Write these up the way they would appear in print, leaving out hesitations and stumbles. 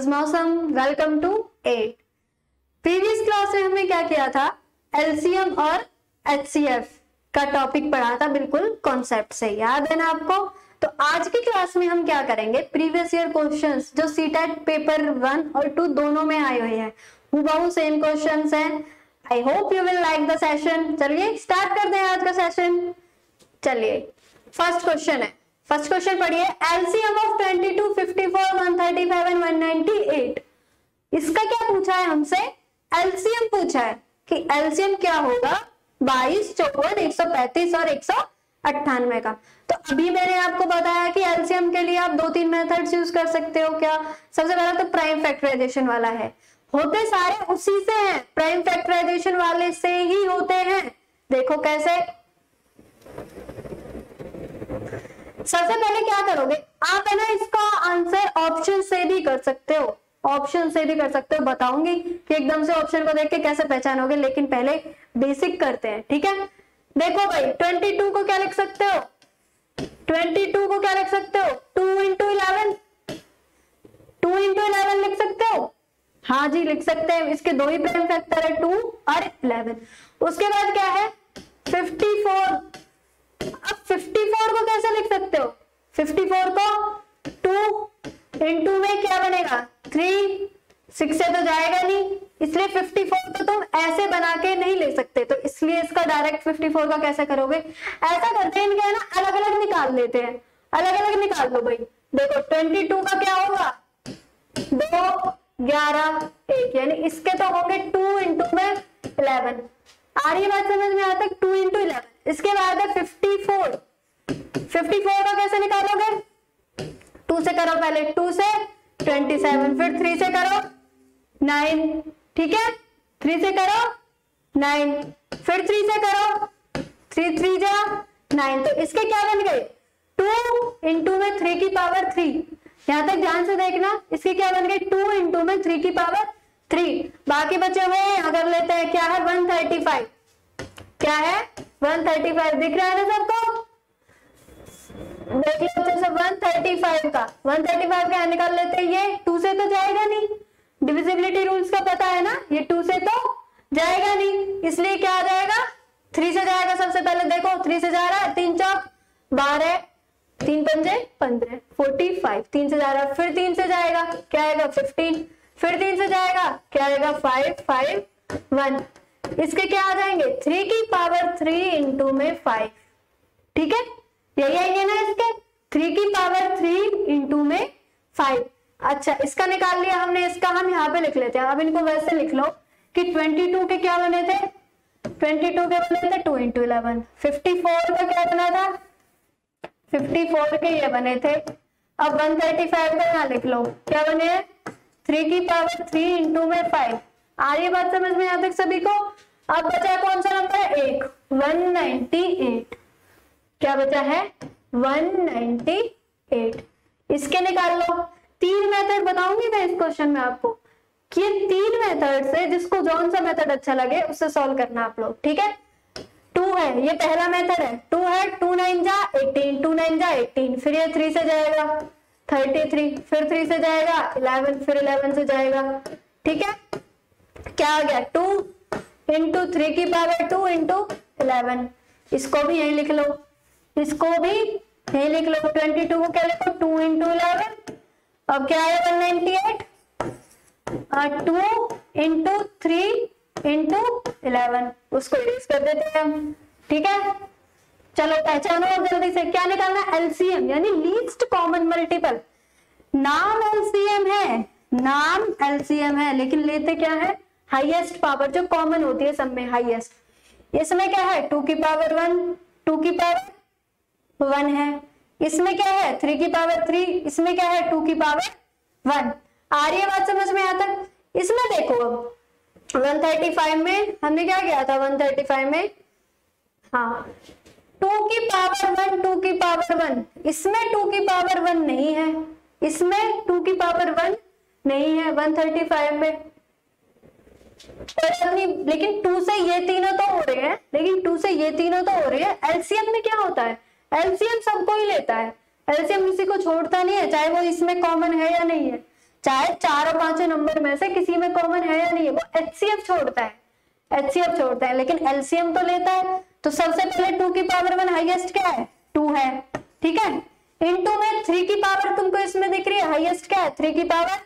मौसम, welcome to 8। Previous class में हमने क्या किया था, एलसीएम और एचसीएफ का टॉपिक पढ़ा था, बिल्कुल कॉन्सेप्ट से याद है ना आपको। तो आज की क्लास में हम क्या करेंगे, प्रीवियस ईयर क्वेश्चंस जो सीटेट पेपर 1 और 2 दोनों में आए हुए हैं, हूबहू सेम क्वेश्चंस हैं। I hope you will like the session. चलिए स्टार्ट करते हैं आज का सेशन। चलिए फर्स्ट क्वेश्चन है, फर्स्ट क्वेश्चन पढ़िए। LCM of 22, 54, 135 and 198। इसका क्या पूछा है हमसे, एलसीएम पूछा है कि एलसीएम क्या होगा 22, 54, 135 और 198 का। तो अभी मैंने आपको बताया कि एलसीएम के लिए आप 2-3 मेथड्स यूज कर सकते हो। क्या, सबसे पहला तो प्राइम फैक्टराइजेशन वाला है, होते सारे उसी से हैं, प्राइम फैक्टराइजेशन वाले से ही होते हैं। देखो कैसे, सबसे पहले क्या करोगे आप, है ना, इसका आंसर ऑप्शन से भी कर सकते हो, ऑप्शन से भी कर सकते हो। बताऊंगी कि एकदम से ऑप्शन को देख के कैसे पहचानोगे, लेकिन पहले बेसिक करते हैं, ठीक है। देखो भाई 22 को क्या लिख सकते हो, 22 को क्या लिख सकते हो, 2 into 11, 2 into 11 लिख सकते हो। हाँ जी लिख सकते हैं, इसके दो ही प्राइम फैक्टर है 2 और 11। उसके बाद क्या है 54। अब 54 को कैसे लिख सकते हो, 54 को 2 into में क्या बनेगा 3, 6 से तो जाएगा नहीं, इसलिए 54 को तुम ऐसे बना के नहीं ले सकते, तो इसलिए इसका डायरेक्ट 54 का कैसे करोगे, ऐसा करते हैं इनके ना अलग अलग निकाल लेते हैं, अलग अलग निकाल लो भाई। देखो 22 का क्या होगा 2, 11, 1, यानी इसके तो होंगे 2 into में 11। आ रही बात समझ में, आता 2 into 11। इसके बाद है 54, 54 का कैसे निकालोगे, 2 से करो पहले, 2 से 27, फिर 3 से करो 9, ठीक है, 3 से करो 9, फिर 3 से करो 3 3 जा 9। तो इसके क्या बन गए 2 into में 3 की पावर 3। यहां तक ध्यान से देखना, इसके क्या बन गए 2 into में 3 की पावर 3। बाकी बचे हुए यहाँ कर लेते हैं, क्या है 135, क्या है 135, दिख रहा है ना सबको, देख लो अच्छे से 135 का, 135 का निकाल लेते हैं। ये 2 से तो जाएगा नहीं, डिविजिबिलिटी रूल्स का पता है ना, ये 2 से तो जाएगा नहीं, इसलिए क्या आ जाएगा 3 से जाएगा। सबसे पहले देखो 3 से जा रहा है, 3 चौक 12, 3 पंजे 15, 45, 3 से जा रहा है, फिर 3 से जाएगा क्या आएगा 15, फिर 3 से जाएगा क्या आएगा 5 5 1। इसके क्या आ जाएंगे 3 की पावर 3 into में 5, ठीक है, यही आएंगे ना इसके 3 की पावर 3 into में 5। अच्छा इसका निकाल लिया हमने, इसका हम यहाँ पे लिख लेते हैं। अब इनको वैसे लिख लो कि 22 के क्या बने थे, 22 के बने थे 2 into 11। 54 का क्या बना था, 54 के ये बने थे। अब 135 का यहाँ लिख लो, क्या बने 3 की पावर 3 into में 5। आ रही बात समझ में यहाँ तक सभी को। अब बचा कौन सा नंबर है, एक 198, क्या बचा है 198। इसके निकाल लो। 3 मेथड बताऊंगी मैं इस क्वेश्चन में आपको, कि ये 3 मेथड से जिसको जौन सा मेथड अच्छा लगे उससे सॉल्व करना आप लोग, ठीक है। 2 है, ये पहला मेथड है, 2 है, 2 9 जा 18, 2 9 जा 18, फिर ये 3 से जाएगा 33, फिर 3 से जाएगा 11, फिर 11 से जाएगा, ठीक है। क्या आ गया 2 into 3 की पावर 2 into 11। इसको भी यही लिख लो, इसको भी यही लिख लो। 22 को क्या लिखो 2 into 11। अब क्या आया 198, 2 into 3 into 11, उसको इरेज कर देते हैं हम, ठीक है। चलो पहचानो और जल्दी से, क्या निकालना एलसीएम यानी लीस्ट कॉमन मल्टीपल। नाम एलसीएम है, नाम एलसीएम है, लेकिन लेते क्या है हाईएस्ट पावर जो कॉमन होती है सब में, हाईएस्ट। इसमें क्या है 2 की पावर 1, 2 की पावर 1 है। इसमें क्या है 3 की पावर 3, इसमें क्या है 2 की पावर 1। आ रही है बात समझ में आता। इसमें देखो अब 135 में हमने क्या किया था, 135 में हाँ 2 की पावर 1, 2 की पावर 1, इसमें 2 की पावर 1 नहीं है, इसमें 2 की पावर 1 नहीं है 135 में। लेकिन 2 से ये तीनों तो हो रहे हैं, लेकिन 2 से ये तीनों तो हो रहे हैं। एलसीएम में क्या होता है, एलसीएम सबको ही लेता है, एलसीएम किसी को छोड़ता नहीं है, चाहे वो इसमें कॉमन है या नहीं है। चाहे चारों पांचों नंबर में से किसी में कॉमन है या नहीं है, वो एचसीएफ छोड़ता है, एचसीएफ छोड़ता है, लेकिन एलसीएम तो लेता है। तो सबसे पहले 2 की पावर 1 हाईएस्ट क्या है, 2 है, ठीक है। इनटू में 3 की पावर तुमको इसमें दिख रही है, हाईएस्ट क्या है, 3 की पावर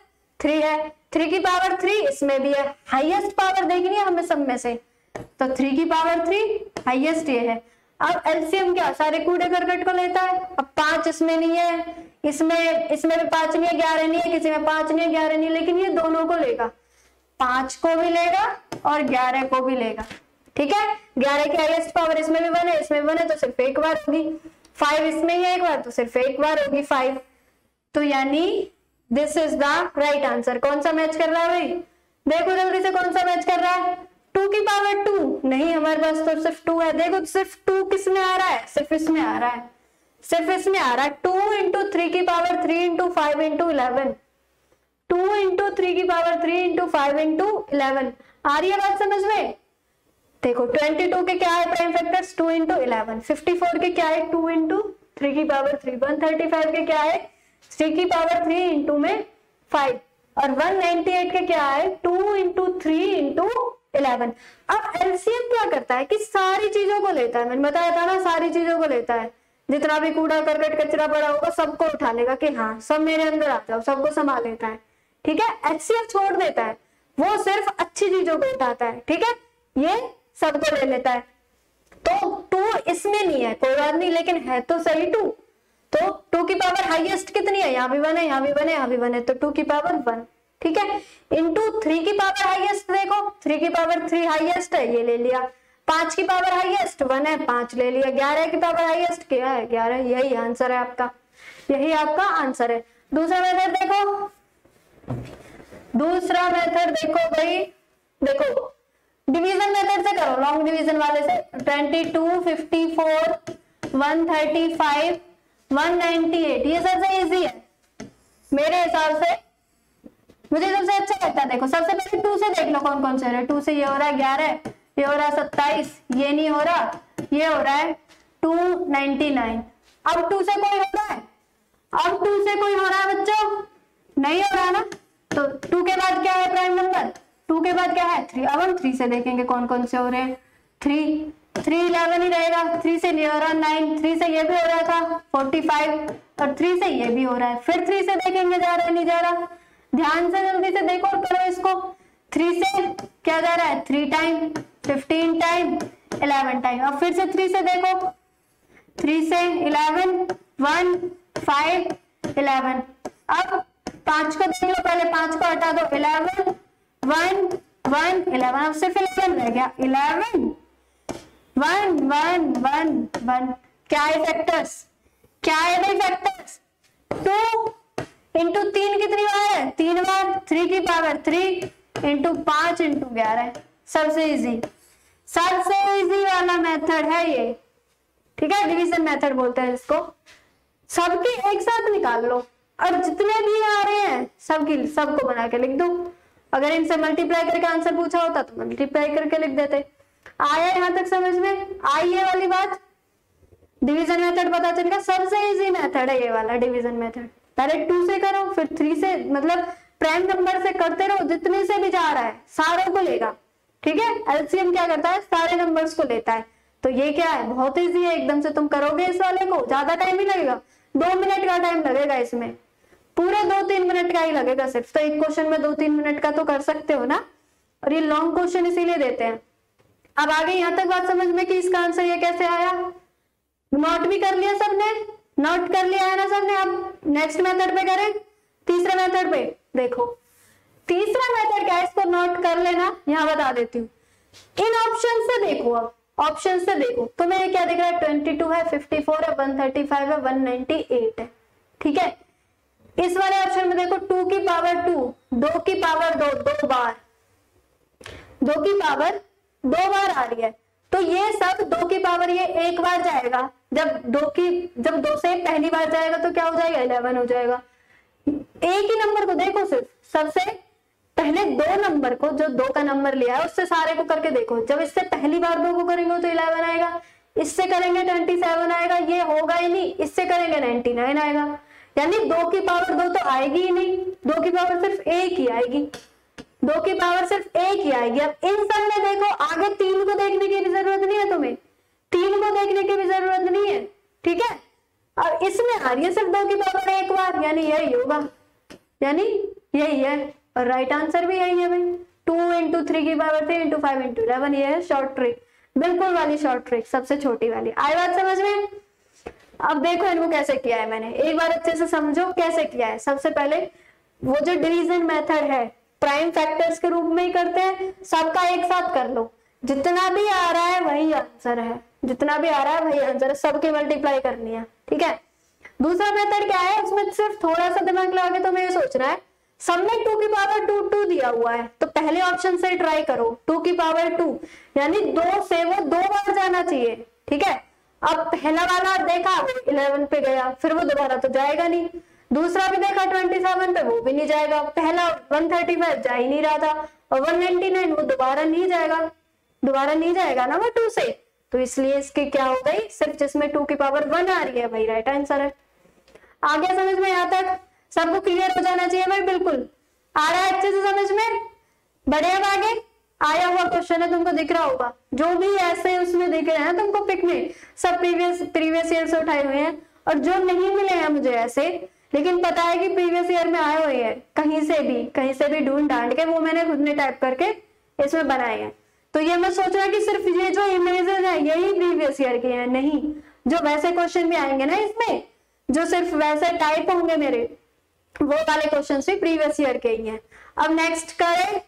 3 है, 3 की पावर 3 इसमें भी है, हाईएस्ट पावर देखनी है हमें सब में से, तो 3 की पावर 3 हाईएस्ट ये है। अब एलसीएम क्या, सारे कूड़े करकट को लेता है। अब 5 इसमें नहीं है, इसमें भी 5 नहीं है, 11 नहीं है, किसी में 5 नहीं है, 11 नहीं है, लेकिन ये दोनों को लेगा, 5 को भी लेगा और 11 को भी लेगा, ठीक है। 11 की हाईएस्ट पावर इसमें भी 1 है, इसमें भी 1 है, तो सिर्फ एक बार होगी। 5 इसमें ही है एक बार, तो सिर्फ एक बार होगी 5। तो यानी this is the right answer. कौन सा मैच कर रहा है भाई, देखो जल्दी से कौन सा मैच कर रहा है। 2 की पावर 2 नहीं, हमारे पास तो सिर्फ 2 है। देखो सिर्फ 2 किस में आ रहा है, सिर्फ इसमें आ रहा है, सिर्फ इसमें आ रहा है। 2 इंटू 3 की पावर 3 इंटू 5 इंटू 11, 2 इंटू 3 की पावर 3 इंटू 5 इंटू 11। आ रही है बात समझ में। देखो 22 के क्या है प्राइम फैक्टर्स, 2 इंटू 11। 54 के क्या है, 2 इंटू 3 की पावर 3। 135 के क्या है, 3 की पावर 3 इंटू में 5। और 198 के क्या है, 2 इंटू 3 इंटू 11। अब एलसीएम क्या करता है कि सारी चीजों को लेता है, मैंने बताया था ना, सारी चीजों को लेता है, जितना भी कूड़ा करकट कचरा पड़ा होगा सबको उठा लेगा कि हाँ सब मेरे अंदर आ जाओ, सबको संभाल लेता है, ठीक है। एचसीएफ छोड़ देता है, वो सिर्फ अच्छी चीजों को उठाता है, ठीक है, ये सबको ले लेता है। तो 2 इसमें नहीं है, कोई बात नहीं, लेकिन है तो सही 2। तो 2 की पावर हाईएस्ट कितनी है, यहाँ भी 1 है, यहाँ भी 1 है, यहाँ भी 1 है, तो 2 की पावर 1, ठीक है। इंटू 3 की पावर हाईएस्ट, देखो 3 की पावर 3 हाईएस्ट है, ये ले लिया। 5 की पावर हाईएस्ट 1 है, 5 ले लिया। 11 की पावर हाईएस्ट क्या है, 11, यही आंसर है आपका, यही आपका आंसर है। दूसरा मेथड देखो, दूसरा मेथड देखो भाई, देखो डिवीजन मेथड से करो, लॉन्ग डिवीजन वाले से। 22, 54, 135, 198, ये सबसे इजी है मेरे हिसाब से, मुझे सबसे अच्छा लगता है। देखो सबसे पहले 2 से देख लो कौन कौन से हो रहा है। 2 से ये हो रहा है 11, ये हो रहा है 27, ये नहीं हो रहा, ये हो रहा है 299। अब 2 से कोई हो रहा है, अब 2 से कोई हो रहा है बच्चों, नहीं हो रहा ना, तो 2 के बाद क्या है प्राइम नंबर, 2 के बाद क्या है 3। अब हम 3 से देखेंगे कौन कौन से हो रहे हैं। 3 11 ही रहेगा, 3 से ये हो रहा है 9, 3 से ये भी हो रहा था 45, और 3 से ये भी हो रहा है। फिर 3 से देखेंगे जा रहा है नहीं जा रहा, ध्यान से जल्दी से देखो और करो इसको। 3 से क्या जा रहा है 3 टाइम, 15 टाइम, 11 टाइम। अब फिर से 3 से देखो, 3 से 11, 1, 5, 11। अब 5 को देख लो, पहले 5 को हटा दो, 11, 1, 1, 11। अब सिर्फ 11 रह गया, 11, 1, 1, 1, 1। क्या है फैक्टर्स, क्या है भाई फैक्टर्स, 2 इंटू 3 कितनी बार है, 3 बार। 3 की पावर 3 इंटू 5 इंटू 11। सबसे इजी, सबसे इजी वाला मेथड है ये, ठीक है, डिवीजन मेथड बोलते हैं इसको। सबके एक साथ निकाल लो और जितने भी आ रहे हैं सबकी सबको बना के लिख दो। अगर इनसे मल्टीप्लाई करके आंसर पूछा होता तो मल्टीप्लाई करके लिख देते। आया यहाँ तक समझ में, आई ये वाली बात, डिवीजन मेथड पता चल गया। सबसे इजी मेथड है ये वाला डिवीजन मेथड। पहले 2 से करो, फिर 3 से, मतलब प्राइम नंबर से करते रहो, जितने से भी जा रहा है सारों को लेगा, ठीक है। एलसीएम क्या करता है, सारे नंबर्स को लेता है। तो ये क्या है, बहुत इजी है, एकदम से तुम करोगे इस वाले को, ज्यादा टाइम ही लगेगा, 2 मिनट का टाइम लगेगा इसमें, पूरे 2-3 मिनट का ही लगेगा सिर्फ। तो एक क्वेश्चन में 2-3 मिनट का तो कर सकते हो ना, और ये लॉन्ग क्वेश्चन इसीलिए देते हैं। अब आगे यहाँ तक बात समझ में कि इसका आंसर ये कैसे आया, नोट भी कर लिया सबने, नोट कर लिया है ना सबने। अब नेक्स्ट मेथड पे करें, तीसरे मेथड पे देखो। तीसरा मेथड क्या है, इसको नोट कर लेना, यहाँ बता देती हूँ। इन ऑप्शन से देखो, अब ऑप्शन से देखो तुम्हें क्या दिख रहा है, 22 है, 54 है, 135 है, 198 है, ठीक है। इस वाले ऑप्शन में देखो 2 की पावर 2, 2 की पावर 2, 2 बार, 2 की पावर 2 बार आ रही है। तो ये सब 2 की पावर ये एक बार जाएगा, जब 2 से पहली बार जाएगा तो क्या हो जाएगा, 11 हो जाएगा। एक ही नंबर को देखो, सिर्फ सबसे पहले 2 नंबर को, जो 2 का नंबर लिया है उससे सारे को करके देखो। जब इससे पहली बार 2 को करेंगे तो 11 आएगा, इससे करेंगे 27 आएगा, ये होगा ही नहीं, इससे करेंगे 99 आएगा, यानी 2 की पावर 2 तो आएगी ही नहीं, 2 की पावर सिर्फ 1 ही आएगी, 2 की पावर सिर्फ 1 ही आएगी। अब इन सब में देखो आगे 3 को देखने की भी जरूरत नहीं है, तुम्हें 3 को देखने की भी जरूरत नहीं है, ठीक है। अब इसमें आ रही है सिर्फ 2 की पावर 1 बार, यानी यही होगा, यानी यही है, और राइट आंसर भी यही है भाई। 2 इंटू 3 की पावर 3 इंटू 5 इंटू 11, ये है शॉर्ट ट्रिक, बिल्कुल वाली शॉर्ट ट्रिक, सबसे छोटी वाली। आई बात समझ में? अब देखो इनको कैसे किया है मैंने, एक बार अच्छे से समझो कैसे किया है। सबसे पहले वो जो डिवीजन मेथड है प्राइम फैक्टर्स के रूप में ही करते हैं, सबका एक साथ कर लो, जितना भी आ रहा है वही आंसर है, जितना भी आ रहा है वही आंसर है, सबकी मल्टीप्लाई करनी है, ठीक है। दूसरा मेथड क्या है, उसमें सिर्फ थोड़ा सा दिमाग लगा के तुम्हें ये सोचना है, सब में 2 की पावर 2 दिया हुआ है, तो पहले ऑप्शन से ट्राई करो 2 की पावर 2, यानी 2 से वो 2 बार जाना चाहिए, ठीक है। अब पहला वाला देखा 11 पे गया, फिर वो दोबारा तो जाएगा नहीं, दूसरा भी देखा 27 पे, वो भी नहीं जाएगा, पहला 135 जा ही नहीं रहा था, और 199 वो दोबारा नहीं जाएगा, दोबारा नहीं जाएगा ना वो 2 से, तो इसलिए इसकी क्या हो गई, सिर्फ जिसमें 2 की पावर 1 आ रही है भाई राइट आंसर है। आगे समझ में यहाँ तक सबको क्लियर हो जाना चाहिए भाई, बिल्कुल आ रहा है अच्छे से समझ में? बढ़े अब आगे, आया हुआ क्वेश्चन है, तुमको दिख रहा होगा, जो भी ऐसे उसमें दिख रहे हैं तुमको पिक में, सब प्रीवियस ईयर से उठाए हुए हैं, और जो नहीं मिले हैं मुझे ऐसे, लेकिन पता है कि प्रीवियस ईयर में आए हुए हैं कहीं से भी ढूंढ ढांड के, वो मैंने खुद ने टाइप करके इसमें बनाए हैं। तो ये मैं सोच रहा कि सिर्फ ये जो इमेजेस है यही प्रीवियस ईयर के हैं, नहीं, जो वैसे क्वेश्चन भी आएंगे ना इसमें, जो सिर्फ वैसे टाइप होंगे मेरे, वो वाले क्वेश्चन भी प्रीवियस ईयर के ही हैं। अब नेक्स्ट करें,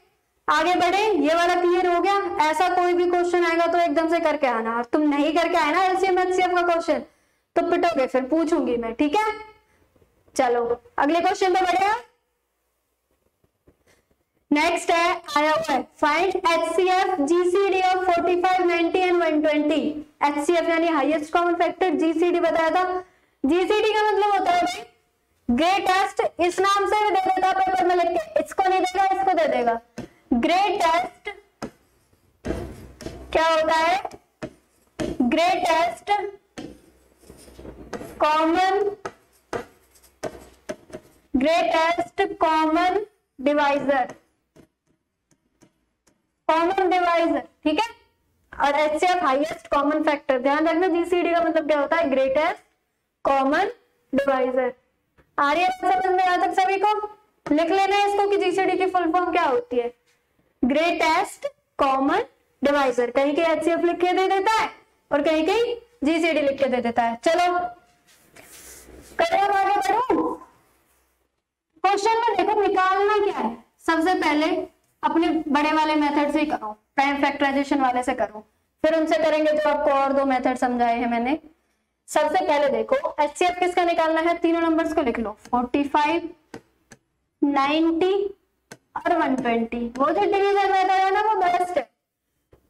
आगे बढ़े, ये वाला क्लियर हो गया। ऐसा कोई भी क्वेश्चन आएगा तो एकदम से करके आना, और तुम नहीं करके आए ना एलसीएम एचसीएफ का क्वेश्चन तो पिटोगे, फिर पूछूंगी मैं, ठीक है। चलो अगले क्वेश्चन पे बढ़े। नेक्स्ट है, आया हुआ है find HCF GCD of 45, 90 and 120। HCF यानी हाईएस्ट कॉमन फैक्टर, जीसीडी बताया था। जीसीडी का मतलब होता है ग्रेटेस्ट, इस नाम से भी दे देता पेपर में लिख के, इसको नहीं देगा इसको दे देगा। ग्रेटेस्ट क्या होता है, ग्रेटेस्ट कॉमन डिवाइजर, ठीक है। और एचसीएफ हाईएस्ट कॉमन फैक्टर, ध्यान रखना जीसीडी का मतलब क्या होता है, ग्रेटेस्ट कॉमन डिवाइजर। आ रही है समझ में यहाँ तक सभी को? लिख लेना है इसको कि जीसीडी की फुल फॉर्म क्या होती है, ग्रेटेस्ट कॉमन डिवाइजर। कहीं कहीं एचसीएफ लिख के दे देता है और कहीं कहीं जीसीडी लिख के दे देता है। चलो करें आगे बढ़ो। क्वेश्चन में देखो निकालना क्या है, सबसे पहले अपने बड़े वाले मेथड से ही करो, प्राइम फैक्टराइजेशन वाले से करो, फिर उनसे करेंगे जो आपको और 2 मेथड समझाए हैं मैंने। सबसे पहले देखो एचसीएफ किसका निकालना है, तीनों नंबर्स को लिख लो, 45, 90 और 120। वो जो डिवीजन मेथड है ना वो बेस्ट है,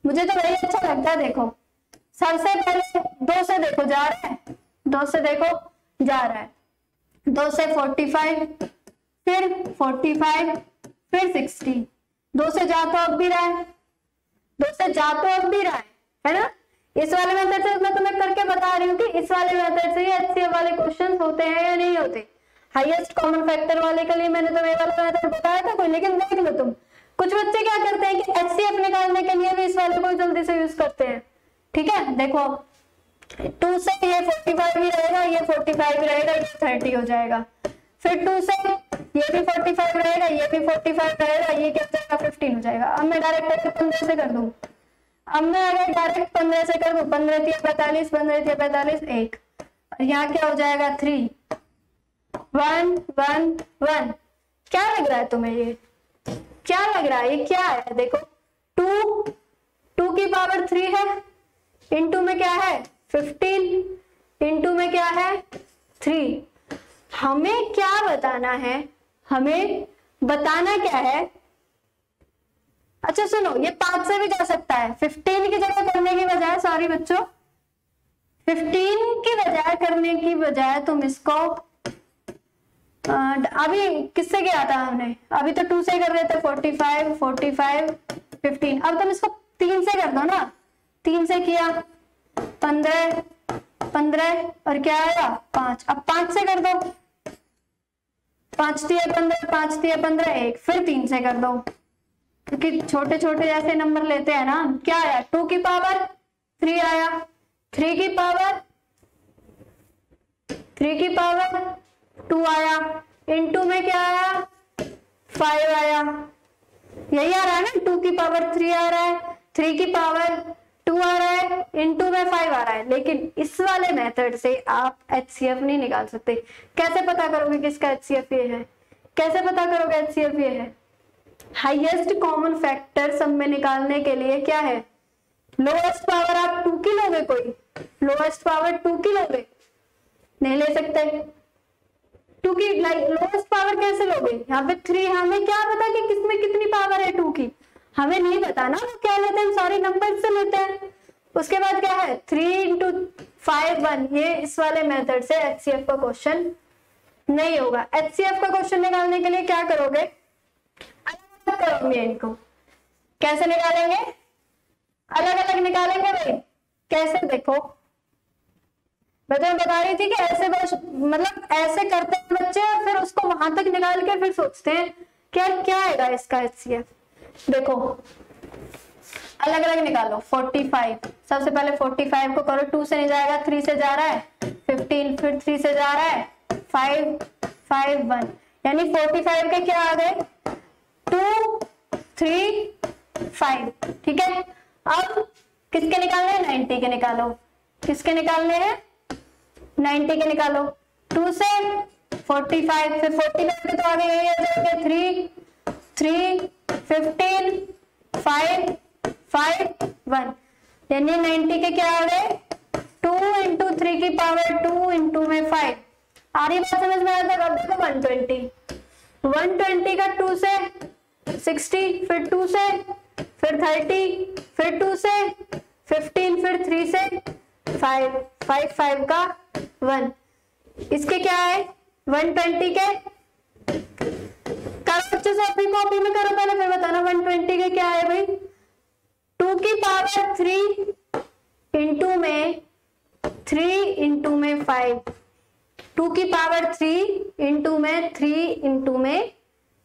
मुझे तो वही अच्छा लगता है। देखो सबसे पहले 2 से देखो जा रहा है, 2 से देखो जा रहा है, 2 से 45, फिर 45, फिर 60, 2 से जा तो अब भी रहा है, 2 से जा तो अब भी रहा है ना। इस वाले मेथड से मैं तुम्हें करके बता रही हूँ कि इस वाले मेथड से एचसीएफ वाले क्वेश्चन होते हैं या नहीं होते। हाईएस्ट कॉमन फैक्टर वाले के लिए मैंने तुम्हें वाला मेथड बताया था कोई, लेकिन देख लो तुम, कुछ बच्चे क्या करते हैं कि एचसीएफ निकालने के लिए भी इस वाले को जल्दी से यूज करते हैं, ठीक है। देखो 2 से ये 45 भी रहेगा, ये 45 भी रहेगा, ये 30 हो जाएगा, फिर 2 से ये भी 45 रहेगा, ये भी 45 रहेगा, ये क्या हो जाएगा 15 हो जाएगा। अब मैं डायरेक्ट 15 से कर दूं, अब मैं अगर डायरेक्ट 15 से कर दूं, 15 3 45, 15 3 45 1, और यहाँ क्या हो जाएगा 3 1 1 1। क्या लग रहा है तुम्हें, ये क्या लग रहा है, ये क्या है? देखो 2 की पावर 3 है, इनटू में क्या है 15, इनटू में क्या है 3। हमें क्या बताना है, हमें बताना क्या है, अच्छा सुनो, ये 5 से भी जा सकता है, 15 की जगह करने की बजाय, सॉरी बच्चों, 15 की बजाय करने की बजाय तुम इसको अभी किससे किया था हमने, अभी तो 2 से कर रहे थे, 45 45 15। अब तुम इसको 3 से कर दो ना, 3 से किया 15 15 और क्या आएगा 5। अब 5 से कर दो, 5 तिया 15, 5 तिया 15 1, फिर 3 से कर दो क्योंकि छोटे छोटे जैसे नंबर लेते हैं ना। क्या आया 2 की पावर 3 आया, 3 की पावर 2 आया, इनटू में क्या आया 5 आया, यही आ रहा है ना 2 की पावर 3 आ रहा है, 3 की पावर 2 आ रहा है, इनटू में 5 आ रहा है। लेकिन इस वाले मेथड से आप HCF नहीं निकाल सकते। कैसे पता करोगे किसका HCF ये है? कैसे पता करोगे HCF ये है? हाईएस्ट कॉमन फैक्टर सब में निकालने के लिए क्या है, लोएस्ट पावर आप 2 की लोगे, कोई लोएस्ट पावर 2 की लोगे, नहीं ले सकते। 2 की लोएस्ट पावर कैसे लोगे? यहाँ पे 3, हमें क्या पता कि किसमें कितनी पावर है 2 की, हमें नहीं पता ना, वो क्या लेते हैं सॉरी नंबर से लेते हैं। उसके बाद क्या है 3 × 5 1, ये इस वाले मेथड से HCF का क्वेश्चन नहीं होगा। HCF का क्वेश्चन निकालने के लिए क्या करोगे, अलग अलग करोगे इनको। कैसे निकालेंगे? अलग अलग निकालेंगे भाई। कैसे? देखो मैं तुम्हें बता रही थी कि ऐसे मतलब ऐसे करते हैं बच्चे और फिर उसको वहां तक निकाल के फिर सोचते हैं कि यार क्या आएगा इसका HCF। देखो अलग अलग निकालो। 45, सबसे पहले 45 को करो, 2 से नहीं जाएगा, 3 से जा रहा है, 15 फिर 3 से जा रहा है, 5 5 1, यानी 45 के क्या आ गए 2 3 5। ठीक है, अब किसके निकालने हैं? 90 के निकालो। किसके निकालने हैं? 90 के निकालो। 2 से 45, फिर 45 के तो आगे यही आ जाएंगे 3 3 15 5 5 1, यानी 90 के क्या आ गए 2 × 3 की पावर 2 × में 5। आ रही बात समझ में आता है? अब देखो 120 का 2 से 60, फिर 2 से, फिर 30, फिर 2 से 15, फिर 3 से 5 5 5 का 1। इसके क्या है 120 के? करो अच्छे से अपनी कॉपी में करो पहले, फिर बताना 120 के क्या है भाई 2 की पावर 3 × में 3 × में 5, 2 की पावर 3 × में 3 × में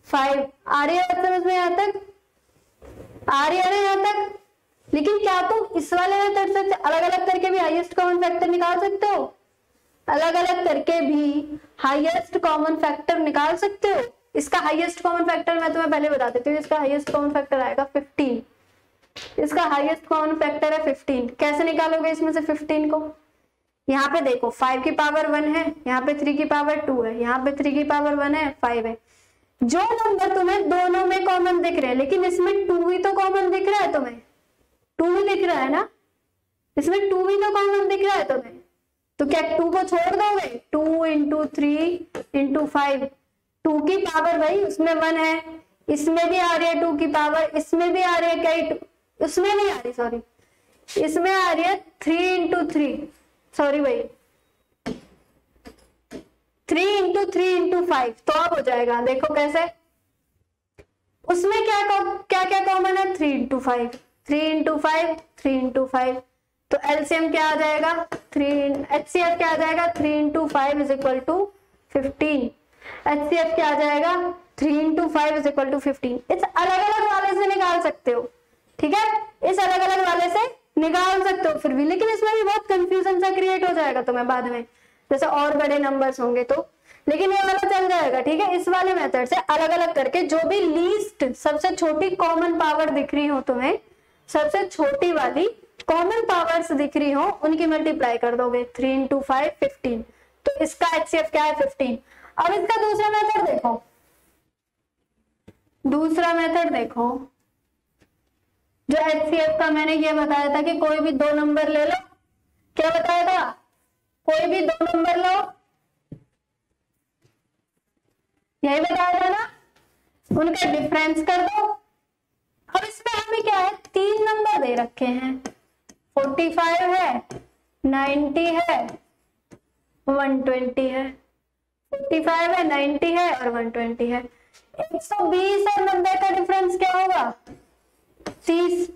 5। आ रही है समझ में यहाँ तक? आ रही है ना यहाँ तक? लेकिन क्या तुम इस वाले मेथड से अलग अलग करके भी हाईएस्ट कॉमन फैक्टर निकाल सकते हो? अलग अलग करके भी हाईएस्ट कॉमन फैक्टर निकाल सकते हो। इसका हाईएस्ट कॉमन फैक्टर मैं तुम्हें पहले बता देती हूँ। इसका हाईएस्ट कॉमन फैक्टर आएगा 15। इसका हाईएस्ट कॉमन फैक्टर है 15। कैसे निकालोगे इसमें से 15 को? यहाँ पे देखो 5 की पावर 1 है, यहाँ पे 3 की पावर 2 है, यहाँ पे 3 की पावर 1 है, 5 है। जो नंबर तुम्हें दोनों में कॉमन दिख रहे हैं, लेकिन इसमें 2 ही तो कॉमन दिख रहा है तुम्हें, 2 ही दिख रहा है ना, इसमें 2 ही तो कॉमन दिख रहा है तुम्हें, तो क्या 2 को छोड़ दोगे? 2 × 3 × 5, 2 की पावर भाई उसमें 1 है, इसमें भी आ रही है 2 की पावर, इसमें भी आ रही है कई, उसमें नहीं आ रही सॉरी, इसमें आ रही है 3 × 3, सॉरी भाई 3 × 3 × 5। तो अब हो जाएगा, देखो कैसे, उसमें क्या क्या कॉमन है 3 × 5, 3 × 5, 3 × 5, तो एलसीएम क्या आ जाएगा 3, HCF क्या आ जाएगा 3 × 5 = 15। HCF क्या आ जाएगा 3 × 5 = 15। इस अलग अलग वाले से निकाल सकते हो, ठीक है, इस अलग अलग वाले से निकाल सकते हो फिर भी, लेकिन इसमें भी बहुत कंफ्यूजन सा क्रिएट हो जाएगा तुम्हें बाद में, जैसे और बड़े नंबर्स होंगे तो, लेकिन ये वाला चल जाएगा। ठीक है, इस वाले मेथड से अलग अलग करके जो भी लीस्ट सबसे छोटी कॉमन पावर दिख रही हो तुम्हें, सबसे छोटी वाली कॉमन पावर्स दिख रही हो, उनकी मल्टीप्लाई कर दोगे 3 × 5 15। तो इसका HCF क्या है 15। अब इसका दूसरा मेथड देखो, दूसरा मेथड देखो जो HCF का मैंने ये बताया था कि कोई भी 2 नंबर ले लो। क्या बताया था? कोई भी 2 नंबर लो, यही बताया था ना, उनका डिफरेंस कर दो। अब इसमें हमें क्या है 3 नंबर दे रखे हैं, 45 है, 90 है, 120 है, 45 है, 90 है और 120 है। 120 और 90 का डिफरेंस क्या होगा 30,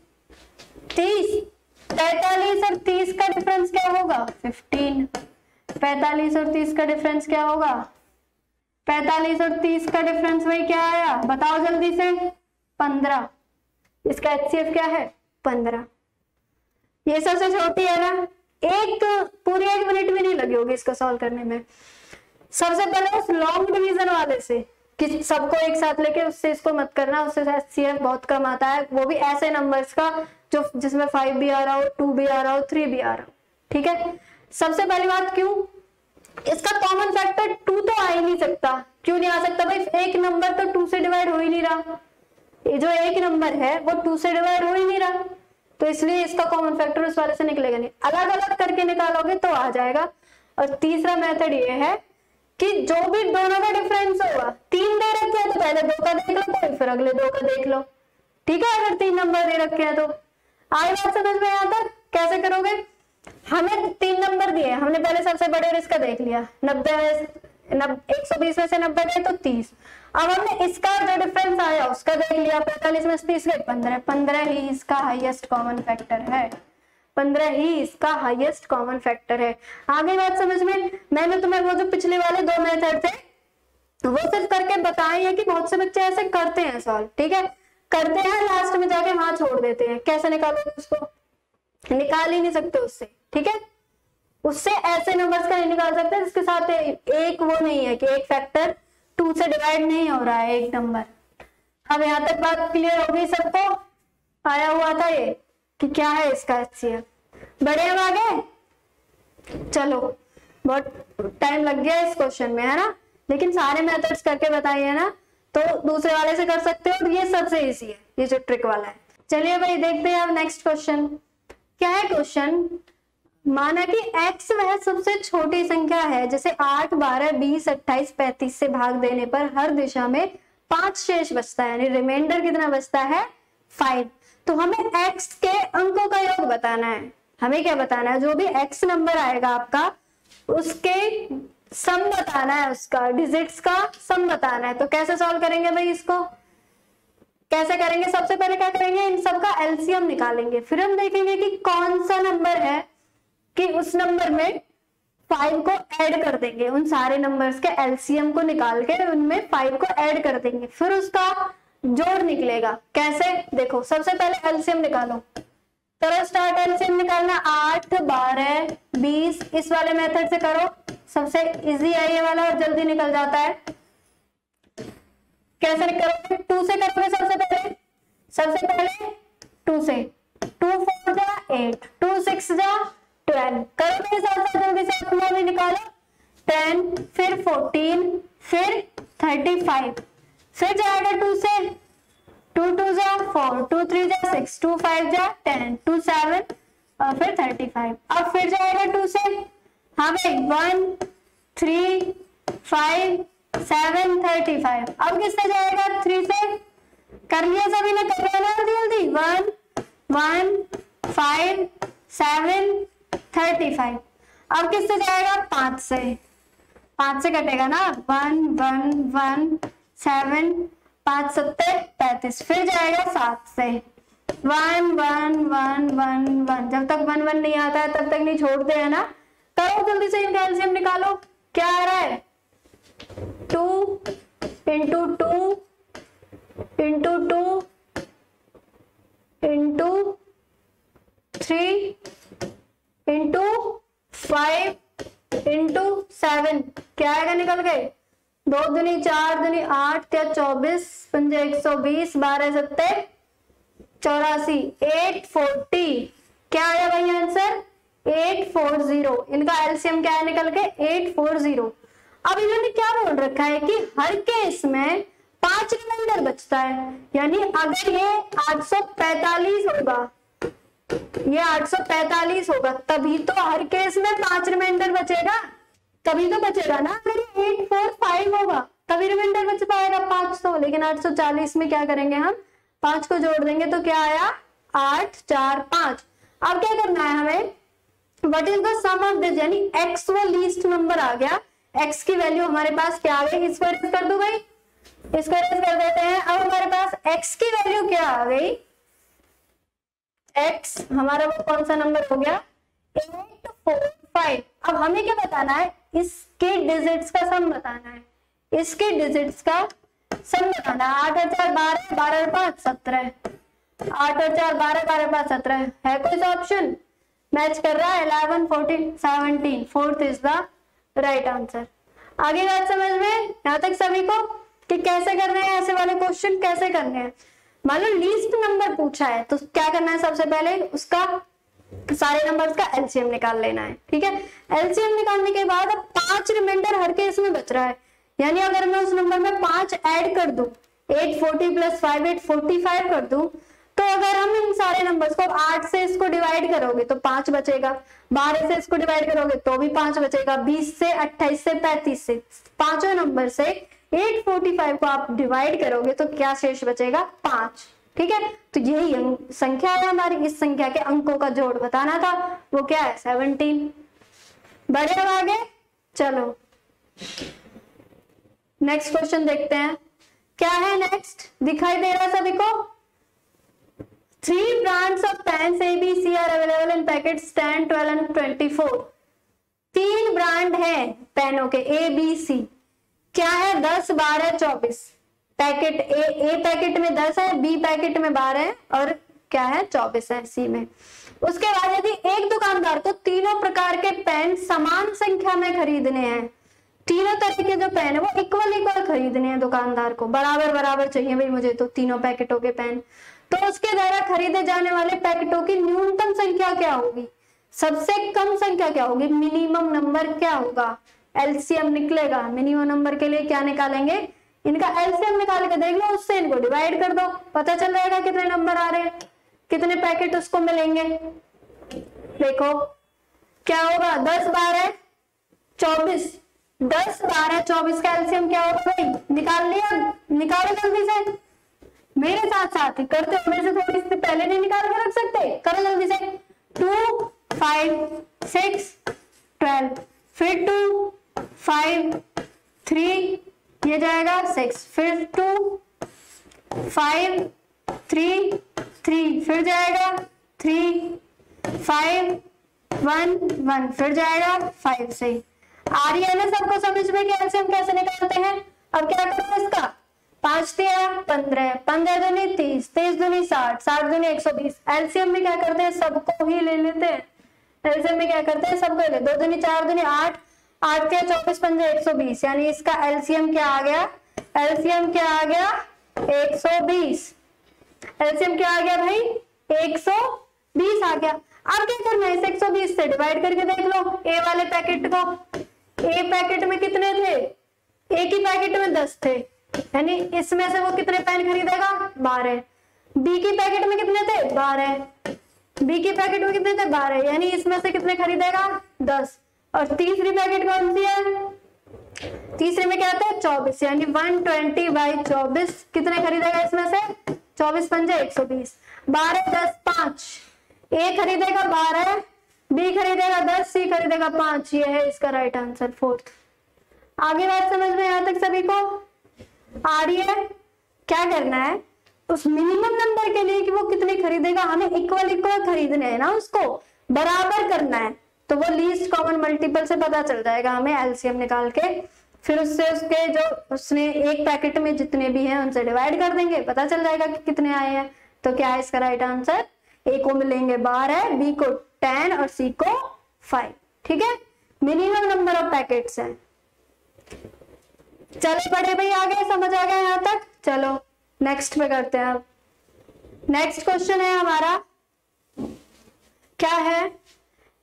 45 और 30 का डिफरेंस क्या होगा 15, 45 और 30 का डिफरेंस क्या होगा 45 और 30 का डिफरेंस भाई क्या आया, बताओ जल्दी से, 15। इसका HCF क्या है, 15। ये सबसे छोटी है ना, पूरी 1 मिनट भी नहीं लगी होगी इसको सॉल्व करने में। सबसे पहले उस लॉन्ग डिवीजन वाले से, कि सबको एक साथ लेके, उससे इसको मत करना, उससे HCF बहुत कम आता है, वो भी ऐसे नंबर्स का जो जिसमें 5 भी आ रहा हो, 2 भी आ रहा हो, 3 भी आ रहा हो, ठीक है। सबसे पहली बात, क्यों इसका कॉमन फैक्टर 2 तो आ ही नहीं सकता। क्यों नहीं आ सकता भाई, एक नंबर तो 2 से डिवाइड हो ही नहीं रहा, ये जो एक नंबर है वो 2 से डिवाइड हो ही नहीं रहा, तो इसलिए इसका कॉमन फैक्टर उस वाले से निकलेगा नहीं। अलग अलग करके निकालोगे तो आ जाएगा। और तीसरा मेथड ये है कि जो भी दोनों का डिफरेंस होगा, 3 दे रखे हैं तो पहले 2 का देख लो, फिर अगले 2 का देख लो, ठीक है। अगर 3 नंबर दे रखे हैं तो आई बात समझ में यहाँ तक। कैसे करोगे, हमें 3 नंबर दिए, हमने पहले सबसे बड़े और इसका देख लिया, 120 में से 90 गए तो 30। अब हमने इसका जो डिफरेंस आया उसका देख लिया, 45 में से 30 गए 15, 15 ही इसका हाईएस्ट कॉमन फैक्टर है, 15 ही इसका हाईएस्ट कॉमन फैक्टर है। आगे बात समझ में। मैंने तुम्हें वो जो पिछले वाले 2 मेथड थे वो सिर्फ करके बताए हैं कि बहुत से बच्चे ऐसे करते हैं सॉल्व, ठीक है, करते हैं लास्ट में जाके वहां छोड़ देते हैं। कैसे निकालोगे उसको, निकाल ही नहीं सकते उससे, ठीक है। उससे ऐसे नंबर्स का नहीं निकाल सकते जिसके साथ एक वो नहीं है कि एक फैक्टर 2 से डिवाइड नहीं हो रहा है एक नंबर। अब यहाँ तक बात क्लियर हो गई सबको, आया हुआ था ये कि क्या है इसका HCF। बड़े हम आगे, चलो बहुत टाइम लग गया इस क्वेश्चन में, है ना, लेकिन सारे मेथड्स करके बताइए ना, तो दूसरे वाले से कर सकते हो, ये सबसे इजी है ये जो ट्रिक वाला है। चलिए भाई देखते हैं अब नेक्स्ट क्वेश्चन क्या है। क्वेश्चन, माना कि x वह सबसे छोटी संख्या है जैसे 8, 12, 20, 28, 35 से भाग देने पर हर दिशा में 5 शेष बचता है, यानी रिमाइंडर कितना बचता है, 5। तो हमें x के अंकों का योग बताना है। हमें क्या बताना है, जो भी x नंबर आएगा आपका उसके सम बताना है, उसका डिजिट्स का सम बताना है। तो कैसे सॉल्व करेंगे भाई इसको, कैसे करेंगे, सबसे पहले क्या करेंगे, इन सब का एलसीएम निकालेंगे, फिर हम देखेंगे कि कौन सा नंबर है कि उस नंबर में 5 को ऐड कर देंगे, उन सारे नंबर्स के एलसीएम को निकाल के उनमें 5 को ऐड कर देंगे, फिर उसका जोड़ निकलेगा। कैसे, देखो सबसे पहले एलसीएम निकालो, चलो स्टार्ट। एलसीएम निकालना 8, 12, 20, इस वाले मेथड से करो, सबसे इजी है ये वाला और जल्दी निकल जाता है। कैसे करोगे, 2 से करोगे सबसे पहले 2 से, 2 4 जा 8, 2 6 जा 12, करो मेरे साथ जल्दी से, अपना भी निकालो। 10, फिर 14, फिर 35, फिर जाएगा 2 से, 2 2 जा 4, 2 3 जा 6, 2 5 जा 10, 2 7 और फिर 35। अब फिर जाएगा 2 से, हाँ भाई 1 3 5 7 35। अब किससे जाएगा, 3 से, कर लिया सभी ने, कर लिया ना जल्दी, 1 1 5 7 35। अब किससे जाएगा, 5 से, 5 से कटेगा ना, 1 1 1 7 5 7 35, फिर जाएगा 7 से, 1 1 1 1 1, जब तक 1 1 नहीं आता है तब तक नहीं छोड़ते हैं ना। करो जल्दी से, इनका एलसीएम निकालो, क्या आ रहा है, 2 into 2 into 2 into 3 into 5 into 7, क्या आएगा निकल गए, 2 दूनी 4 दूनी 8 या 24, 5 120, 12 7 84, 840। क्या आया भाई आंसर, 840। इनका एलसीएम क्या है निकल के, 840। अब इन्होंने क्या बोल रखा है कि हर केस में 5 रिमाइंडर बचता है, यानी अगर ये 845 होगा, ये 845 होगा, तभी तो हर केस में 5 रिमाइंडर बचेगा, तभी तो बचेगा ना। अगर ये 845 होगा तभी रिमाइंडर बच पाएगा 5 तो, लेकिन 840 में क्या करेंगे हम, 5 को जोड़ देंगे तो क्या आया, 8 4 5। अब क्या करना है हमें, what is the sum of this, यानी x वो लीस्ट नंबर आ गया, x की वैल्यू हमारे पास क्या आ गई, इसको रेज कर दो भाई, इसको रेज कर देते हैं। अब हमारे पास x की वैल्यू क्या आ गई, x हमारा वो कौन सा नंबर हो गया, 845। अब हमें क्या बताना है, इसके डिजिट्स का सम बताना है, इसके डिजिट्स का सम बताना। 8 और 4 12, 12 और 5 17, 8 और 4 12, 12 और 5 17 है कोई सा ऑप्शन मैच कर रहा है? 11 14 17, fourth is the right answer. आगे बात समझ में यहाँ तक सभी को कि कैसे करने हैं ऐसे वाले क्वेश्चन, कैसे करने हैं। मान लो लीस्ट नंबर पूछा है तो क्या करना है, सबसे पहले उसका सारे नंबर्स का एलसीएम निकाल लेना है। ठीक है, एलसीएम निकालने के बाद अब 5 रिमाइंडर हर केस में बच रहा है, यानी अगर मैं उस नंबर में 5 ऐड कर दूं, 840 प्लस 5 845 कर दूं, तो अगर हम इन सारे नंबर्स को 8 से इसको डिवाइड करोगे तो 5 बचेगा, 12 से इसको डिवाइड करोगे तो भी 5 बचेगा, 20 से 28 से 35 से पांचों नंबर से 845 को आप डिवाइड करोगे तो क्या शेष बचेगा? 5। ठीक है, तो यही संख्या है हमारी, इस संख्या के अंकों का जोड़ बताना था, वो क्या है? 17। बढ़े अब आगे, चलो नेक्स्ट क्वेश्चन देखते हैं क्या है। नेक्स्ट दिखाई दे रहा है सभी को? 3 brands of pens ABC are available in packets 10, 12 and 24। 3 brand है पेनों के ABC, क्या है? 10, 12, 24। पैकेट ए पैकेट में 10 है, बी पैकेट में 12 है और क्या है? 24 है सी में। उसके बाद यदि एक दुकानदार को तीनों प्रकार के पेन समान संख्या में खरीदने हैं, तीनों तरह के जो पेन है वो इक्वल खरीदने हैं दुकानदार को, बराबर चाहिए भाई मुझे तो तीनों पैकेटों के पेन, तो उसके द्वारा खरीदे जाने वाले पैकेटों की न्यूनतम संख्या क्या होगी, सबसे कम संख्या क्या होगी, मिनिमम नंबर क्या होगा? एलसीएम निकलेगा। मिनिमम नंबर के लिए क्या निकालेंगे? इनका एलसीएम निकाल के देख लो, उससे इनको डिवाइड कर दो, पता चल जाएगा कितने नंबर आ रहे हैं, कितने पैकेट उसको मिलेंगे। देखो क्या होगा? 10 12 24, 10 12 24 का एलसीएम क्या होगा भाई? निकाल लिया? निकालो जल्दी से, मेरे साथ साथ करते हो, मेरे से थोड़ी सी पहले नहीं निकाल के रख सकते? करो जल्दी से। 2 5 6 12, फिर 2 5 3, ये जाएगा 6, फिर 2 5 3 3, फिर जाएगा 3 5 1 1, फिर जाएगा 5 से। आ रही है ना सबको समझ में कि एलसीएम कैसे निकालते हैं? अब क्या करो इसका? 5 3 15, 15 दूनी 30, 30 दूनी 60, 60 दूनी 120। एलसीएम में क्या करते हैं? सबको ही ले लेते हैं। एलसीएम में क्या करते हैं? सबको ले, 2 दूनी 4 दूनी 8, 8 के 24 पंजे 120, यानी इसका एलसीएम क्या आ गया? एलसीएम क्या आ गया? 120। एलसीएम क्या आ गया भाई? 120 आ गया। अब क्या करना है? इस 120 से डिवाइड करके देख लो ए वाले पैकेट को। ए पैकेट में कितने थे? एक ही पैकेट में 10 थे, यानी इसमें से वो कितने पेन खरीदेगा? 12। बी की पैकेट में कितने थे? 12। बी की पैकेट में कितने थे? 12, यानी इसमें से कितने खरीदेगा? 10। और तीसरी पैकेट कौन सी है? तीसरे में क्या आता है? 24, यानी 120/24 कितने खरीदेगा इसमें से? 24 पंजे 120, 12 10 5। ए खरीदेगा 12, बी खरीदेगा 10, सी खरीदेगा 5। ये है इसका राइट आंसर, फोर्थ। आगे बात समझ में यहाँ तक सभी को आ रही है? क्या करना है उस मिनिमम नंबर के लिए कि वो कितने खरीदेगा, हमें इक्वल खरीदने हैं ना, उसको बराबर करना है, तो वो लीस्ट कॉमन मल्टीपल से पता चल जाएगा हमें एलसीएम निकाल के। फिर उससे उसके जो उसने एक पैकेट में जितने भी हैं उनसे डिवाइड कर देंगे, पता चल जाएगा कि कितने आए हैं। तो क्या है इसका राइट आंसर? ए को मिलेंगे 12, बी को 10 और सी को 5। ठीक है, मिनिमम नंबर ऑफ पैकेट्स हैं। चलो पढ़े भाई, आगे समझ आ गया यहाँ तक? चलो नेक्स्ट पे करते हैं। अब नेक्स्ट क्वेश्चन है हमारा, क्या है?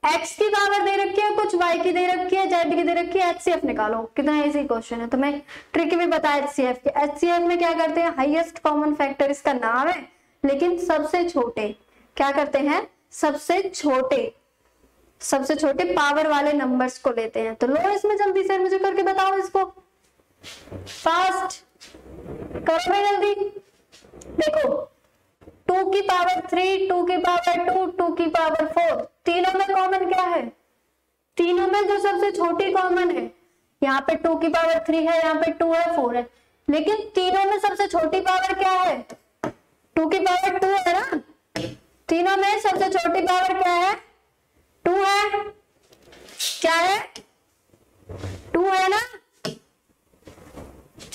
x की पावर दे रखी है कुछ, y की दे रखी है, z की दे रखी है, HCF निकालो। कितना इजी क्वेश्चन है, तुम्हें ट्रिक भी पता है HCF की। HCF में क्या करते हैं? हाईएस्ट कॉमन फैक्टर इसका नाम है, लेकिन सबसे छोटे क्या करते हैं? सबसे छोटे पावर वाले नंबर्स को लेते हैं। तो लो इसमें जल्दी से मुझे करके बताओ इसको, फास्ट करो भाई जल्दी। देखो 2 की पावर 3, 2 की पावर 2, 2 की पावर 4, तीनों में कॉमन क्या है? तीनों में जो सबसे छोटी कॉमन है, यहाँ पे 2 की पावर 3 है, यहाँ पे 2 है, 4 है, लेकिन तीनों में सबसे छोटी पावर क्या है? 2 की पावर 2 है ना। तीनों में सबसे छोटी पावर क्या है? 2 है। क्या है? 2 है ना।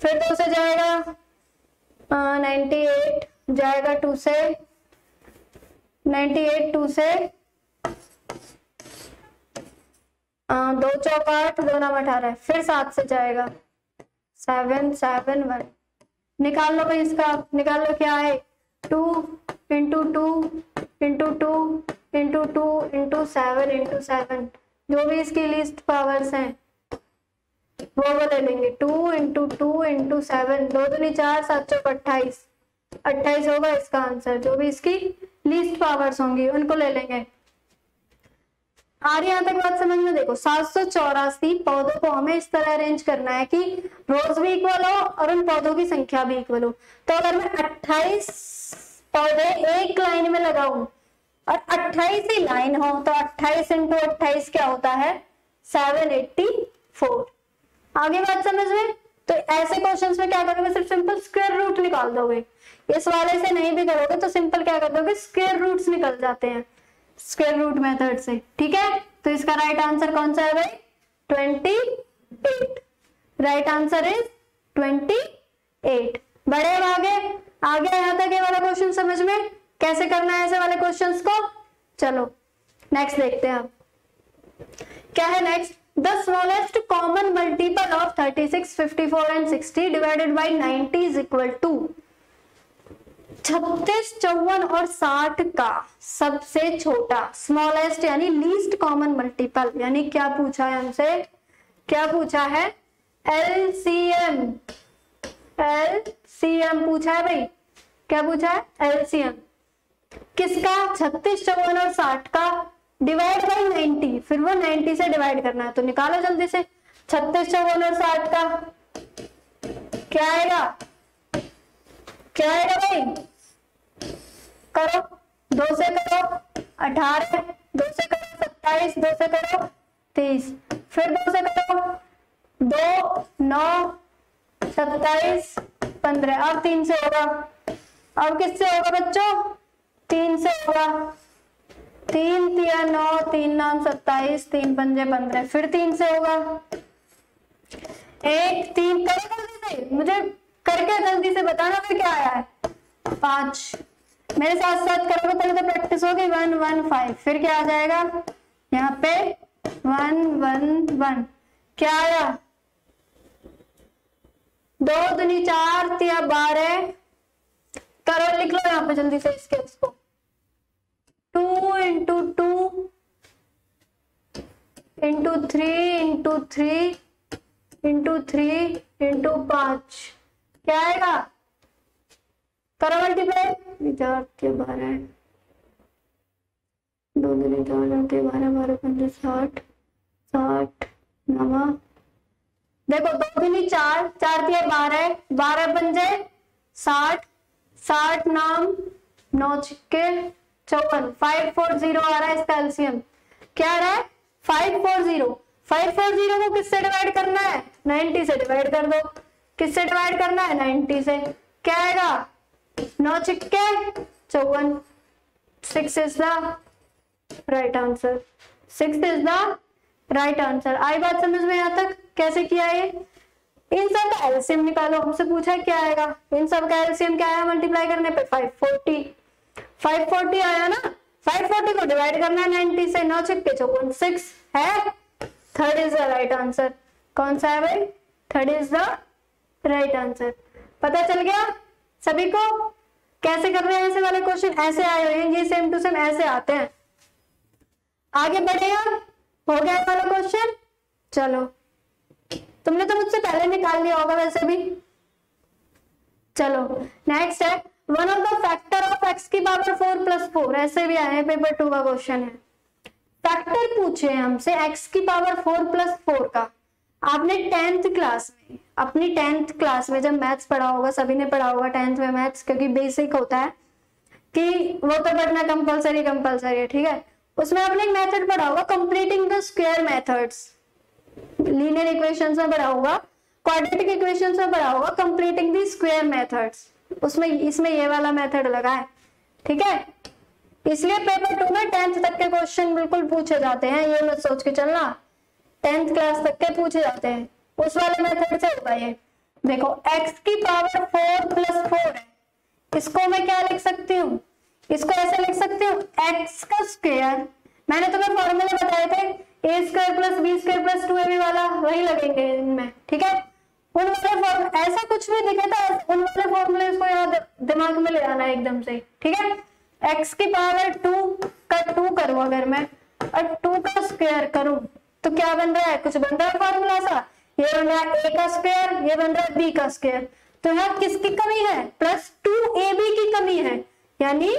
फिर 2 से जाएगा 98 जाएगा 2 से, 98 2 से 2 चौक 8, 2 9 18, फिर 7 से जाएगा 7 7 1, निकाल लो भाई इसका, निकाल लो क्या है 2 into 2 into 2 into 2 into 7 into 7, जो भी इसकी लीस्ट पावर्स हैं वो ले लेंगे। 2 इंटू 2 इंटू 7, 2 दूनी 4, 7 चौक 28, 28 होगा इसका आंसर। जो भी इसकी लीस्ट पावर्स होंगी उनको ले लेंगे। आ रही यहाँ तक बात समझ में? देखो 784 पौधों को हमें इस तरह अरेंज करना है कि रोज भी इक्वल हो और उन पौधों की संख्या भी इक्वल हो। तो अगर मैं 28 पौधे एक लाइन में लगाऊं और 28 ही लाइन हो तो 28 इंटू 28 क्या होता है 784। आगे बात समझ में? तो ऐसे क्वेश्चंस में क्या करोगे, सिर्फ सिंपल स्क्वायर रूट निकाल दोगे। इस वाले से नहीं भी करोगे तो सिंपल क्या कर दोगे, स्क्वायर रूट्स निकल जाते हैं स्क्वायर रूट मेथड से। ठीक है, तो इसका राइट आंसर कौन सा है भाई 28। Right answer is 28। बढ़े आगे, आगे यहाँ तक ये वाला क्वेश्चन समझ में कैसे करना है ऐसे वाले क्वेश्चंस को। चलो नेक्स्ट देखते हैं। अब क्या है next, the smallest common multiple of 36, 54 and 60 divided by 90 is equal to 36, 54 और 60 का सबसे छोटा स्मॉलेस्ट यानी लीस्ट कॉमन मल्टीपल, यानी क्या पूछा है हमसे, क्या पूछा है एलसीएम। एलसीएम पूछा है भाई, क्या पूछा है एलसीएम किसका 36, 54 और 60 का डिवाइड बाई 90, फिर वो 90 से डिवाइड करना है। तो निकालो जल्दी से 36, 54 और 60 का क्या आएगा, क्या आएगा भाई, करो 2 से करो 18, 2 से करो 27, 2 से करो 30, फिर 2 से करो 2 9 27 15, अब 3 से होगा। अब किससे होगा बच्चों, 3 से होगा। 3 तिया 9, 3 9 27, 3 पंजे 15, फिर 3 से होगा। 1 3 करो जल्दी से, मुझे करके जल्दी से बताना फिर क्या आया है। 5 मेरे साथ साथ करोगे पहले तो प्रैक्टिस होगी। 1 1 5, फिर क्या आ जाएगा यहाँ पे 1 1 1, क्या आया 2 दूनी 4 तिया 12, करो लिख लो यहाँ पे जल्दी से इसके उसको 2 into 2 into 3 into 3 into 3 into 5, क्या आएगा, करो मल्टीप्लाई 4 के 12, 2 दूनी 4 के 12, 12 पंजे 60, 60 9, देखो 2 दूनी 4, 4 के 12, 12 पंजे 60, 60 नाम 9 छिक्के 54, 540 आ रहा है इसका एलसीएम। क्या आ रहा है 540। 540 को किससे डिवाइड करना है 90 से डिवाइड कर दो। किससे डिवाइड करना है 90 से, क्या आएगा 9 छिक्के 54, 6 is the right answer. 6 is the right answer. आई बात समझ में यहाँ तक कैसे किया है। इन सब का एलसीएम निकालो, हमसे पूछा है क्या आएगा, इन सब का एलसीएम क्या आया मल्टीप्लाई करने पे 540, 540 आया ना। 540 को डिवाइड करना है 90 से, 9 छिक्के 54, 6 है। Third is the right answer. कौन सा है भाई, third is the right answer. पता चल गया सभी को कैसे कर रहे हैं ऐसे वाले क्वेश्चन। ऐसे आए हुए हैं ये सेम टू सेम ऐसे आते हैं। आगे बढ़े हम, हो गया वाला क्वेश्चन। चलो तुमने तो मुझसे पहले निकाल लिया होगा वैसे भी। चलो नेक्स्ट है one of the factor of x की पावर 4 प्लस 4, ऐसे भी आए पेपर 2 का क्वेश्चन है। फैक्टर पूछे हमसे एक्स की पावर 4 प्लस 4 का। आपने 10th क्लास में, अपनी 10th क्लास में जब मैथ्स पढ़ा होगा, सभी ने पढ़ा होगा 10th में मैथ्स, क्योंकि बेसिक होता है कि वो तो पढ़ना कंपलसरी है, ठीक है। उसमें आपने एक मेथड पढ़ा होगा completing the square methods. Linear equations में पढ़ा होगा, क्वाड्रेटिक इक्वेशंस में पढ़ा होगा कंप्लीटिंग द स्क्वायर मेथड्स। उसमें इसमें ये वाला मेथड लगा है, ठीक है। इसलिए पेपर 2 में 10th तक के क्वेश्चन बिल्कुल पूछे जाते हैं, ये मत सोच के चलना 10th क्लास तक के पूछे जाते हैं। उस वाले मेथड से होगा ये। देखो x की पावर 4 प्लस 4 है, इसको मैं क्या लिख सकती हूँ, इसको ऐसे लिख सकती हूँ x का स्क्वायर, मैंने तुम्हें फॉर्मूले बताए थे a square plus B square plus 2ab वाला, वही लगेंगे इनमें, ठीक है। उन वाले फॉर्मूले ऐसा कुछ भी दिखे तो उन वाले फॉर्मूले को याद दिमाग में ले आना है एकदम से, ठीक है। x की पावर 2 का 2 करूं अगर मैं और 2 का स्क्वायर करूं तो क्या बन रहा है, कुछ बन रहा है फॉर्मूला सा, ये बन रहा है a का स्क्वायर, ये बन रहा है b का स्क्वायर, तो यहाँ किसकी कमी है, प्लस 2ab की कमी है, यानी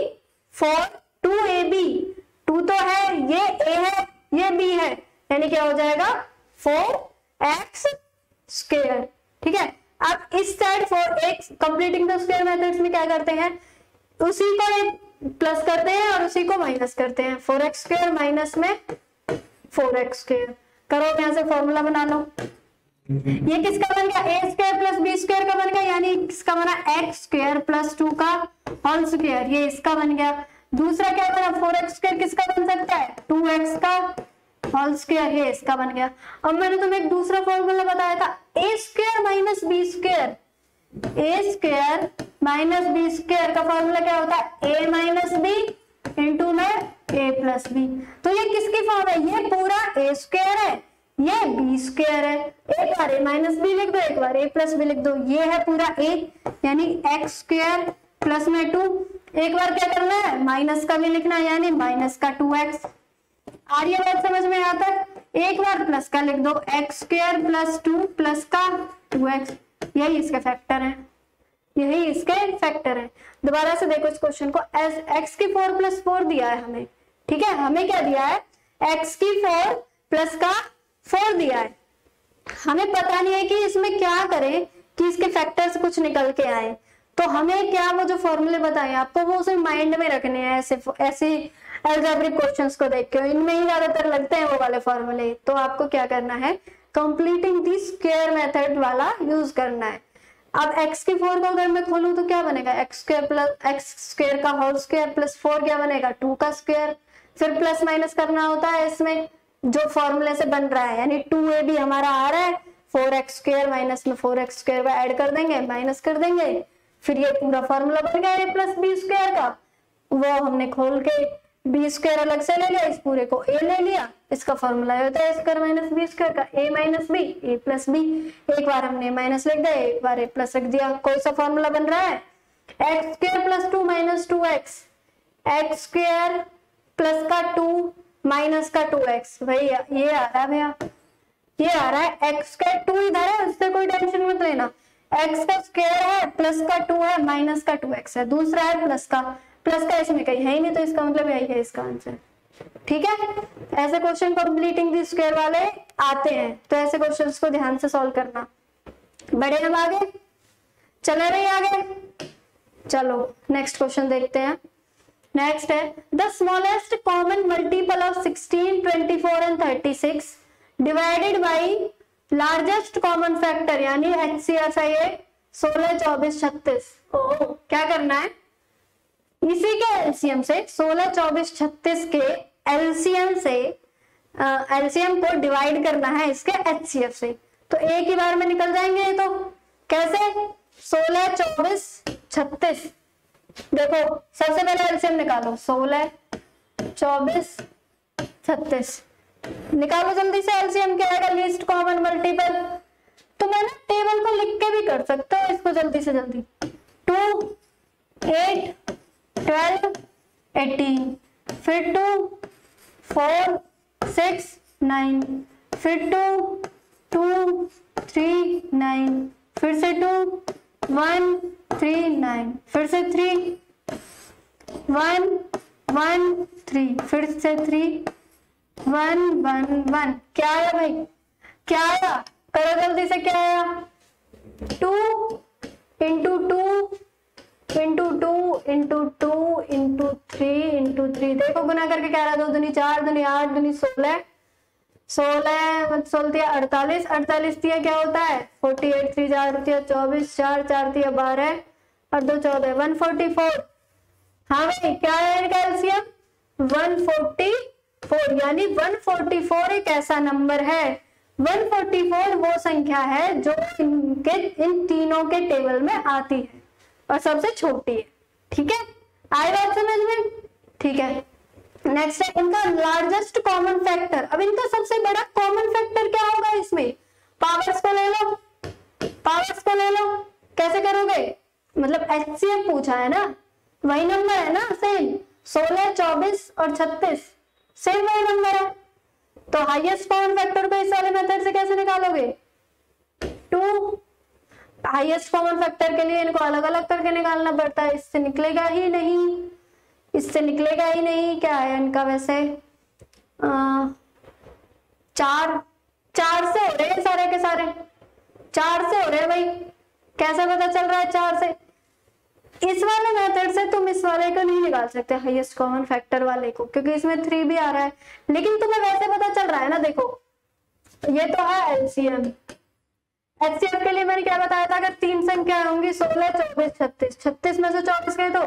for 2ab, 2 तो है, ये a है, ये b है, यानी क्या हो जाएगा 4x स्क्वायर, ठीक है। अब इस side 4x completing the square methods में क्या करते हैं, उसी को प्लस करते हैं और उसी को माइनस करते हैं, 4x स्क्वायर माइनस में 4x स्क्वायर करो, यहां से फॉर्मूला बना लो। ये किसका बन गया, a square plus B square का बन गया, यानी किसका बना x स्क्वायर प्लस 2 का होल स्क्वायर, ये इसका बन गया। दूसरा क्या बना, 4x स्क्वायर किसका बन सकता है, 2x का होल स्क्वायर, ये इसका बन गया। अब मैंने तुम्हें एक दूसरा फॉर्मूला बताया था, a square minus B square, a square minus B square का फॉर्मूला क्या होता है, a माइनस बी इंटू में a प्लस बी, तो ये किसकी फॉर्म है, ये पूरा a स्क्वायर है, ये बी स्क्वायर है, एक बार a माइनस बी लिख दो, एक बार a प्लस बी लिख दो, ये है पूरा a, यानी x स्क्वायर प्लस में 2, एक बार क्या करना है माइनस का भी लिखना है, यानी माइनस का 2x। आ रही है बात समझ में आता है, एक बार प्लस का लिख दो, x स्क्वायर प्लस 2 प्लस का 2x, यही इसके फैक्टर है, यही इसके फैक्टर है। दोबारा से देखो इस क्वेश्चन को, x की 4 प्लस 4 दिया है हमें, ठीक है, हमें क्या दिया है, x की 4 प्लस का 4 दिया है, हमें पता नहीं है कि इसमें क्या करें कि इसके फैक्टर से कुछ निकल के आए, तो हमें क्या वो जो फॉर्मूले बताए आपको वो उसे माइंड में रखने हैं, ऐसे अलजेब्रिक क्वेश्चंस को देख के, इनमें ही ज्यादातर लगते हैं वो वाले फॉर्मूले। तो आपको क्या करना है, कंप्लीटिंग दी स्क्वायर मेथड वाला यूज करना है। अब x की 4 को अगर मैं खोलूं तो क्या बनेगा, x square plus x square का होल स्क्वायर प्लस 4 क्या बनेगा, 2 का स्क्वायर, फिर प्लस माइनस करना होता है इसमें जो फॉर्मूले से बन रहा है, यानी 2ab हमारा आ रहा है, 4x स्क्वायर माइनस में 4x स्क्वायर को ऐड कर देंगे, माइनस कर देंगे, फिर ये पूरा फॉर्मूला बन गया a प्लस बी स्क्वायर का, वो हमने खोल के बी स्क्वायर अलग से ले लिया, इस पूरे को a ले लिया, इसका फॉर्मूला होता है स्क्वायर माइनस बी स्क्वायर का, a minus B a plus B, एक बार हमने माइनस लिख दिया, एक बार a प्लस रख दिया, कोई सा फॉर्मूला बन रहा है, x square plus 2 minus 2x, x square plus का 2 माइनस का 2x, भाई ये आ रहा है भैया, ये आ रहा है, x स्क्वायर 2 इधर है, उससे कोई टेंशन मत लेना, x का स्क्वायर है प्लस का 2 है माइनस का 2x है, दूसरा है प्लस का इसमें कहीं है ही नहीं, तो इसका मतलब यही है इसका आंसर, ठीक है। ऐसे क्वेश्चन कंप्लीटिंग दी स्क्वायर वाले आते हैं, तो ऐसे क्वेश्चंस को ध्यान से सॉल्व करना। बढ़े हम आगे, चले रहे आगे, चलो नेक्स्ट क्वेश्चन देखते हैं। नेक्स्ट है, the smallest common multiple of 16, 24 and 36 divided by largest common factor, यानी HCF है ये 16, 24, 36। क्या करना है, इसी के एलसीएम से 16, 24, 36 के एलसीएम से एलसीएम को डिवाइड करना है इसके HCF से, तो एक ही बार में निकल जाएंगे ये, तो कैसे, 16, 24, 36, देखो सबसे पहले एलसीएम निकालो, 16, 24, 36 निकालो जल्दी से, एलसीएम क्या आएगा, लीस्ट कॉमन मल्टीपल, तो मैं ना टेबल को लिख के भी कर सकता हूँ इसको जल्दी से जल्दी, 2, 8, 12, 18, फिर 2, 4, 6, 9, फिर 2, 2, 3, 9, फिर से 2, 1, 3, 9, फिर से 3, 1, 1, 3, फिर से 3, 1, 1, 1, क्या आया भाई, क्या आया, करो जल्दी से, क्या आया, 2 into 2 into 2 into 2 into 3 into 3, देखो गुना करके क्या रहा, 2 दूनी 4, दूनी 8, दूनी 16, 16 16 48, 48 दिया क्या होता है 48, 3 4 दिया 24, 4 4 दिया 12 और 2 14, 144। हाँ भाई क्या है इनका एलसीएम 144, यानी 144 एक ऐसा नंबर है 144 वो संख्या है जो इन तीनों के टेबल में आती है और सबसे छोटी है। ठीक है, आई बात समझ में? ठीक है, नेक्स्ट है इनका लार्जेस्ट कॉमन फैक्टर। अब इनका सबसे बड़ा कॉमन फैक्टर क्या होगा इसमें? पावर्स को ले लो, पावर्स को ले लो। कैसे करोगे? मतलब HCF पूछा है ना, वही नंबर है ना, सेम 16, 24 और 36 सेम वही नंबर है। तो हाईएस्ट कॉमन फैक्टर को इस वाले मेथड से कैसे निकालोगे? 2। हाईएस्ट कॉमन फैक्टर के लिए इनको अलग अलग करके निकालना पड़ता है, इससे निकलेगा ही नहीं, इससे निकलेगा ही नहीं। क्या है इनका वैसे? 4 से हो रहे हैं सारे के सारे, 4 से हो रहे हैं भाई। कैसे पता चल रहा है 4 से? इस वाले मेथड से तुम इस वाले को नहीं निकाल सकते हाईएस्ट कॉमन फैक्टर वाले को, क्योंकि इसमें 3 भी आ रहा है, लेकिन तुम्हें वैसे पता चल रहा है ना। देखो ये तो है एलसीएम। एचसीएफ के लिए मैंने क्या बताया था? अगर 3 संख्याएं होंगी 16, 24, 36, 36 में से 24 गए तो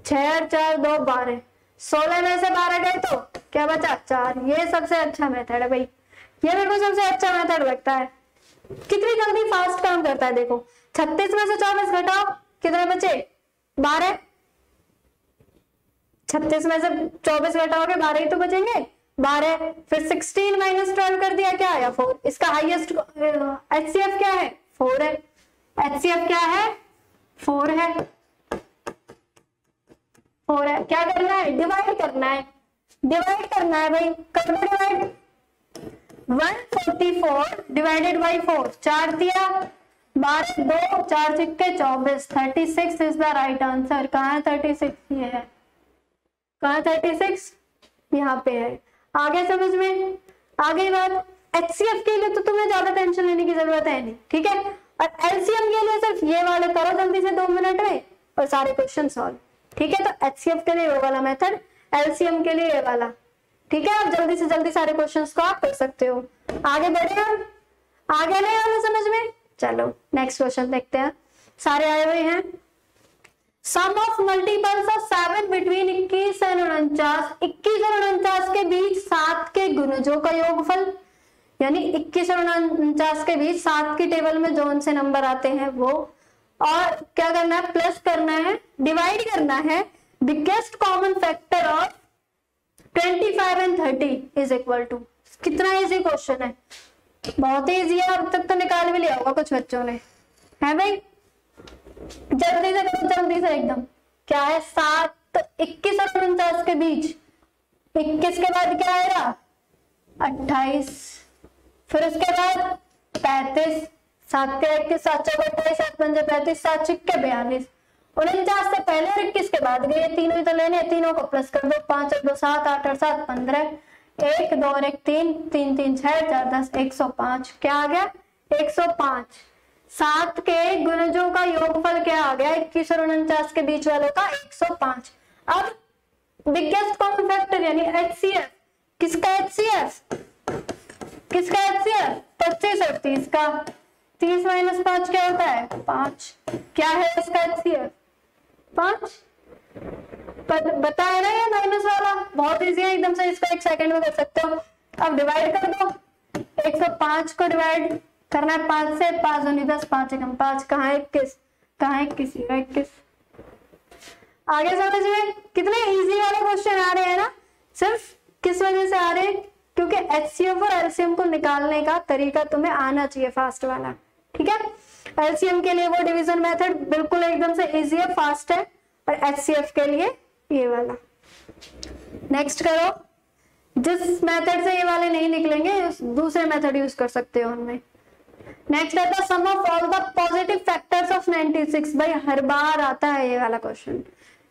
6, 4, 2, 12, 16 में से 12 गए तो क्या बचा? 4। ये सबसे अच्छा मेथड है भाई, ये मेरे को सबसे अच्छा मेथड लगता है। कितनी जल्दी फास्ट काम करता है देखो। 36 में से 24 घटाओ, कितने बचे? 12। 36 में से 24 घटाओगे 12 ही तो बचेंगे, 12। फिर 16 माइनस 12 कर दिया, क्या आया? 4। इसका हाईएस्ट एचसीएफ क्या है? 4 है। एचसीएफ क्या है? 4 है, 4 है। क्या करना है? डिवाइड करना है, डिवाइड करना है भाई। कर दो डिवाइड। 144 डिवाइडेड बाई 4, 4 दिया 12, 2, 4 छिक्के 24, 36 इज द राइट आंसर। कहाँ है 36? ये है। कहाँ है 36? यहाँ पे है। आगे समझ में आ गई बात? एचसीएफ के लिए तो तुम्हें ज्यादा टेंशन लेने की जरूरत है नहीं, ठीक है। और एलसीएम के लिए सिर्फ ये वाले करो जल्दी से 2 मिनट में और सारे क्वेश्चन सॉल्व, ठीक है। तो एचसीएफ के लिए वो वाला मेथड, एलसीएम के लिए ये वाला, ठीक है। आप जल्दी से जल्दी सारे क्वेश्चंस को आप कर सकते हो। आगे बढ़े हम, आगे नहीं आ रहा समझ में? चलो नेक्स्ट क्वेश्चन देखते हैं। सारे आए हुए हैं। सम ऑफ मल्टीपल्स ऑफ 7 बिटवीन 21 और 49, 21 और 49 के बीच 7 के गुणजों का योगफल, यानी 21 और 49 के बीच 7 की टेबल में जो उनसे नंबर आते हैं वो, और क्या करना है? प्लस करना है, डिवाइड करना है। Biggest common factor of 25 and 30 is equal to. कितना इजी क्वेश्चन है, बहुत ही इजी है। अब तक तो निकाल भी लिया होगा कुछ बच्चों ने, है भाई? जल्दी से करो, जल्दी से एकदम। क्या है? 7, 21 और 49 के बीच 21 के बाद क्या आएगा? 28, फिर उसके बाद 35, 7 के 21, 7 चौके 28, 7 पंजे 35, 7 छिक्के 42, 49 से पहले और 21 के बाद गए, तीनों ही तो लेने, तीनों को प्लस कर दो। 5 और 2 7, 8 और 7 15, 1 2 और 1 3, 3 3 6 4 10, 105। क्या आ गया? 105। 7 के गुणजों का योगफल क्या आ गया? 21 और 49 के बीच वालों का 105। अब बिगेस्ट कॉमन फैक्टर यानी एचसीएफ, किसका एचसीएफ? किसका एचसीएफ? 25 और 30 का। 30 माइनस 5 क्या होता है? 5। क्या है इसका एचसीएफ? 5। बताया ना ये माइनस वाला, बहुत इजी है, एकदम से इसको 1 सेकंड में कर सकते हो। अब डिवाइड कर दो, 105 को डिवाइड करना है 5 से, 5 दूनी 10, 5 एकम 5, कहाँ 21, कहाँ 21, 21। आगे समझ में? कितने इजी वाले क्वेश्चन आ रहे हैं ना, सिर्फ किस वजह से आ रहे हैं? क्योंकि एचसीएफ और एलसीएम को निकालने का तरीका तुम्हें आना चाहिए, फास्ट वाला, ठीक है। एलसीएम के लिए वो डिवीजन मेथड बिल्कुल एकदम से इजी है, फास्ट है, और एचसीएफ के लिए ये वाला। नेक्स्ट करो, जिस मेथड से ये वाले नहीं निकलेंगे उस दूसरे मेथड यूज कर सकते हो उनमें। नेक्स्ट आता है sum of all the positive factors of 96। भाई हर बार आता है ये वाला क्वेश्चन,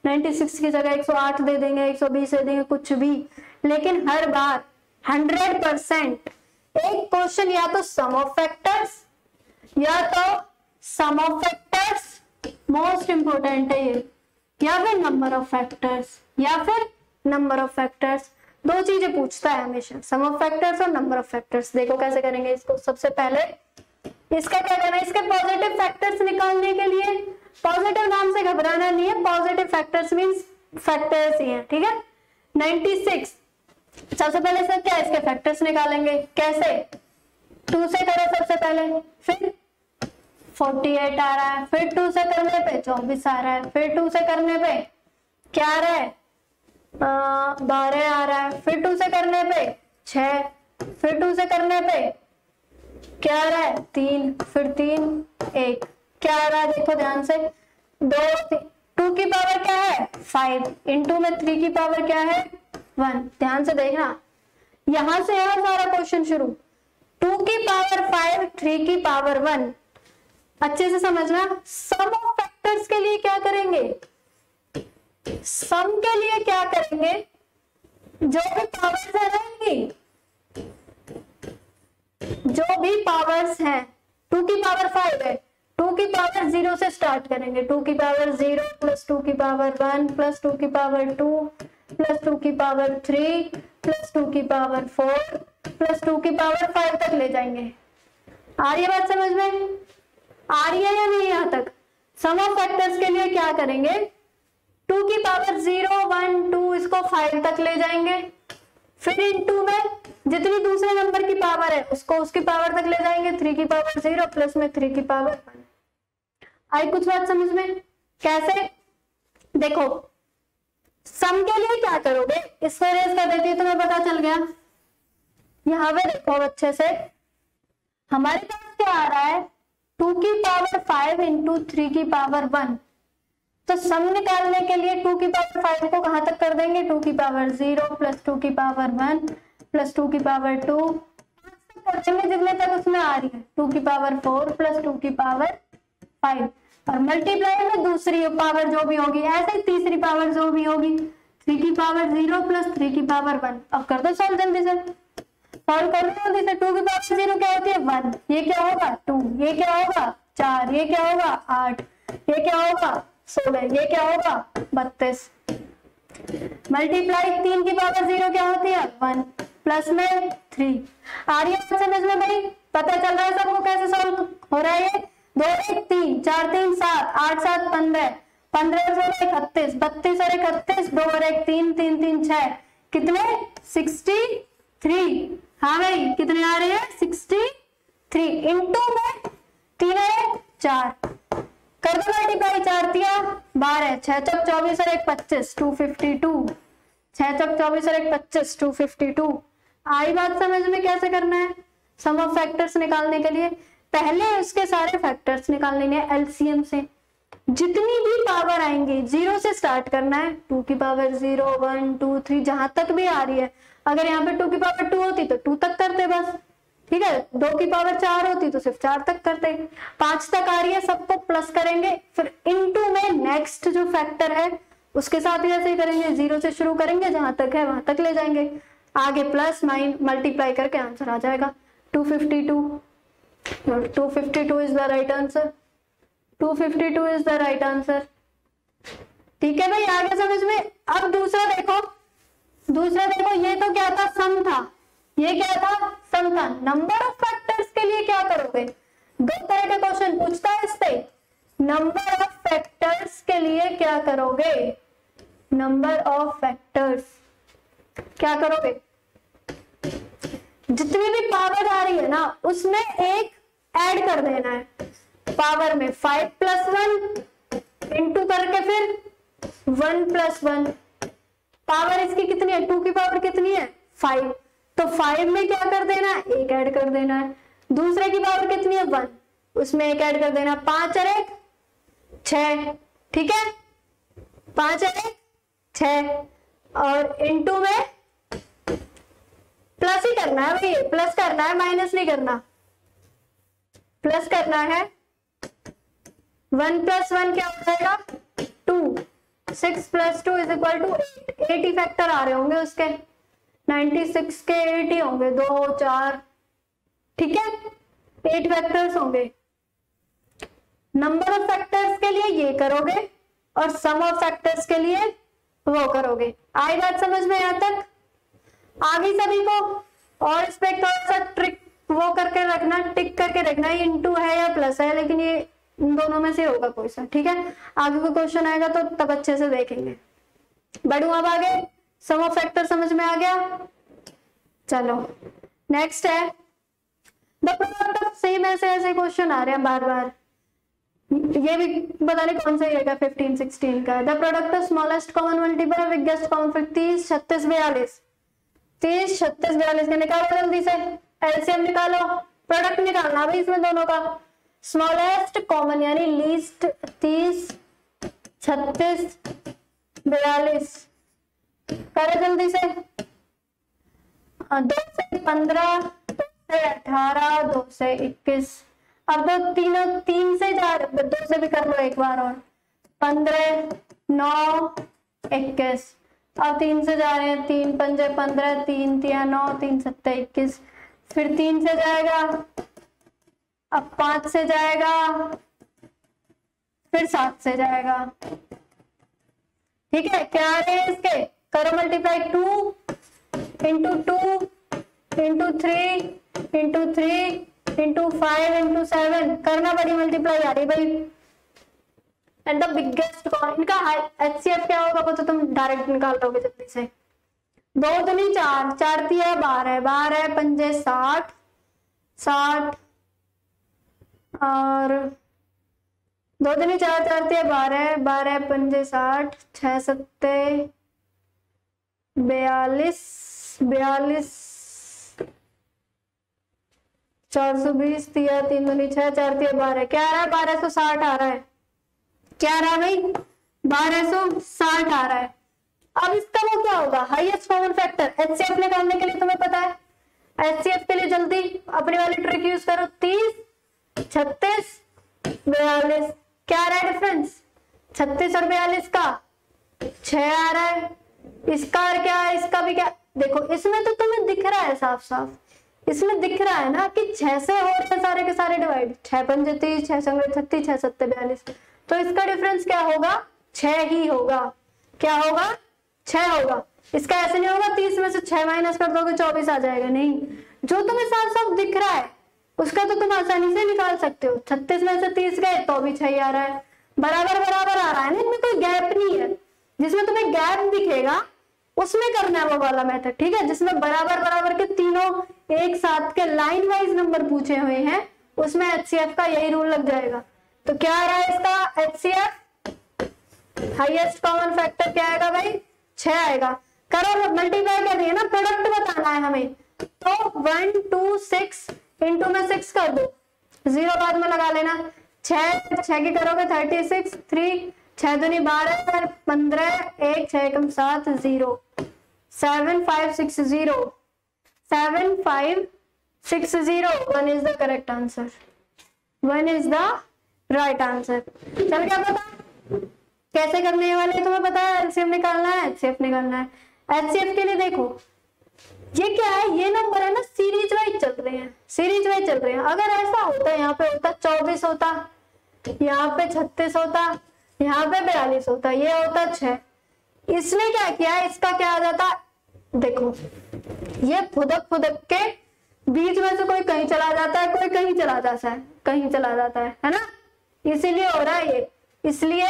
96 की जगह 108 दे देंगे, 120 दे देंगे, कुछ भी, लेकिन हर बार 100% एक क्वेश्चन या तो सम ऑफ फैक्टर्स या तो सम ऑफ फैक्टर्स, मोस्ट इंपोर्टेंट है ये, या फिर नंबर ऑफ फैक्टर्स, या फिर नंबर ऑफ फैक्टर्स। 2 चीजें पूछता है हमेशा, सम ऑफ फैक्टर्स और नंबर ऑफ फैक्टर्स। देखो कैसे करेंगे इसको। सबसे पहले इसका क्या करना है? इसके पॉजिटिव फैक्टर्स निकालने के लिए, पॉजिटिव नाम से घबराना नहीं है, पॉजिटिव फैक्टर्स मींस फैक्टर्स ही है, ठीक है। 96 सबसे पहले सर क्या इसके फैक्टर्स निकालेंगे, कैसे? 2 से करो सबसे पहले, फिर 48 आ रहा है, फिर 2 से करने पे 24 आ रहा है, फिर 2 से करने पे क्या आ रहा है 12 आ रहा है, फिर 2 से करने पे 6, फिर 2 से करने पे क्या आ रहा है 3, फिर 3 1, क्या आ रहा है देखो ध्यान से 2 2 की पावर क्या है 5, इनटू में 3 की पावर क्या है 1। ध्यान से देखना, यहां से है सारा क्वेश्चन शुरू। 2 की पावर 5, 3 की पावर 1। अच्छे से समझना, सम ऑफ फैक्टर्स के लिए क्या करेंगे, सम के लिए क्या करेंगे, जो भी पावर्स है ना इनकी, जो भी पावर्स हैं, 2 की पावर 5 है, 2 की पावर 0 से स्टार्ट करेंगे, 2 की पावर 0 प्लस 2 की पावर 1 प्लस 2 की पावर 2 प्लस 2 की पावर 3 प्लस 2 की पावर 4 प्लस 2 की पावर 5 तक ले जाएंगे। आ रही है बात समझ में, आ रही है या नहीं यहां तक? सम ऑफ फैक्टर्स के लिए क्या करेंगे, 2 की पावर 0 1 2 इसको 5 तक ले जाएंगे, फिर इनटू में जितनी दूसरे नंबर की पावर है उसको उसकी पावर तक ले जाएंगे, 3 की पावर 0 प्लस में 3 की पावर 1। आई कुछ बात समझ में? कैसे देखो, सम के लिए क्या करोगे, इसको रेज कर देती है तुम्हें पता चल गया। यहां पे देखो अच्छे से, हमारे पास क्या आ रहा है 2 की पावर 5 इंटू 3 की पावर 1। तो सम निकालने के लिए 2 की पावर 5 को कहां तक कर देंगे, 2 की पावर 0 प्लस 2 की पावर 1 प्लस 2 की पावर 2 कर देंगे जितने तक उसमें आ रही है, 2 की पावर 4 प्लस 2 की पावर 5 और मल्टीप्लाई में दूसरी पावर जो भी होगी, ऐसे ही तीसरी पावर जो भी होगी, 3 की पावर 0 प्लस 3 की पावर 1। अब कर दो सॉल्व जल्दी से, सॉल्व कर दो जल्दी से। 2 की पावर 0 क्या होती है 1, ये क्या होगा 2, ये क्या होगा 4, ये क्या होगा 8, ये क्या होगा 16, ये क्या होगा 32। मल्टीप्लाई 3 की पावर 0 क्या होती है 1 प्लस में 3। आ रही है समझ में भाई, पता चल रहा है सबको कैसे सॉल्व हो रहा है ये। 2 1 3 4 3 7 8 7 15 15 और 31 32 और 31 2 और 1 3 3 3 6 कितने 63। हाँ भाई कितने आ रहे हैं 63 इंटू में 3 और 1 4 कर दो मल्टीप्लाई, 4 तिया 12 6 चौक 24 और 1 25 252 6 चौक 24 और 1 25 252। आई बात समझ में कैसे करना है सम ऑफ फैक्टर्स निकालने के लिए? पहले उसके सारे फैक्टर्स निकाल लेने हैं एलसीएम से, जितनी भी पावर आएंगी 0 से स्टार्ट करना है, 2 की पावर 0 1 2 3 जहां तक भी आ रही है। अगर यहाँ पे 2 की पावर 2 होती तो 2 तक करते बस, ठीक है। 2 की पावर 4 होती तो सिर्फ 4 तक करते, 5 तक आ रही है सबको प्लस करेंगे, फिर इनटू में नेक्स्ट जो फैक्टर है उसके साथ भी ऐसे ही करेंगे, 0 से शुरू करेंगे जहां तक है वहां तक ले जाएंगे, आगे प्लस माइन मल्टीप्लाई करके आंसर आ जाएगा 252। 252 is the right answer, 252 is the right answer। ठीक है भाई, आगे समझ में। अब दूसरा देखो, ये तो क्या था सम था, ये क्या था सम था। नंबर ऑफ फैक्टर्स के लिए क्या करोगे, 2 तरह के क्वेश्चन पूछता है इससे। नंबर ऑफ फैक्टर्स के लिए क्या करोगे, नंबर ऑफ फैक्टर्स क्या करोगे, जितनी भी पावर आ रही है ना उसमें एक ऐड कर देना है पावर में, 5 प्लस 1 इंटू करके फिर 1 प्लस 1। पावर इसकी कितनी है, 2 की पावर कितनी है 5, तो 5 में क्या कर देना है एक ऐड कर देना है। दूसरे की पावर कितनी है 1, उसमें एक ऐड कर देना, 5 और 1 6, ठीक है 5 और 1 6 और इनटू में प्लस ही करना है भाई, प्लस करना है माइनस नहीं करना, प्लस करना है। 1 प्लस 1 क्या हो जाएगा 2, 6 plus 2 is equal to 8। 80 factor आ रहे होंगे उसके, 96 के 80 होंगे 2 4, ठीक है 8 फैक्टर्स होंगे। नंबर ऑफ फैक्टर्स के लिए ये करोगे और सम ऑफ फैक्टर्स के लिए वो करोगे। आई बात समझ में यहां तक आगे सभी को? और इस पे थोड़ा सा ट्रिक वो करके रखना, टिक करके रखना ये इनटू है या प्लस है, लेकिन ये इन दोनों में से होगा कोई सा, ठीक है। आगे कोई क्वेश्चन आएगा तो तब अच्छे से देखेंगे। बढ़ू अब आगे, सम ऑफ फैक्टर समझ में आ गया। चलो नेक्स्ट है the the product of same, ऐसे क्वेश्चन आ रहे हैं बार बार, ये भी पता नहीं कौन सा रहेगा 15 16 का। The product of smallest common multiple of biggest common factor 30 36 42, 30 36 42 का निकालो जल्दी से, एलसीएम निकालो, प्रोडक्ट निकालना भी इसमें दोनों का। स्मॉलेस्ट कॉमन यानी लीस्ट 30 36 42, करो जल्दी से। 2 से 15, 2 से 18, 2 से 21, अब तो तीनों 3 से जा रहे, 2 से भी कर लो एक बार और, 15 9 21, अब 3 से जा रहे हैं, 3 पंजे 15, 3 तिया 9, 3 सत्ते 21, फिर 3 से जाएगा, अब 5 से जाएगा, फिर 7 से जाएगा। ठीक है, क्या आ रहे हैं इसके, करो multiply 2 into 2 into 3 into 3 into 5 into 7, करना बड़ी मल्टीप्लाई आ रही भाई। एंड द बिगेस्ट कॉमन, इनका एचसीएफ क्या होगा वो तो तुम डायरेक्ट निकाल लोगे जल्दी से। 2 दूनी 4, 4 तिया 12, 12 पंजे 60 60, और 2 दूनी 4, 4 तिया 12, 12 पंजे 60, 6 सत्ते 42 42, 420 तिया 3 दूनी 6, 4 तिया 12, क्या आ रहा है 1260 आ रहा है, क्या आ रहा है भाई 1260 आ रहा है। अब इसका वो क्या होगा, हाईएस्ट कॉमन फैक्टर। एचसीएफ निकालने के लिए तुम्हें पता है, एचसीएफ के लिए जल्दी अपनी वाली ट्रिक यूज करो, 30 36 42, क्या आ रहा है डिफरेंस, 36 और 42 का 6 आ रहा है, इसका और क्या है, इसका भी क्या, देखो इसमें तो तुम्हें दिख रहा है साफ साफ, इसमें दिख रहा है ना कि 6 से हो रहे हैं सारे के सारे डिवाइड, 6 पंजे 30, 6 संगे 36, 6 सत्ते 42, तो इसका डिफरेंस क्या होगा 6 ही होगा, क्या होगा 6 होगा। इसका ऐसे नहीं होगा 30 में से 6 माइनस कर दोगे 24 आ जाएगा, नहीं, जो तुम्हें साफ साफ दिख रहा है उसका तो तुम आसानी से निकाल सकते हो। 36 में से 30 गए तो भी 6 आ रहा है, बराबर बराबर आ रहा है ना, इनमें कोई गैप नहीं है। जिसमें तुम्हें गैप दिखेगा उसमें करना है वो वाला मेथड, ठीक है, जिसमें बराबर बराबर के तीनों एक साथ के लाइन वाइज नंबर पूछे हुए हैं, उसमें एचसीएफ का यही रूल लग जाएगा। तो क्या आ रहा है इसका एचसीएफ, हाईएस्ट कॉमन फैक्टर क्या आएगा भाई 6 आएगा। करो मल्टीप्लाई कर दिए ना, प्रोडक्ट बताना है हमें, तो 1 2 6 इंटू में 6 कर दो, 0 बाद में लगा लेना, 6 की करोगे 36, 3 6 दूनी 12 15, 1 6 कम 7 0, 7 5 6 0, 7 5 6 0, 1 is the correct answer, 1 is the right answer। चल क्या पता कैसे करने वाले, तुम्हें पता है एलसीएम निकालना है, एचसीएफ निकालना है। एचसीएफ के लिए देखो ये क्या है, ये नंबर है ना सीरीज वाइज चल रहे हैं, सीरीज वाइज चल रहे हैं। अगर ऐसा होता, यहाँ पे होता 24 होता, यहाँ पे 36 होता, यहाँ पे 42 होता, ये होता 6, इसने क्या किया, इसका क्या आ जाता, देखो ये फुदक के बीच में से कोई कहीं चला जाता है, कोई कहीं चला जाता है, कहीं चला जाता है ना, इसीलिए हो रहा है ये। इसलिए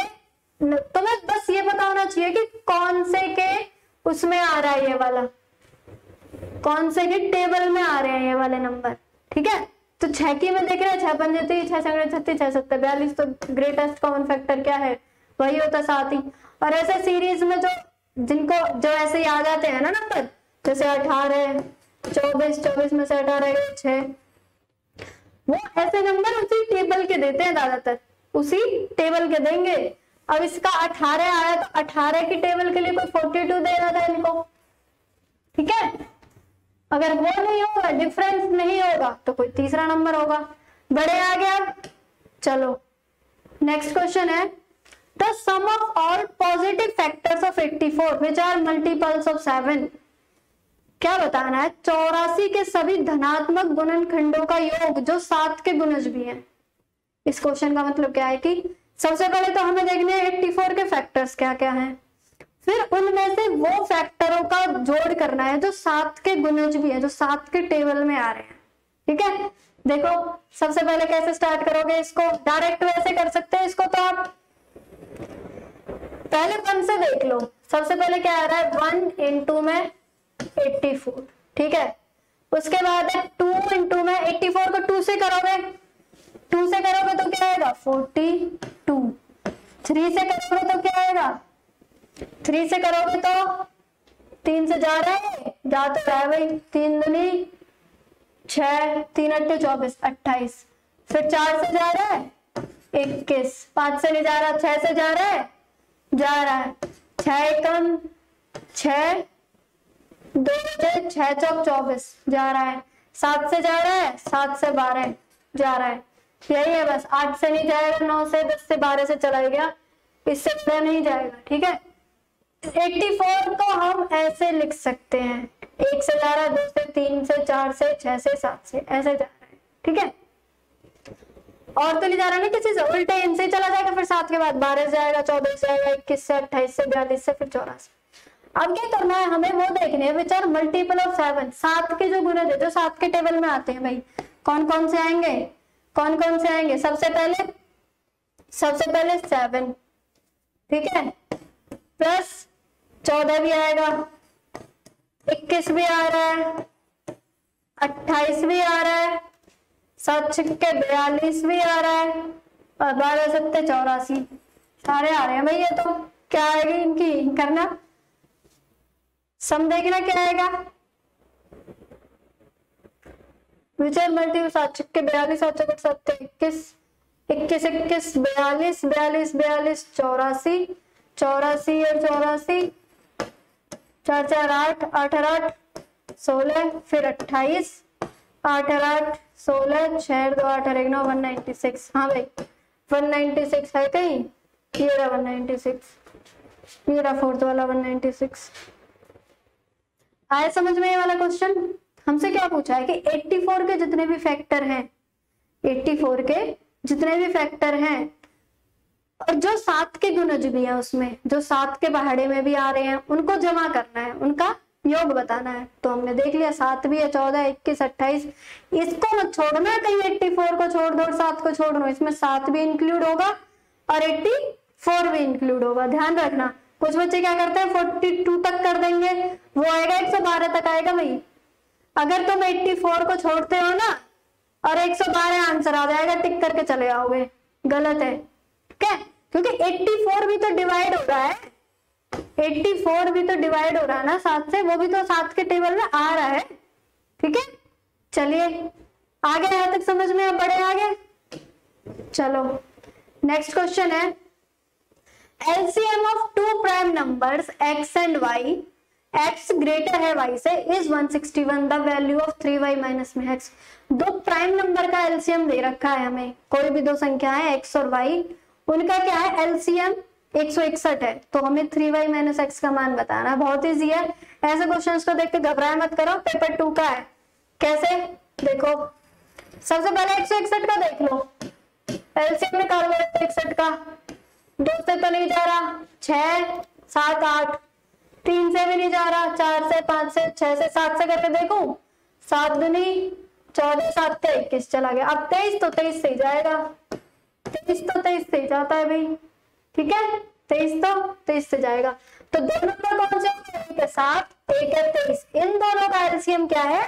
तुम्हें बस ये पता होना चाहिए कि कौन से के उसमें आ रहा है ये वाला, कौन से के टेबल में आ रहे हैं ये वाले नंबर, ठीक है। तो 6 की में देख रहे हैं 6 पंजे 30, 6 संगे 36, 6 सत्ते 42, तो ग्रेटेस्ट कॉमन फैक्टर क्या है, वही होता 7 ही। और ऐसे सीरीज में जो ऐसे आ जाते हैं ना नंबर, जैसे 18 24, 24 में से 18 6, वो ऐसे नंबर उसी टेबल के देते हैं, ज्यादातर उसी टेबल के देंगे। अब इसका 18 आया तो 18 की टेबल के लिए कोई 42 देना था इनको, ठीक है। अगर वो नहीं होगा, डिफरेंस नहीं होगा, तो कोई तीसरा नंबर होगा। बड़े आ गया, चलो नेक्स्ट क्वेश्चन है, the sum of all positive factors of 84 which are multiples of 7। क्या बताना है, 84 के सभी धनात्मक गुणनखंडों का योग जो 7 के गुणज भी हैं। इस क्वेश्चन का मतलब क्या है कि सबसे पहले तो हमें देखने हैं 84 के फैक्टर्स क्या क्या हैं, फिर उनमें से वो फैक्टरों का जोड़ करना है जो 7 के गुणज भी है, जो 7 के टेबल में आ रहे हैं, ठीक है। देखो सबसे पहले कैसे स्टार्ट करोगे, इसको डायरेक्ट वैसे कर सकते हैं इसको, तो आप पहले 1 से देख लो। सबसे पहले क्या आ रहा है, 1 into में 84, ठीक है। उसके बाद है 2 इंटू में 84 को 2 से करोगे, 2 से करोगे तो क्या आएगा 42, 3 से करोगे तो क्या आएगा, 3 से करोगे तो 3 से जा रहा है, जा तो रहा है भाई, 3 दूनी 6, 3 अट्ठे 24, 28, फिर 4 से जा रहा है 21, 5 से नहीं जा रहा, 6 से जा रहा है, 6 एकम 6, 2 6 चौक 24 जा रहा है, 7 से जा रहा है, 7 से 12 जा रहा है, यही है बस। 8 से नहीं जाएगा, 9 से 10 से 12 से चला गया, इससे पहले नहीं जाएगा, ठीक है। 84 को हम ऐसे लिख सकते हैं, 1 से जा रहा है, 2 से, 3 से, 4 से, 6 से, 7 से, ऐसे जा रहा है, ठीक है। और तो नहीं जा रहा ना किसी से, उल्टे इनसे चला जाएगा, फिर 7 के बाद 12 से जाएगा, 14 से जाएगा, 21 से, 28 से, 42 से, फिर 84। अब क्या करना है हमें, वो देखने हैं विच आर मल्टीपल ऑफ 7, 7 के जो गुणज है जो 7 के टेबल में आते हैं भाई, कौन कौन से आएंगे, कौन कौन से आएंगे। सबसे पहले 7, ठीक है, प्लस 14 भी आएगा, 21 भी आ रहा है, 28 भी आ रहा है, 7 छिक्के 42 भी आ रहा है, और 12 सत्ते 84, सारे आ रहे हैं भाई। ये तो क्या आएगी इनकी करना, सम देखना क्या आएगा, विचर मल्टीपल 7 छिक्के 42, 7 चौके 7 21, 21 21 42, 42 42 84, 84 और 84, 4 4 8, 8 और 8 16, फिर 28, 8 और 8 16, 6 2 8 और 1 9, 196। हाँ भाई 196 है कहीं, ये रहा 196, ये रहा फोर्थ वाला 196। आया समझ में ये वाला क्वेश्चन। हमसे क्या पूछा है कि 84 के जितने भी फैक्टर हैं, 84 के जितने भी फैक्टर हैं और जो 7 के गुणज भी है उसमें, जो 7 के पहाड़े में भी आ रहे हैं, उनको जमा करना है, उनका योग बताना है। तो हमने देख लिया 7 भी है, 14 21 28, इसको मत छोड़ना कहीं, 84 को छोड़ दो और 7 को छोड़ दो, इसमें 7 भी इंक्लूड होगा और 84 भी इंक्लूड होगा, ध्यान रखना। कुछ बच्चे क्या करते हैं 42 तक कर देंगे, वो आएगा 112 तक आएगा भाई। अगर तुम 84 को छोड़ते हो ना और 112 आंसर आ जाएगा, टिक करके चले आओगे, गलत है, ठीक है, क्योंकि 84 भी तो डिवाइड हो रहा है, 84 भी तो डिवाइड हो रहा है ना 7 से, वो भी तो 7 के टेबल में आ रहा है, ठीक है। चलिए आगे यहाँ तक समझ में बढ़े आगे, चलो नेक्स्ट क्वेश्चन है, LCM of two prime numbers x and y, x greater है y से, is 161, the value of 3y minus में x। दो प्राइम नंबर का LCM दे रखा है हमें, कोई भी दो संख्या है x और y, उनका क्या है LCM 161 है, तो हमें 3y माइनस x का मान बताना है। बहुत ईजी है, ऐसे क्वेश्चंस को देख के घबराए मत करो, पेपर 2 का है। कैसे देखो, सबसे पहले 161 का देख लो, LCM निकालो 161 का, 2 से तो नहीं जा रहा, 6 7 8, 3 से भी नहीं जा रहा, 4 से 5 से 6 से 7 से करके देखूं, 7 दूनी 14 7 21 चला गया। अब 23 तो 23 से ही जाएगा, 23 तो 23 से ही जाता है भाई, ठीक है, 23 तो 23 से जाएगा। तो दोनों का कौन सा, एक है 7 एक है 23, इन दोनों का एलसीएम क्या है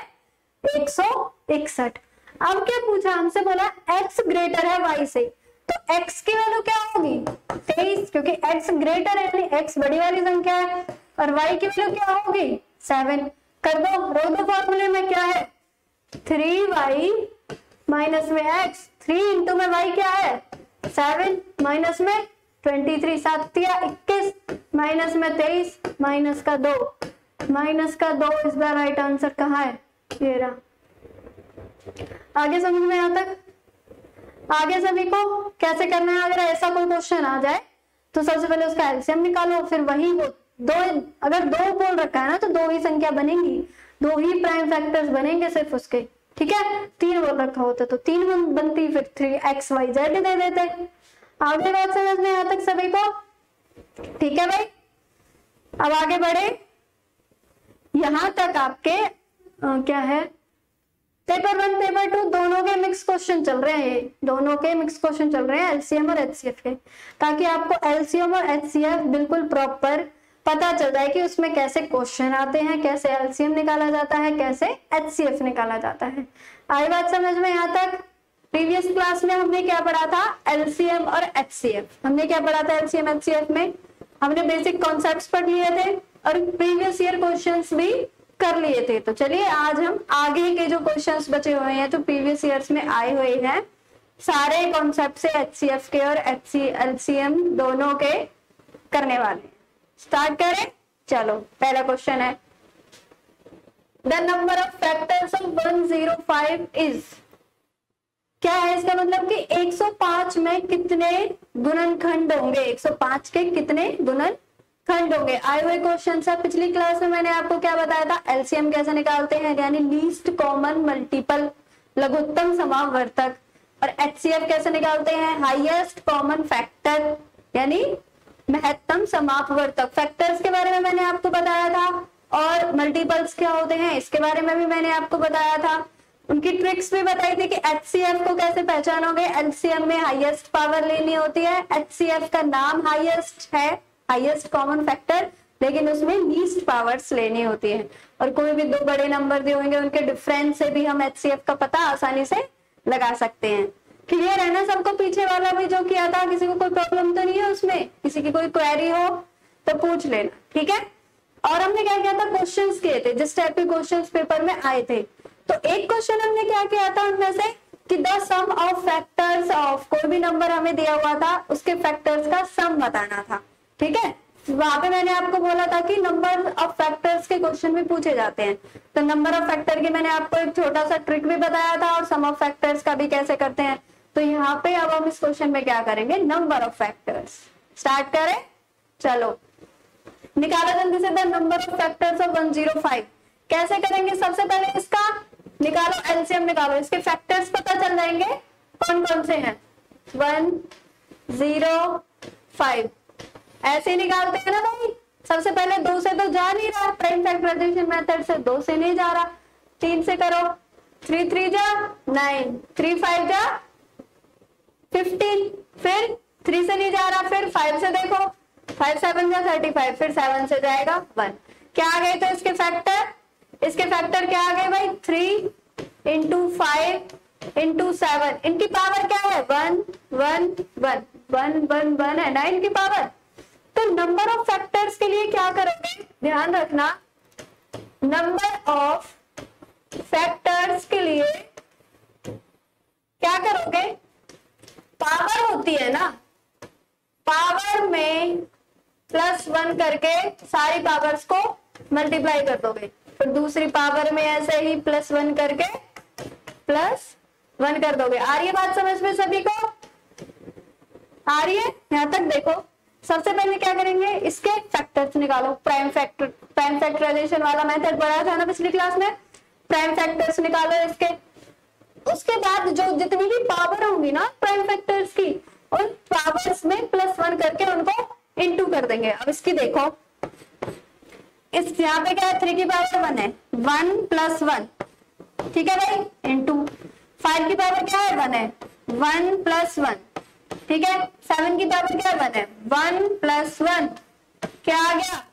161। अब क्या पूछा हमसे, बोला x ग्रेटर है y से, तो x की वैल्यू क्या होगी 23, क्योंकि x ग्रेटर है यानी x बड़ी वाली संख्या है, और y की वैल्यू क्या होगी 7। कर दो, रो दो फॉर्मूले में, क्या है 3y माइनस में x, 3 इंटू में y क्या है 7 माइनस में 23, 7 या 21 माइनस में 23 माइनस का 2 इस बार राइट आंसर कहाँ है, ये रहा। आगे समझ में यहाँ तक, आगे सभी को कैसे करना है। अगर ऐसा कोई क्वेश्चन आ जाए तो सबसे पहले उसका एलसीएम निकालो, फिर वही वो दो, अगर 2 बोल रखा है ना तो 2 ही संख्या बनेंगी, 2 ही प्राइम फैक्टर्स बनेंगे सिर्फ उसके, ठीक है। 3 बोल रखा होता तो 3 बनती, फिर 3xyz दे देते। आगे बात समझ में यहाँ तक सभी को, ठीक है भाई। अब आगे बढ़े, यहां तक आपके क्या है पेपर 1 पेपर 2 दोनों के मिक्स क्वेश्चन चल रहे हैं, दोनों के मिक्स क्वेश्चन चल रहे हैं एलसीएम और एचसीएफ के, ताकि आपको एलसीएम और एचसीएफ बिल्कुल प्रॉपर पता चल जाए कि उसमें कैसे क्वेश्चन आते हैं, कैसे एलसीएम निकाला जाता है, कैसे एचसीएफ निकाला जाता है। आई बात समझ में यहाँ तक? प्रीवियस क्लास में हमने क्या पढ़ा था? एलसीएम और एचसीएफ। हमने क्या पढ़ा था एलसीएम एचसीएफ में? हमने बेसिक कॉन्सेप्ट्स पढ़ लिए थे और प्रीवियस ईयर क्वेश्चंस भी कर लिए थे। तो चलिए आज हम आगे के जो क्वेश्चंस बचे हुए हैं, तो प्रीवियस ईयर्स में आए हुए हैं सारे कॉन्सेप्ट से एचसीएफ के और एलसीएम दोनों के करने वाले। स्टार्ट करें, चलो पहला क्वेश्चन है, the number of factors of 105 is. क्या है इसका मतलब कि 105 में कितने गुणनखंड होंगे, 105 के कितने गुणनखंड होंगे। आए हुए क्वेश्चन है। पिछली क्लास में मैंने आपको क्या बताया था? एलसीएम कैसे निकालते हैं, यानी लीस्ट कॉमन मल्टीपल, लघुत्तम समावर्तक। और एचसीएफ कैसे निकालते हैं? हाईएस्ट कॉमन फैक्टर, यानी महत्तम समापवर्तक। फैक्टर्स के बारे में मैंने आपको बताया था, और मल्टीपल्स क्या होते हैं इसके बारे में भी मैंने आपको बताया था। उनकी ट्रिक्स भी बताई थी कि एचसीएफ को कैसे पहचानोगे। एलसीएम में हाईएस्ट पावर लेनी होती है, एचसीएफ का नाम हाईएस्ट है, हाईएस्ट कॉमन फैक्टर, लेकिन उसमें लीस्ट पावर्स लेनी होती है। और कोई भी दो बड़े नंबर दिए होंगे, उनके डिफरेंस से भी हम एचसीएफ का पता आसानी से लगा सकते हैं। क्लियर है ना सबको? पीछे वाला भी जो किया था, किसी को कोई प्रॉब्लम तो नहीं है उसमें? किसी की कोई क्वेरी हो तो पूछ लेना, ठीक है। और हमने क्या किया था? क्वेश्चंस किए थे, जिस टाइप के क्वेश्चंस पेपर में आए थे। तो एक क्वेश्चन हमने क्या किया था उनमें से कि the sum of factors of, कोई भी नंबर हमें दिया हुआ था उसके फैक्टर्स का सम बताना था, ठीक है। वहां पे मैंने आपको बोला था कि नंबर ऑफ फैक्टर्स के क्वेश्चन भी पूछे जाते हैं। तो नंबर ऑफ फैक्टर की मैंने आपको एक छोटा सा ट्रिक भी बताया था, और सम ऑफ फैक्टर्स का भी कैसे करते हैं। तो यहाँ पे अब हम इस क्वेश्चन में क्या करेंगे? Number of factors. स्टार्ट करें, चलो निकालो जल्दी से the number of factors of 105। कैसे करेंगे? सबसे पहले इसका निकालो, एलसीएम निकालो, इसके फैक्टर्स पता चल जाएंगे कौन कौन से हैं। 105 ऐसे ही निकालते हैं ना भाई। सबसे पहले 2 से तो जा नहीं रहा, प्राइम फैक्टराइजेशन मेथड से 2 से नहीं जा रहा, 3 से करो, 3 3 जा 9, 3 5 जा 15, फिर 3 से नहीं जा रहा, फिर 5 से देखो, 5 7 जा 35, फिर 7 से जाएगा 1। क्या आ गए तो इसके फैक्टर? इसके फैक्टर क्या आ गए भाई? 3 × 5 × 7। इनकी पावर क्या है? 1 1 1 1 1 1 है ना इनकी पावर। तो नंबर ऑफ फैक्टर्स के लिए क्या करोगे? ध्यान रखना, नंबर ऑफ फैक्टर्स के लिए क्या करोगे? पावर होती है ना, पावर में +1 करके सारी पावर्स को मल्टीप्लाई कर दोगे, फिर दूसरी पावर में ऐसे ही +1 करके +1 कर दोगे। आ रही है बात समझ में सभी को? आ रही है? यहां तक देखो। सबसे पहले क्या करेंगे? इसके फैक्टर्स निकालो। प्राइम फैक्टराइजेशन वाला मेथड पढ़ाया था ना पिछली क्लास में। प्राइम फैक्टर्स निकालो इसके। उसके बाद जो जितनी भी पावर होंगी ना प्राइम फैक्टर्स की, उन पावर्स में +1 करके उनको इनटू कर देंगे। अब इसकी देखो, इस यहाँ पे क्या है? 3 की पावर 1 है, 1 + 1, ठीक है भाई, इनटू 5 की पावर क्या है? 1 है, 1 + 1, ठीक है। 7 की पावर क्या है? 1 है, 1 + 1 क्या आ गया?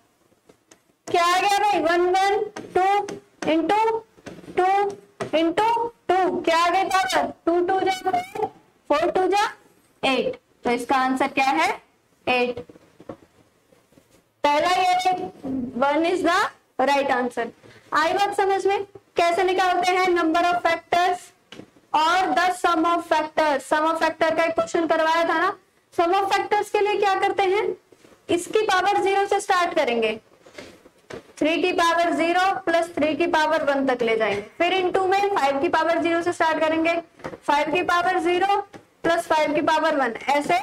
क्या आ गया भाई? 1 1 2 × 2 × 2 क्या आ गई पावर? 2 2 जा 4, 4 2 जा 8। तो इसका आंसर क्या है? 8। पहला ये 1 इज द राइट आंसर। आई बात समझ में? कैसे निकालते हैं नंबर ऑफ फैक्टर्स और the sum of factors. Sum of factor का एक क्वेश्चन करवाया था ना। सम ऑफ फैक्टर्स के लिए क्या करते हैं? इसकी पावर 0 से स्टार्ट करेंगे, 3 की पावर 0 + 3 की पावर 1 तक ले जाएंगे, फिर इनटू में 5 की पावर 0 से स्टार्ट करेंगे, 5 की पावर 0 + 5 की पावर 1, ऐसे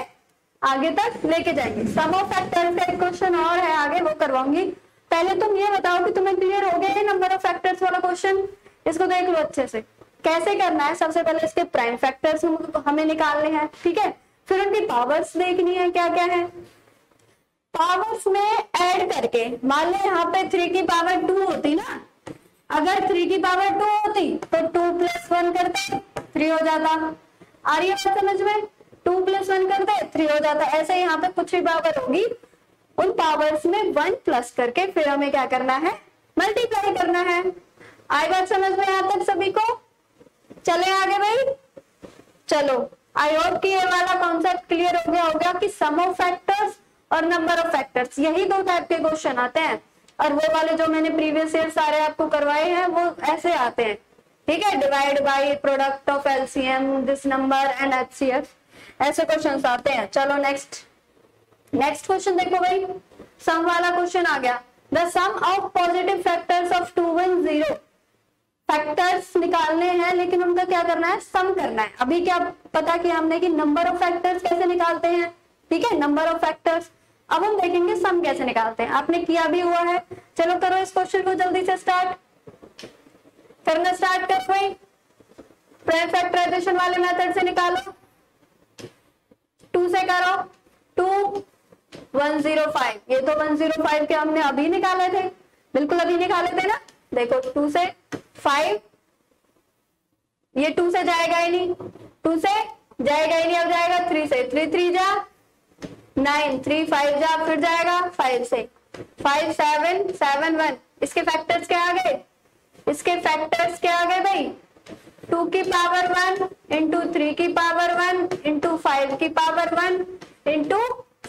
आगे तक लेके जाएंगे। सम ऑफ फैक्टर्स का एक क्वेश्चन और है आगे, वो करवाऊंगी। पहले तुम ये बताओ कि तुम्हें क्लियर हो गया है नंबर ऑफ फैक्टर्स वाला क्वेश्चन? इसको देख लो अच्छे से कैसे करना है। सबसे पहले इसके प्राइम फैक्टर्स हमें निकालने हैं, ठीक है। फिर उनकी पावर्स देखनी है क्या क्या है। पावर्स में ऐड करके, मान लो यहाँ पे 3 की पावर 2 होती ना, अगर 3 की पावर 2 होती तो 2 + 1 करते 3 हो जाता। आ रही है बात समझ में? 2 + 1 करते 3 हो जाता। ऐसे यहाँ पे कुछ भी पावर होगी उन पावर्स में 1 प्लस करके फिर हमें क्या करना है, मल्टीप्लाई करना है। आई बात समझ में यहाँ तक सभी को? चले आगे भाई, चलो आई होप कि ये वाला कॉन्सेप्ट क्लियर हो गया होगा कि सम ऑफ फैक्टर्स और नंबर ऑफ फैक्टर्स, यही दो टाइप के क्वेश्चन आते हैं। और वो वाले जो मैंने प्रीवियस ईयर सारे आपको करवाए हैं वो ऐसे आते हैं, ठीक है, divide by product of LCM this number and HCF, ऐसे क्वेश्चंस आते हैं। चलो नेक्स्ट क्वेश्चन देखो भाई, सम वाला क्वेश्चन आ गया। The sum of positive factors of 2 1 0, factors निकालने हैं लेकिन उनका क्या करना है, सम करना है। अभी क्या पता किया हमने कि नंबर ऑफ फैक्टर्स कैसे निकालते हैं, ठीक है, नंबर ऑफ फैक्टर्स। अब हम देखेंगे सम कैसे निकालते हैं, आपने किया भी हुआ है। चलो करो इस क्वेश्चन को जल्दी से स्टार्ट करना, स्टार्ट कर भाई, प्राइम फैक्टराइजेशन वाले मेथड से निकालो। 2 से करो, 2 105, ये तो 105 के हमने अभी निकाले थे, बिल्कुल अभी निकाले थे ना। देखो 2 से 5, ये 2 से जाएगा ही नहीं, 2 से जाएगा ही नहीं, अब जाएगा 3 से, 3 3 जा 9, 3 5 जा, फिर जाएगा 5 से, 5 7 7 1। इसके फैक्टर्स क्या आ गए, इसके फैक्टर्स क्या आ गए भाई, 2 की पावर 1 इंटू 3 की पावर 1 इंटू 5 की पावर 1 इंटू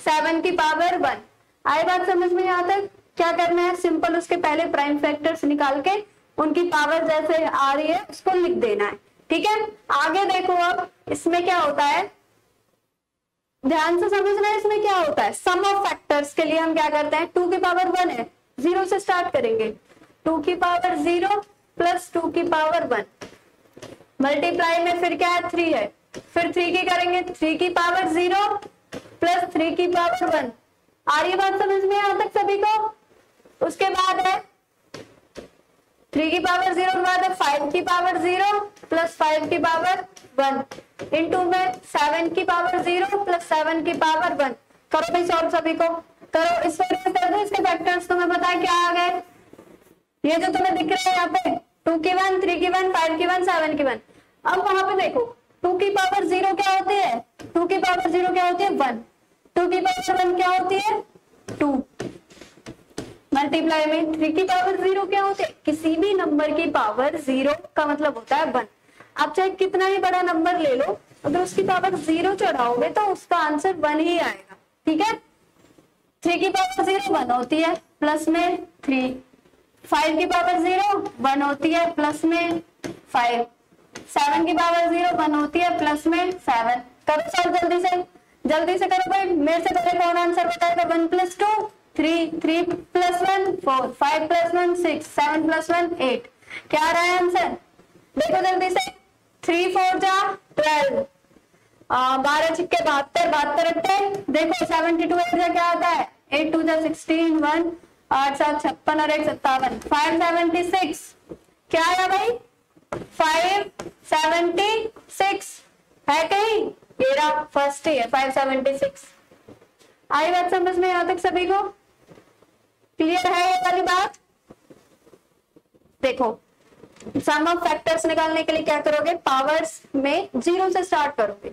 7 की पावर 1। आई बात समझ में यहाँ तक? क्या करना है, सिंपल उसके पहले प्राइम फैक्टर्स निकाल के उनकी पावर जैसे आ रही है उसको लिख देना है, ठीक है। आगे देखो, अब इसमें क्या होता है, ध्यान से समझना है, इसमें क्या होता है, सम ऑफ फैक्टर्स के लिए हम क्या करते हैं, 2 की पावर 1 है, 0 से स्टार्ट करेंगे, 2 की पावर 0 प्लस 2 की पावर 1, मल्टीप्लाई में फिर क्या है, 3 है, फिर 3 की करेंगे, 3 की पावर 0 प्लस 3 की पावर 1। आ रही बात समझ में यहाँ तक सभी को? उसके बाद है 3 की पावर 0 के बाद है 5 की पावर 0 प्लस 5 की पावर 1 इंटू में 7 की पावर 0 प्लस 7 की पावर 1। करो भाई सॉल्व, सभी को करो, इस वजह कर दो, इसके फैक्टर्स तुम्हें पता है क्या आ गए, ये जो तुम्हें दिख रहा है यहाँ पे 2 की 1 3 की 1 5 की 1 7 की 1। अब वहां पे देखो 2 की पावर 0 क्या होती है, 2 की पावर 0 क्या होती है 1, 2 की पावर 1 क्या होती है 2, मल्टीप्लाई में 3 की पावर 0 क्या होती है, किसी भी नंबर की पावर 0 का मतलब होता है 1। आप चाहे कितना ही बड़ा नंबर ले लो, अगर उसकी पावर 0 चढ़ाओगे तो उसका आंसर 1 ही आएगा, ठीक है। 3 की पावर 0 1 होती है, प्लस में 3, 5 की पावर 0 1 होती है, प्लस में 5, 7 की पावर 0 1 होती है, प्लस में 7। करो सर जल्दी से करो भाई, मेरे से पहले कौन आंसर बताएगा, 1 प्लस 2 3, 3 प्लस 1 4, 5 प्लस 1 6, 7 प्लस 1 8। क्या आ रहा है आंसर, देखो जल्दी से, 3 4 जा 12, 12 छिक्के 72, 72 8, देखो 72 8 क्या आता है, 8 2 जा 16, 1 8 7 56 और 1 57, 576। क्या आया भाई, 576 है कहीं, ये रहा फर्स्ट ही है 576। आई बात समझ में यहाँ तक सभी को? क्लियर है ये वाली बात? देखो सम ऑफ फैक्टर्स निकालने के लिए क्या करोगे, पावर्स में 0 से स्टार्ट करोगे,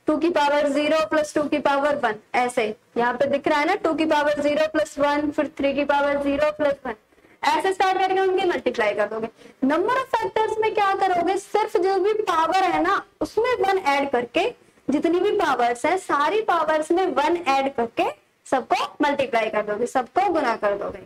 2 की पावर 0 प्लस 2 की पावर 1, ऐसे यहाँ पे दिख रहा है ना, 2 की पावर 0 प्लस 1, फिर 3 की पावर 0 प्लस 1, ऐसे स्टार्ट करके उनकी मल्टीप्लाई कर दोगे। नंबर ऑफ फैक्टर्स में क्या करोगे, सिर्फ जो भी पावर है ना उसमें 1 ऐड करके, जितनी भी पावर्स है सारी पावर्स में 1 ऐड करके सबको मल्टीप्लाई कर दोगे, सबको गुना कर दोगे।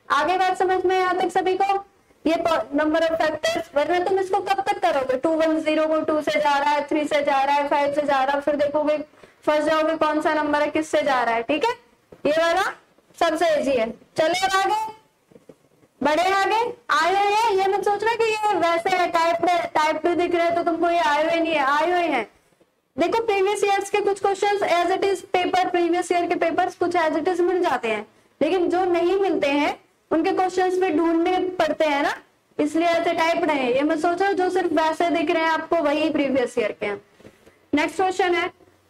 आगे बात समझ में यहाँ तक सभी को? ये नंबर ऑफ फैक्टर्स, वरना तुम इसको कब तक करोगे, 2 1 0 को 2 से जा रहा है, 3 से जा रहा है, 5 से जा रहा है, फिर देखोगे फंस जाओगे कौन सा नंबर है किससे जा रहा है, ठीक है। ये वाला सबसे इजी है। चलो आगे बड़े, आगे आए हुए हैं, ये मत सोचना कि ये वैसे है टाइप पे दिख रहे हैं तो तुमको ये आए हुए नहीं है, आए हुए हैं। देखो प्रीवियस ईयर्स के कुछ questions as it is paper, previous year के पेपर्स कुछ एज इट इज मिल जाते हैं, लेकिन जो नहीं मिलते हैं उनके क्वेश्चंस भी ढूंढने पड़ते हैं ना, इसलिए ऐसे टाइप रहे। ये मत सोचो जो सिर्फ वैसे दिख रहे हैं आपको वही प्रीवियस ईयर के हैं। नेक्स्ट क्वेश्चन है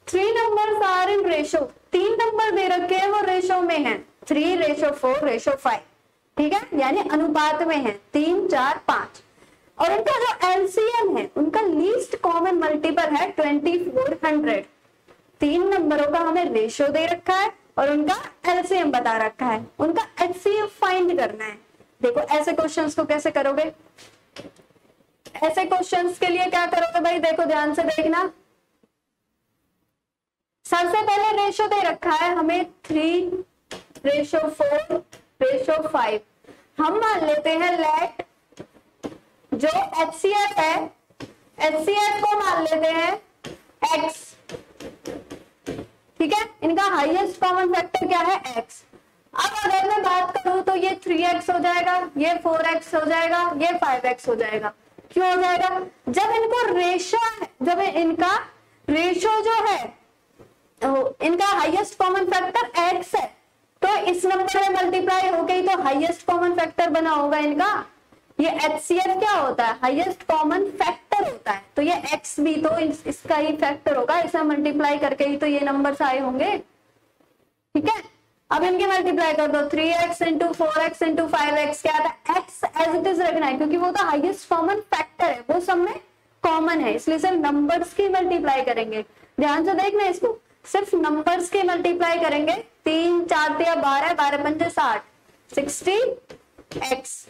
3 numbers are in ratio, 3 number दे रखे हैं वो रेशो में है, 3:4:5, ठीक है, यानी अनुपात में है, 3 4 5, और उनका जो एलसीएम है उनका लीस्ट कॉमन मल्टीपल है 2400। 3 नंबरों का हमें रेशियो दे रखा है और उनका एलसीएम बता रखा है, उनका एचसीएफ फाइंड करना है। देखो ऐसे क्वेश्चंस को कैसे करोगे, ऐसे क्वेश्चंस के लिए क्या करोगे भाई, देखो ध्यान से देखना। सबसे पहले रेशो दे रखा है हमें 3:4:5। हम मान लेते हैं लेट जो एचसीएफ है, एचसीएफ को मान लेते हैं x, ठीक है, इनका हाईएस्ट कॉमन फैक्टर क्या है x। अब अगर मैं बात करूं तो ये 3x हो जाएगा, ये 4x हो जाएगा, ये 5x हो जाएगा। क्यों हो जाएगा, जब इनको रेशो, जब इनका रेशो जो है, इनका हाईएस्ट कॉमन फैक्टर x है, तो इस नंबर में मल्टीप्लाई हो गई तो हाईएस्ट कॉमन फैक्टर बना होगा इनका। ये HCF क्या होता है, हाईएस्ट कॉमन फैक्टर होता है, तो ये x भी तो इसका ही फैक्टर होगा, इसे मल्टीप्लाई करके ही तो ये नंबर्स आए होंगे, ठीक है। अब इनके मल्टीप्लाई कर दो, 3x into 4x into 5x, क्या आता है, x एज इट इज रखना है, क्योंकि वो तो हाईएस्ट कॉमन फैक्टर है, वो सब में कॉमन है, इसलिए सिर्फ नंबर्स की मल्टीप्लाई करेंगे। ध्यान से देखना इसको, सिर्फ नंबर्स की मल्टीप्लाई करेंगे। 3 4 12, 12 5 60, 60x।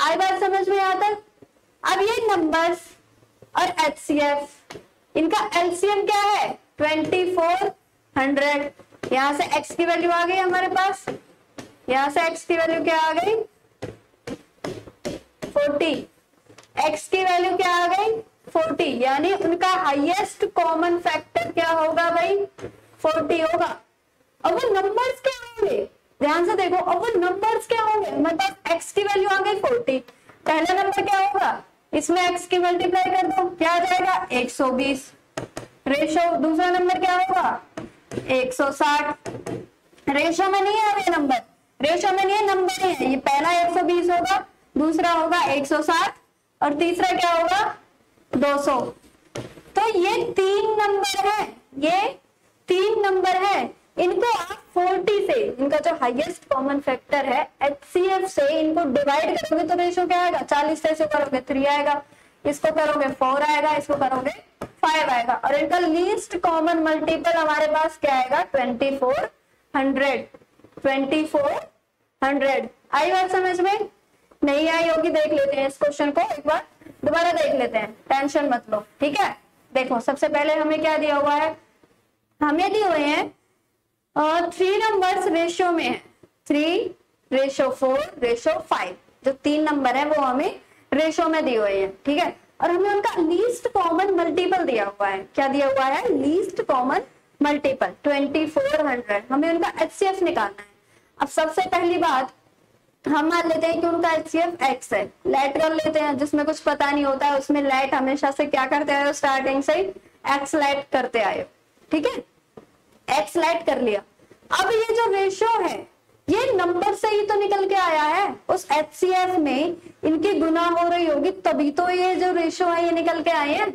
आई बात समझ में आता है। अब ये नंबर्स और HCF, इनका एलसीएम क्या है, 2400। यहां से x की वैल्यू आ गई हमारे पास, यहां से x की वैल्यू क्या आ गई, 40, x की वैल्यू क्या आ गई, 40, यानी उनका हाईएस्ट कॉमन फैक्टर क्या होगा भाई, 40 होगा। अब वो नंबर्स क्या होंगे, ध्यान से देखो, अब वो नंबर्स क्या होंगे, मतलब x की वैल्यू आ गई 40, पहला नंबर क्या होगा, इसमें x की मल्टीप्लाई कर दो, क्या आ जाएगा 120। रेशो दूसरा नंबर क्या होगा 160। रेशो में नहीं है ये नंबर, रेशो में नहीं है, नंबर ही है, ये पहला 120 होगा, दूसरा होगा 160 और तीसरा क्या होगा 200। तो ये 3 नंबर है, ये 3 नंबर है, इनको आप 40 से, इनका जो हाईएस्ट कॉमन फैक्टर है HCF से इनको डिवाइड करोगे तो रेशो क्या आएगा, 40 से इसको करोगे 3 आएगा, इसको करोगे 4 आएगा, इसको करोगे 5 आएगा, और इनका लीस्ट कॉमन मल्टीपल हमारे पास क्या आएगा 2400। 2400 आई बात समझ में, नहीं आई होगी देख लेते हैं इस क्वेश्चन को, एक बार दोबारा देख लेते हैं, टेंशन मत लो, ठीक है। देखो सबसे पहले हमें क्या दिया हुआ है, हमें दिए हुए हैं 3 नंबर्स रेशियो में है, 3:4:5, जो 3 नंबर है वो हमें रेशियो में दिए हुए हैं, ठीक है। और हमें उनका लीस्ट कॉमन मल्टीपल दिया हुआ है, क्या दिया हुआ है, लीस्ट कॉमन मल्टीपल 2400, हमें उनका HCF निकालना है। अब सबसे पहली बात हम मान लेते हैं कि उनका HCF x है, लेट कर लेते हैं, जिसमें कुछ पता नहीं होता है उसमें लेट हमेशा से क्या करते आए हो, स्टार्टिंग से x लेट करते आए हो, ठीक है, x लेट कर लिया। अब ये जो रेशियो है ये नंबर से ही तो निकल के आया है, उस HCF में इनकी गुना हो रही होगी तभी तो ये जो रेशियो है ये निकल के आए हैं,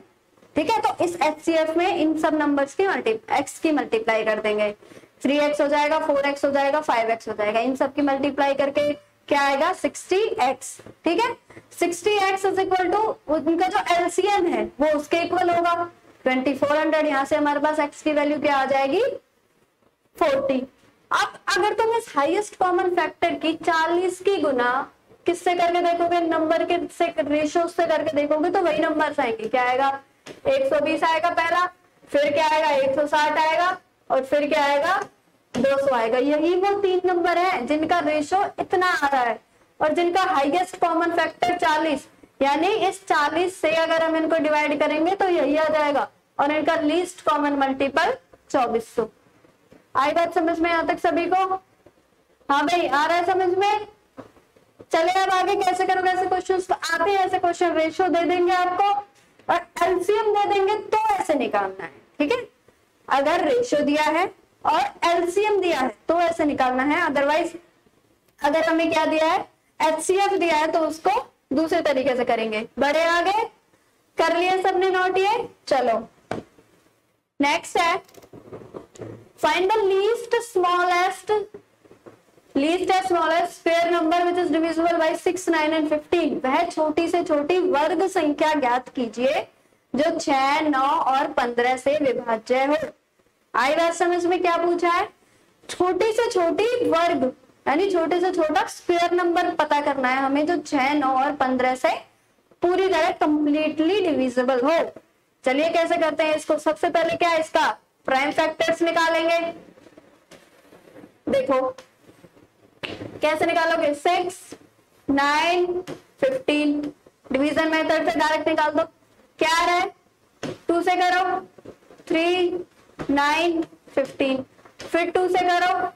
ठीक है। तो इस HCF में इन सब नंबर्स की x की मल्टीप्लाई कर देंगे, 3x हो जाएगा, 4x हो जाएगा, 5x हो जाएगा, इन सब की मल्टीप्लाई करके क्या आएगा 60x, ठीक है। 60x इज इक्वल टू उनका जो LCM है वो उसके इक्वल होगा 2400, यहाँ से हमारे पास x की वैल्यू क्या आ जाएगी 40। अब अगर तुम इस हाईएस्ट कॉमन फैक्टर की 40 की गुना किससे करके देखोगे, नंबर के से रेशियो से करके देखोगे तो वही नंबर आएंगे, क्या आएगा 120 आएगा पहला, फिर क्या आएगा 160 आएगा, और फिर क्या आएगा 200 आएगा। यही वो 3 नंबर है जिनका रेशियो इतना आ रहा है और जिनका हाईएस्ट कॉमन फैक्टर 40, यानी इस 40 से अगर हम इनको डिवाइड करेंगे तो यही आ जाएगा, और इनका लीस्ट कॉमन मल्टीपल 2400। आई बात समझ में यहाँ तक सभी को, हाँ भाई आ रहा है समझ में। चले अब आगे कैसे करोगे ऐसे क्वेश्चंस, तो आते हैं ऐसे क्वेश्चन, रेशियो दे देंगे आपको और एलसीएम दे देंगे तो ऐसे निकालना है, ठीक है। अगर रेशियो दिया है और एलसीएम दिया है तो ऐसे निकालना है, अदरवाइज अगर हमें क्या दिया है HCF दिया है तो उसको दूसरे तरीके से करेंगे। बड़े आगे कर लिए सबने नोट ये, चलो नेक्स्ट है find the least smallest square number which is divisible by 6, 9 and 15। वह छोटी से छोटी वर्ग संख्या ज्ञात कीजिए जो 6, 9 और 15 से विभाज्य हो। आई बात समझ में, क्या पूछा है, छोटी से छोटी वर्ग यानी छोटे से छोटा स्क्वायर नंबर पता करना है हमें, जो 6, 9 और 15 से पूरी तरह कंप्लीटली डिविजिबल हो। चलिए कैसे करते हैं इसको। सबसे पहले क्या है, इसका प्राइम फैक्टर्स निकालेंगे। देखो कैसे निकालोगे, 6, 9, 15 डिवीजन मेथड से डायरेक्ट निकाल दो। क्या है, 2 से करो 3, 9, 15, फिर 2 से करो,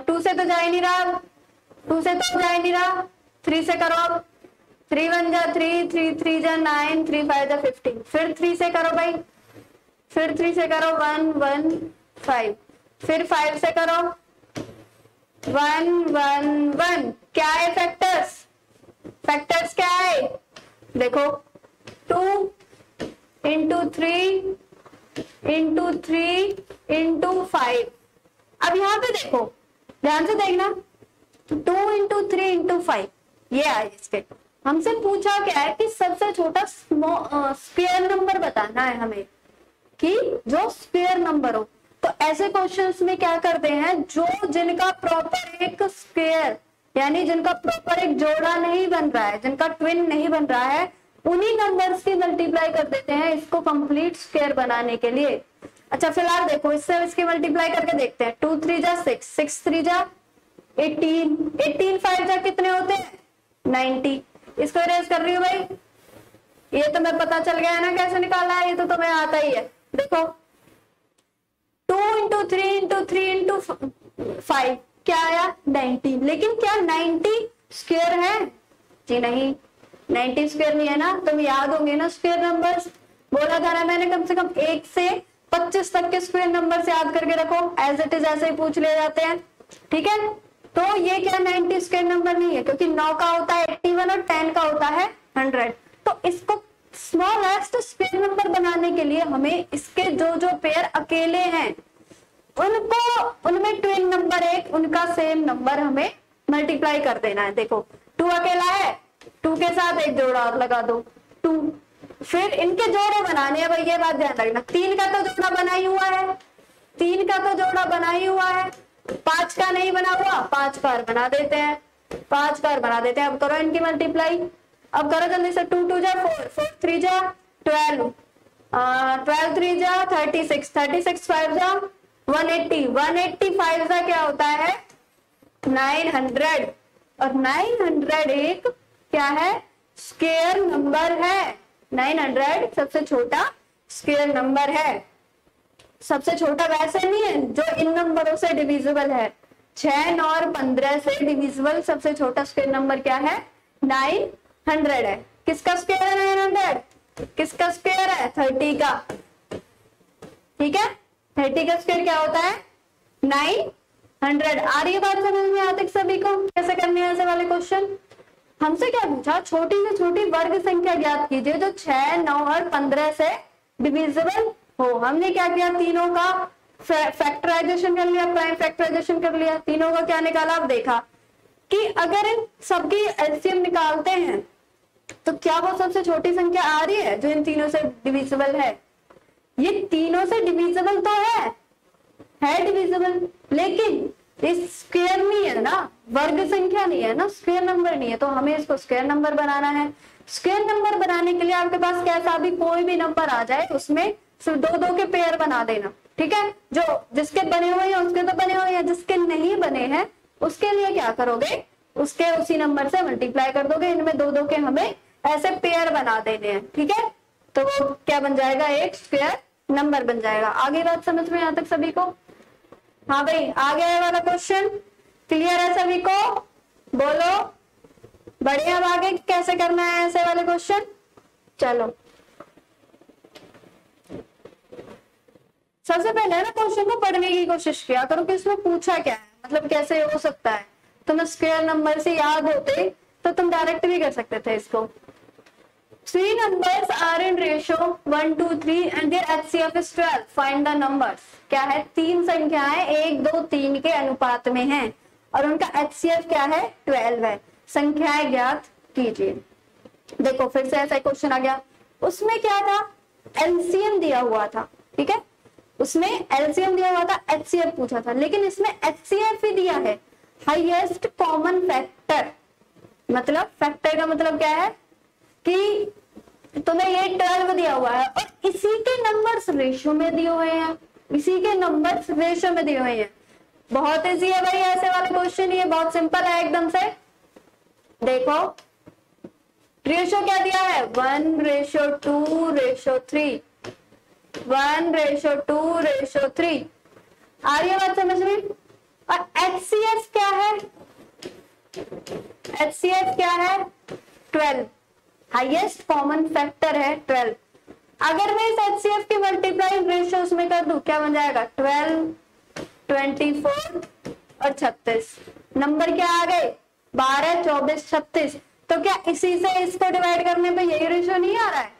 2 से तो जा ही नहीं रहा, 2 से तो जा ही नहीं रहा, 3 से करो, 3 1 जा 3, 3 3 जा 9, 3 5 जा 15, फिर 3 से करो भाई, फिर 3 से करो 1 1 5, फिर 5 से करो 1 1 1। क्या है फैक्टर्स, फैक्टर्स क्या है, देखो 2 इंटू 3 इंटू 3 इंटू 5। अब यहाँ पे देखो, ध्यान से देखना, 2 इंटू 3 इंटू 5 ये आए इसके। हमसे पूछा क्या है कि सबसे छोटा स्क्वायर नंबर बताना है हमें, कि जो स्क्वायर नंबर हो। तो ऐसे क्वेश्चंस में क्या करते हैं, जो जिनका प्रॉपर एक स्क्वायर यानी जिनका प्रॉपर एक जोड़ा नहीं बन रहा है, जिनका ट्विन नहीं बन रहा है, उन्हीं नंबर्स की मल्टीप्लाई कर देते हैं इसको कंप्लीट स्क्वायर बनाने के लिए। अच्छा फिलहाल देखो इससे इसकी मल्टीप्लाई करके देखते हैं। 2 3 जा 6, 6 3 जा 18, 18 5 जा कितने होते हैं 90। इसको इरेज कर रही हूँ भाई, ये तो मैं पता चल गया है ना कैसे निकाला है, ये तो तुम्हें आता ही है। देखो 2 इंटू 3 इंटू 3 इंटू 5 क्या आया 90, लेकिन क्या 90 स्क्वायर है जी, नहीं 90 स्क्वायर नहीं है ना। तुम याद होंगे ना स्क्वायर नंबर्स, बोला था ना मैंने कम से कम 1 से 25 तक के स्क्वायर नंबर से याद करके रखो, एज इट इज ऐसे ही पूछ ले जाते हैं, ठीक है। तो ये क्या 90 स्क्वायर नंबर नहीं है, क्योंकि 9 का होता है 81 और 10 का होता है 100। तो इसको स्मॉलेस्ट स्क्वायर नंबर बनाने के लिए हमें इसके जो जो पेयर अकेले हैं उनको, उनमें ट्विन नंबर एक उनका सेम नंबर हमें मल्टीप्लाई कर देना है। देखो 2 अकेला है, 2 के साथ एक जोड़ा और लगा दो 2, फिर इनके जोड़े बनाने हैं भाई, ये बात ध्यान रखना। 3 का तो जोड़ा बना ही हुआ है, 3 का तो जोड़ा बना ही हुआ है, 5 का नहीं बना हुआ, 5 बार बना देते हैं, 5 बार बना देते हैं। अब करो इनकी मल्टीप्लाई, अब करो जल्दी से। 2 2 जा 4, 4 3 जा 12, 12 3 जा 36, 36 5 जा 180, 185 जा क्या होता है 900, और 900 एक क्या है स्क्वायर नंबर है। 900 सबसे छोटा स्क्वायर नंबर है। सबसे छोटा वैसे नहीं है जो इन नंबरों से डिविजिबल है, 6, 9 और 15 से डिविजिबल सबसे छोटा स्क्वायर नंबर क्या है 900 है। किसका स्क्वायर है 900, किसका स्क्वायर है 30 का, ठीक है। 30 का स्क्वायर क्या होता है 900। आ रही है बात समझ में आते सभी को, कैसे करने हैं ऐसे वाले क्वेश्चन। हमसे क्या पूछा, छोटी से छोटी वर्ग संख्या ज्ञात कीजिए जो 6, 9 और 15 से डिविजिबल हो। हमने क्या किया, तीनों का फैक्टराइजेशन कर लिया, प्राइम फैक्टराइजेशन कर लिया, तीनों का क्या निकाला। अब देखा कि अगर इन सबकी एलसीएम निकालते हैं तो क्या वो सबसे छोटी संख्या आ रही है जो इन तीनों से डिविजिबल है। ये तीनों से डिविजिबल तो है डिविजिबल, लेकिन इस स्क्वायर नहीं है ना, वर्ग संख्या नहीं है ना, स्क्वायर नंबर नहीं है, तो हमें इसको स्क्वायर नंबर बनाना है। स्क्वायर नंबर बनाने के लिए आपके पास कैसा भी कोई भी नंबर आ जाए उसमें सिर्फ 2-2 के पेयर बना देना, ठीक है। जो जिसके बने हुए हैं उसके तो बने हुए हैं, जिसके नहीं बने हैं उसके लिए क्या करोगे, उसके उसी नंबर से मल्टीप्लाई कर दोगे। इनमें 2-2 के हमें ऐसे पेयर बना देने हैं, ठीक है। तो क्या बन जाएगा, एक स्क्वायर नंबर बन जाएगा। आगे बात समझ में यहाँ तक सभी को। हाँ भाई आ गया है वाला क्वेश्चन, क्लियर है सभी को, बोलो बढ़िया। अब आगे कैसे करना है ऐसे वाले क्वेश्चन, चलो सबसे पहले ना क्वेश्चन को पढ़ने की कोशिश किया करो कि इसमें पूछा क्या है, मतलब कैसे हो सकता है। तुम्हें स्क्वायर नंबर से याद होते तो तुम डायरेक्ट भी कर सकते थे इसको। 3 numbers are in ratio 1 2 3 and their HCF is 12. Find the numbers. क्या है, 3 संख्याएं 1 2 3 के अनुपात में हैं और उनका HCF क्या है 12 है। संख्याएं ज्ञात कीजिए। देखो फिर से ऐसा क्वेश्चन आ गया, उसमें क्या था एलसीएम दिया हुआ था, ठीक है। उसमें एलसीएम दिया हुआ था, एचसीएफ पूछा था, लेकिन इसमें एचसीएफ ही दिया है, हाईएस्ट कॉमन फैक्टर। मतलब फैक्टर का मतलब क्या है कि तुम्हें ये 12 दिया हुआ है और इसी के नंबर्स रेशियो में दिए हुए हैं, इसी के नंबर्स रेशियो में दिए हुए हैं। बहुत इजी है भाई ऐसे वाले क्वेश्चन, ये बहुत सिंपल है एकदम से। देखो रेशियो क्या दिया है, 1:2:3, 1:2:3। आ रही है बात समझ में? और एचसीएफ क्या है, एचसीएफ क्या है, 12, हाईएस्ट कॉमन फैक्टर है 12। अगर मैं इस एचसीएफ की मल्टीप्लाई रेशियो उसमें कर दूं, क्या बन जाएगा, 12, 24 और 36। नंबर क्या आ गए, 12, 24, 36। तो क्या इसी से इसको डिवाइड करने पे यही रेशियो नहीं आ रहा है?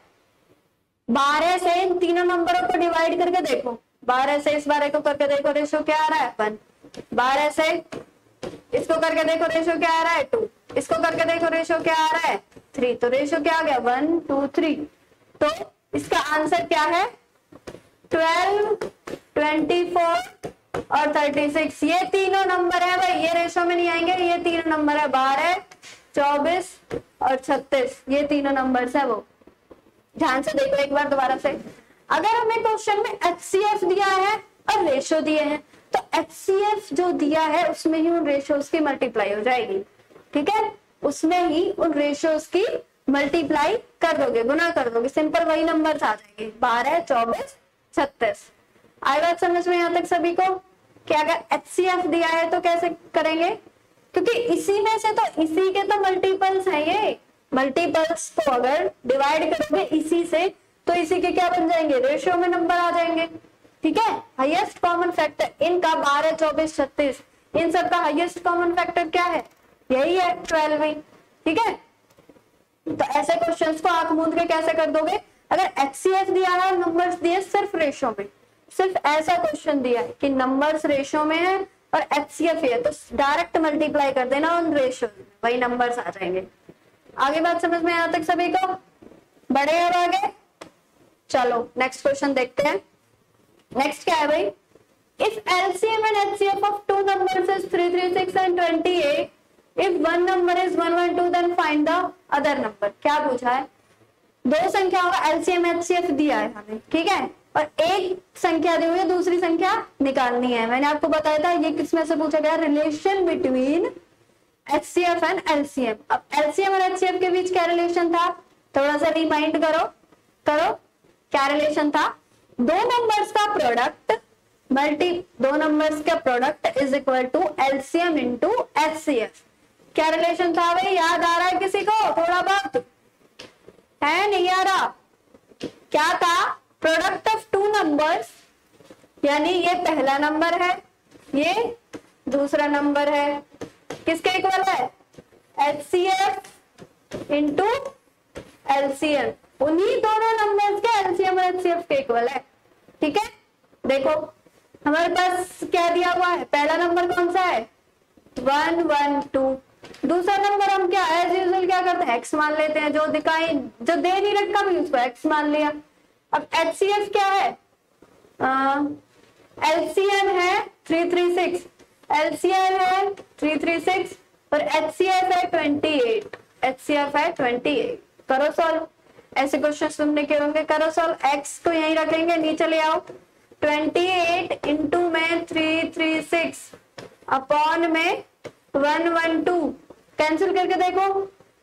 12 से इन तीनों नंबरों को डिवाइड करके देखो, 12 से इस 12 को करके देखो, रेशियो क्या आ रहा है, 1। 12 से इसको करके देखो, रेशियो क्या आ रहा है, 2। इसको करके देखो, रेशियो क्या आ रहा है, 3। तो रेशियो क्या आ गया, 1, 2, 3। तो इसका आंसर क्या है, 12, 24 और 36। ये तीनों नंबर है भाई, ये रेशियो में नहीं आएंगे, ये तीनों नंबर है, 12, 24 और 36। ये तीनों नंबर्स है वो। ध्यान से देखो एक बार दोबारा से। अगर हमें क्वेश्चन में एचसीएफ दिया है और रेशियो दिए हैं, तो एचसीएफ जो दिया है उसमें ही उन रेशियोज की मल्टीप्लाई हो जाएगी, ठीक है, उसमें ही उन रेशियोज की मल्टीप्लाई कर दोगे, गुना कर दोगे, सिंपल वही नंबर आ जाएंगे, 12, 24, 36। आई बात समझ में यहाँ तक सभी को? कि अगर एचसीएफ दिया है तो कैसे करेंगे, क्योंकि इसी में से तो इसी के तो मल्टीपल्स हैं, ये मल्टीपल्स को अगर डिवाइड करोगे इसी से तो इसी के क्या बन जाएंगे, रेशियो में नंबर आ जाएंगे, ठीक है। हाईएस्ट कॉमन फैक्टर इनका 12, 24, 36, इन सब का हाईएस्ट कॉमन फैक्टर क्या है, यही है 12, ठीक है। तो ऐसे क्वेश्चंस को आंख मूंद के कैसे कर दोगे, अगर एचसीएफ दिया है, नंबर्स दिए सिर्फ रेशियो में, सिर्फ ऐसा क्वेश्चन दिया है कि नंबर्स रेशियो में है और एचसीएफ है, तो डायरेक्ट मल्टीप्लाई कर देना उन रेशियो, वही नंबर्स आ जाएंगे। आगे बात समझ में यहाँ तक सभी को? बढ़े अब आगे, चलो नेक्स्ट क्वेश्चन देखते हैं। नेक्स्ट क्या है भाई, if LCM and HCF of two numbers is 336 and 28, if one number is 112 then find the other number. क्या पूछा है, दो संख्याओं का एलसीएम एचसीएफ दिया है हमें, ठीक है, और एक संख्या दी हुई है, दूसरी संख्या निकालनी है। मैंने आपको बताया था ये किसमें से पूछा गया, relation between HCF and LCM. अब एलसीएम और एचसीएफ के बीच क्या रिलेशन था, थोड़ा सा रिमाइंड करो, क्या रिलेशन था, दो नंबर्स का प्रोडक्ट दो नंबर्स का product is equal to LCM into HCF. क्या रिलेशन था भाई, याद आ रहा है किसी को, थोड़ा बहुत है, नहीं आ रहा? क्या था, प्रोडक्ट ऑफ टू नंबर्स, यानी ये पहला नंबर है, ये दूसरा नंबर है, किसके इक्वल है, एचसीएफ इंटू एलसीएम, उन्हीं दोनों नंबर्स के एलसीएम और एचसीएफ के इक्वल है, ठीक है। देखो हमारे पास क्या दिया हुआ है, पहला नंबर कौन सा है, 112, दूसरा नंबर हम क्या एज यूजुअल क्या करते हैं, एक्स मान लेते हैं, जो दिखाई जो दे नहीं रखा भी उसको एक्स मान लिया। अब एचसीएफ क्या है, एलसीएम है 336, एलसीएम है 336 और एचसीएफ है 28, एचसीएफ है 28। करो सॉल्व, ऐसे क्वेश्चन तुमने के होंगे, करो सॉल्व। एक्स को यहीं रखेंगे, नीचे ले आओ, 28 इंटू में 336 अपॉन में 112, कैंसिल करके देखो,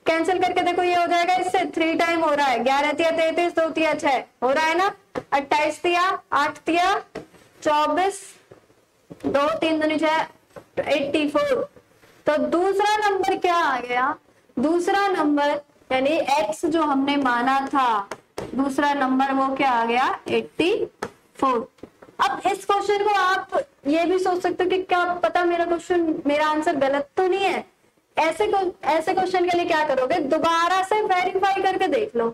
कैंसिल करके देखो, ये हो जाएगा, इससे 3 टाइम हो रहा है, 11 तिया 33, 2 तिया 6 हो रहा है ना, 28 तिया 8 तिया 24, 2 3 दूनी 6, 84। तो दूसरा नंबर क्या आ गया, दूसरा नंबर यानी x जो हमने माना था, दूसरा नंबर वो क्या आ गया, 84। अब इस क्वेश्चन को आप ये भी सोच सकते हो कि क्या पता मेरा आंसर गलत तो नहीं है। ऐसे क्वेश्चन के लिए क्या करोगे, दोबारा से वेरीफाई करके देख लो।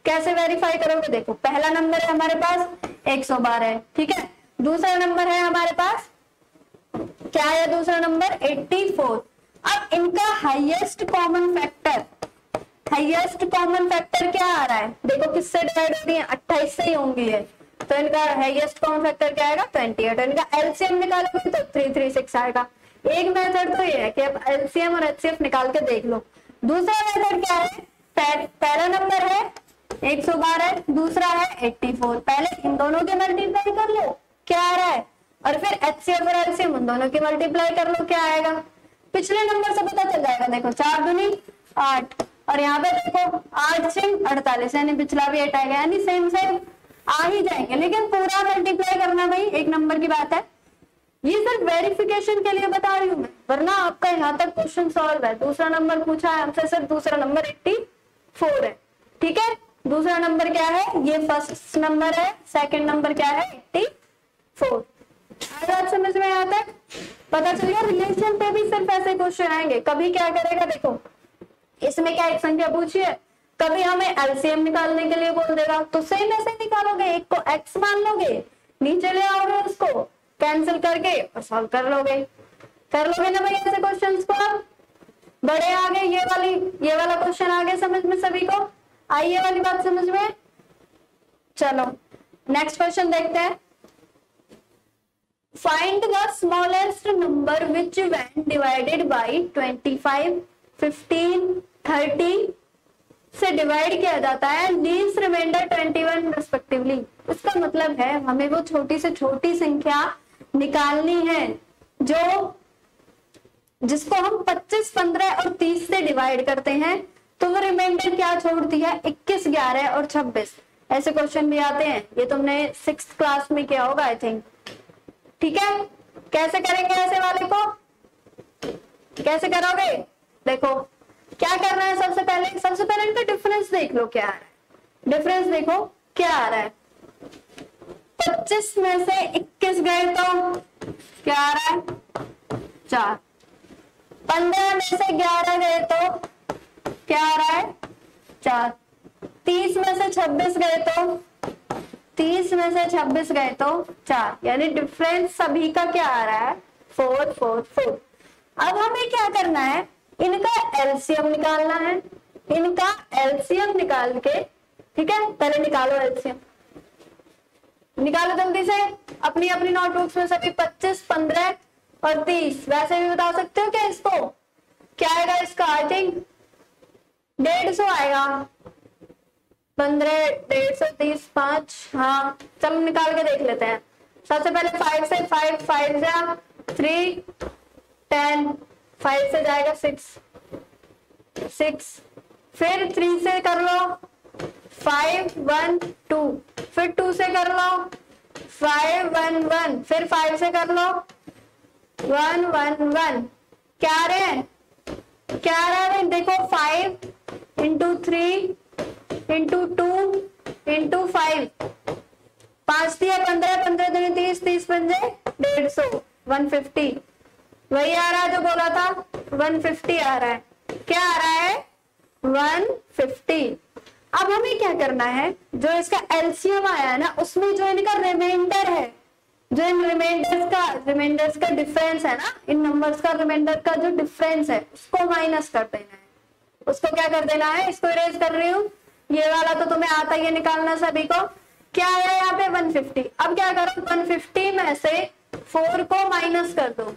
कैसे वेरीफाई करोगे, देखो पहला नंबर है हमारे पास 112 है, ठीक है, दूसरा नंबर है हमारे पास क्या है, दूसरा नंबर 84। अब इनका हाईएस्ट कॉमन फैक्टर क्या आ रहा है, देखो किससे डिवाइड हो रही है, 28 से ही होंगी है, तो इनका हाईएस्ट कॉमन फैक्टर क्या आएगा 28। इनका एलसीएम निकालोगे तो 336 आएगा। एक मेथड तो ये है कि अब एलसीएम और एचसीएफ निकाल के देख लो। दूसरा मेथड क्या है, पहला नंबर है 112, दूसरा है 84। पहले इन दोनों के मल्टीप्लाई कर लो क्या आ रहा है, और फिर एचसीएफ और एलसीएम उन दोनों की मल्टीप्लाई कर लो क्या आएगा। पिछले नंबर से पता चल जाएगा। देखो 4 दूनी 8 और यहाँ पे देखो 8 से 48 यानी पिछला भी 8 आएगा, यानी सेम सेम आ ही जाएंगे, लेकिन पूरा मल्टीप्लाई करना भाई एक नंबर की बात है। ये सिर्फ वेरिफिकेशन के लिए बता रही हूँ मैं, वरना आपका यहाँ तक क्वेश्चन सॉल्व है। दूसरा नंबर पूछा है हमसे, सिर्फ दूसरा नंबर 84 है, ठीक है। दूसरा नंबर क्या है, ये फर्स्ट नंबर है, सेकंड नंबर क्या है 84। बात समझ में यहाँ तक पता चल गया। रिलेशन पे भी सिर्फ ऐसे क्वेश्चन आएंगे। कभी क्या करेगा, देखो इसमें क्या एक संख्या पूछी है, कभी हमें एलसीएम निकालने के लिए बोल देगा तो सेम ऐसे निकालोगे, एक को एक्स मान लोगे, नीचे ले आओगे, उसको कैंसिल करके और सॉल्व कर लोगे ना भाई ऐसे क्वेश्चंस को। अब बड़े आ गए, ये वाला क्वेश्चन आ गया समझ में सभी को, आई ये वाली बात समझ में। चलो नेक्स्ट क्वेश्चन देखते हैं। Find the smallest number which when divided by 25, 15, 30 से डिवाइड किया जाता है लीस्ट रिमाइंडर 21 रिस्पेक्टिवली। उसका मतलब है हमें वो छोटी से छोटी संख्या निकालनी है जिसको हम 25, 15 और 30 से डिवाइड करते हैं, तो वो रिमाइंडर क्या छोड़ती है 21, 11 और 26। ऐसे क्वेश्चन भी आते हैं, ये तुमने 6th क्लास में किया होगा आई थिंक, ठीक है। कैसे करेंगे ऐसे वाले को, कैसे करोगे, देखो क्या करना है। सबसे पहले इनका डिफरेंस देख लो क्या आ रहा है। डिफरेंस देखो क्या आ रहा है, 25 में से 21 गए तो क्या आ रहा है 4, 15 में से 11 गए तो क्या आ रहा है 4, 30 में से 26 गए तो 4, यानी डिफरेंस सभी का क्या आ रहा है 4, 4, 4। अब हमें क्या करना है, इनका एलसीएम निकालना है। इनका एलसीएम निकाल के, ठीक है, पहले निकालो एलसीएम, निकालो जल्दी से अपनी अपनी नोटबुक्स में सभी 25, 15 और 30। वैसे भी बता सकते हो क्या इसको, क्या आएगा इसका, आई थिंक 150 आएगा, 15, 150, 30, 5, हाँ चलो निकाल के देख लेते हैं। सबसे पहले 5 से 5 जा 3, 10, 5 से जाएगा 6, फिर 3 से कर लो 5, 1, 2, फिर 2 से कर लो 5, 1, 1, फिर 5 से कर लो 1, 1, 1। क्या आ रहे हैं, देखो 5 इंटू 3 इंटू 2 इंटू 5, 5 दिया 15, 15 दूनी 30, 30 पंजे 150, 150। वही आ रहा है जो बोला था, 150 आ रहा है। क्या आ रहा है 150। अब हमें क्या करना है, जो इसका एलसीएम आया है ना, उसमें जो इनका रिमाइंडर है, जो इन रिमाइंडर्स का डिफरेंस है ना, इन नंबर्स का रिमाइंडर का जो डिफरेंस है उसको माइनस कर देना है। उसको क्या कर देना है, इसको इरेज कर रही हूँ, ये वाला तो तुम्हें आता ही है निकालना सभी को। क्या आया यहाँ पे 150। अब क्या करो, 150 में से 4 को माइनस कर दो।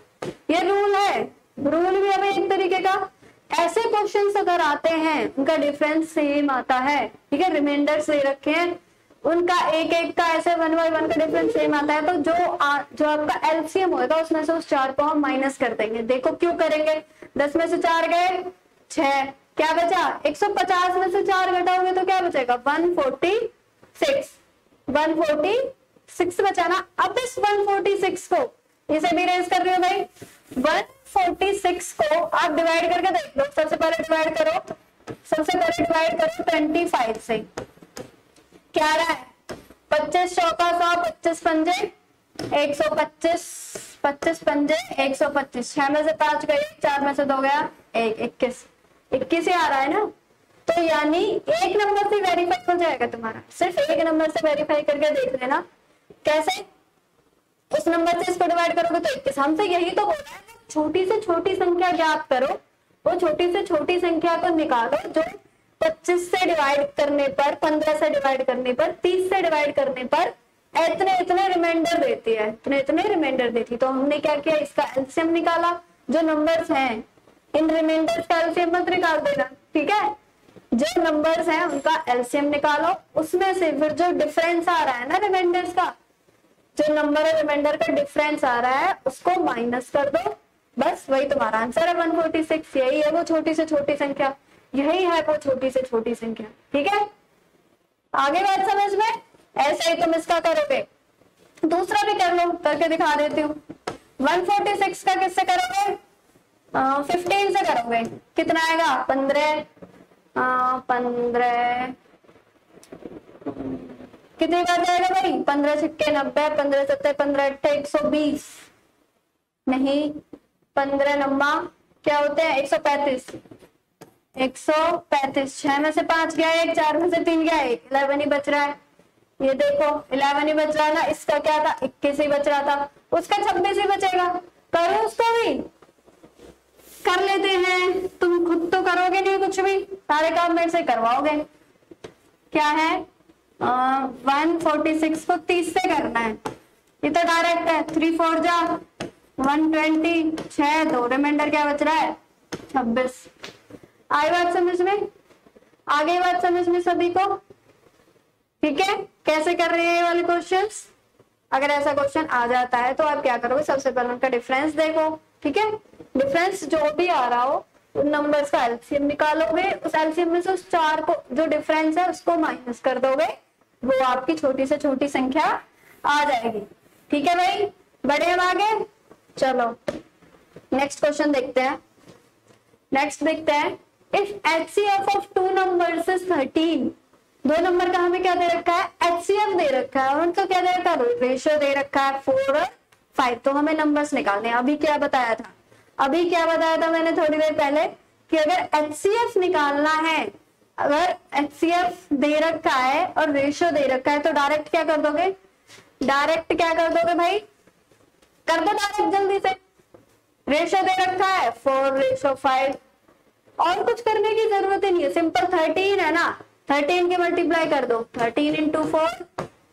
ये रूल है, रूल भी हमें एक तरीके का। ऐसे क्वेश्चंस अगर आते हैं उनका डिफरेंस सेम आता है, ठीक है, रिमाइंडर्स दे रखे हैं, उनका एक एक का ऐसे 1 by 1 का डिफरेंस सेम आता है, तो जो आपका एलसीएम होगा उसमें से उस 4 को हम माइनस कर देंगे। देखो क्यों करेंगे, 10 में से 4 गए 6, क्या बचा 150 में से 4 घटाओगे तो क्या बचेगा 146 बचा ना। अब इस 146 को इसे भी रेज कर रही हो भाई, 146 को आप डिवाइड करके देख लो। सबसे पहले डिवाइड करो 25 से, क्या आ रहा है 25 चौका 100, 25 पंजे 125, 25 पंजे 125, 6 में से 5 गए, 4 में से 2 गया 1, 21 ही आ रहा है ना। तो यानी एक नंबर से वेरीफाई हो जाएगा तुम्हारा, सिर्फ एक नंबर से वेरीफाई करके देख लेना। कैसे, उस नंबर से इसको डिवाइड करोगे तो 21। हमसे यही तो बोला है, छोटी से छोटी संख्या ज्ञात करो, वो छोटी से छोटी संख्या को निकालो जो 25 से डिवाइड करने पर, 15 से डिवाइड करने पर, 30 से डिवाइड करने पर इतने इतने रिमाइंडर देती है, इतने इतने रिमाइंडर देती। तो हमने क्या किया, इसका एलसीएम निकाला। जो नंबर्स हैं इन रिमाइंडर्स का एलसीएम मत निकाल देना, ठीक है। जो नंबर्स हैं उनका एलसीएम निकालो, उसमें से फिर जो डिफरेंस आ रहा है ना रिमाइंडर्स का, जो नंबर है रिमाइंडर का डिफरेंस आ रहा है उसको माइनस कर दो, बस वही तुम्हारा आंसर है 146। यही है वो छोटी से छोटी संख्या, यही है वो छोटी से छोटी संख्या, ठीक है। आगे बात समझ में? ऐसे ही तुम इसका करोगे, दूसरा भी कर लो, करके दिखा देती हूँ। 146 का किससे करोगे? 15 से करोगे। कितना आएगा? 15 कितनी बार जाएगा भाई? 15 छक्के 90, 15 सत्ते 15 अट्ठे 120, नहीं 15 नम्मा क्या होते हैं 135, 135। 6 में से 5 गया, 1 4 में से 3 गया, 11 ही बच रहा है। ये देखो 11 ही बच रहा है ना, इसका क्या था 21 ही बच रहा था, उसका 26 ही बचेगा। करो उसको भी, कर लेते हैं। तुम खुद तो करोगे नहीं कुछ भी, सारे काम मेरे से करवाओगे। क्या है 146 को 30 से करना है, ये तो डायरेक्ट है। 3 4 जा 120, 6 2 रिमाइंडर क्या बच रहा है 26। आई बात समझ में? आगे बात समझ में सभी को? ठीक है, कैसे कर रहे हैं ये वाले क्वेश्चंस? अगर ऐसा क्वेश्चन आ जाता है तो आप क्या करोगे, सबसे पहले उनका डिफरेंस देखो, ठीक है। डिफरेंस जो भी आ रहा हो उन नंबर्स का एलसीएम निकालोगे, उस एलसीएम में से उस 4 को जो डिफरेंस है उसको माइनस कर दोगे, वो आपकी छोटी से छोटी संख्या आ जाएगी, ठीक है भाई। बढ़े हम आगे, चलो नेक्स्ट क्वेश्चन देखते हैं। नेक्स्ट देखते हैं, if HCF of 2 numbers is 13। 2 number का हमें क्या दे रखा है? HCF दे रखा है, और उनको क्या दे रखा है? रेशियो दे रखा है 4 और 5। तो हमें नंबर्स निकालने हैं। अभी क्या बताया था? अभी क्या बताया था मैंने थोड़ी देर पहले कि अगर HCF निकालना है, अगर HCF दे रखा है और रेशियो दे रखा है तो डायरेक्ट क्या कर दोगे? डायरेक्ट क्या कर दोगे भाई? कर दो डायरेक्ट जल्दी से। रेशियो दे रखा है 4:5, और कुछ करने की जरूरत ही नहीं है, सिंपल 13 है ना, 13 के मल्टीप्लाई कर दो, 13 into 4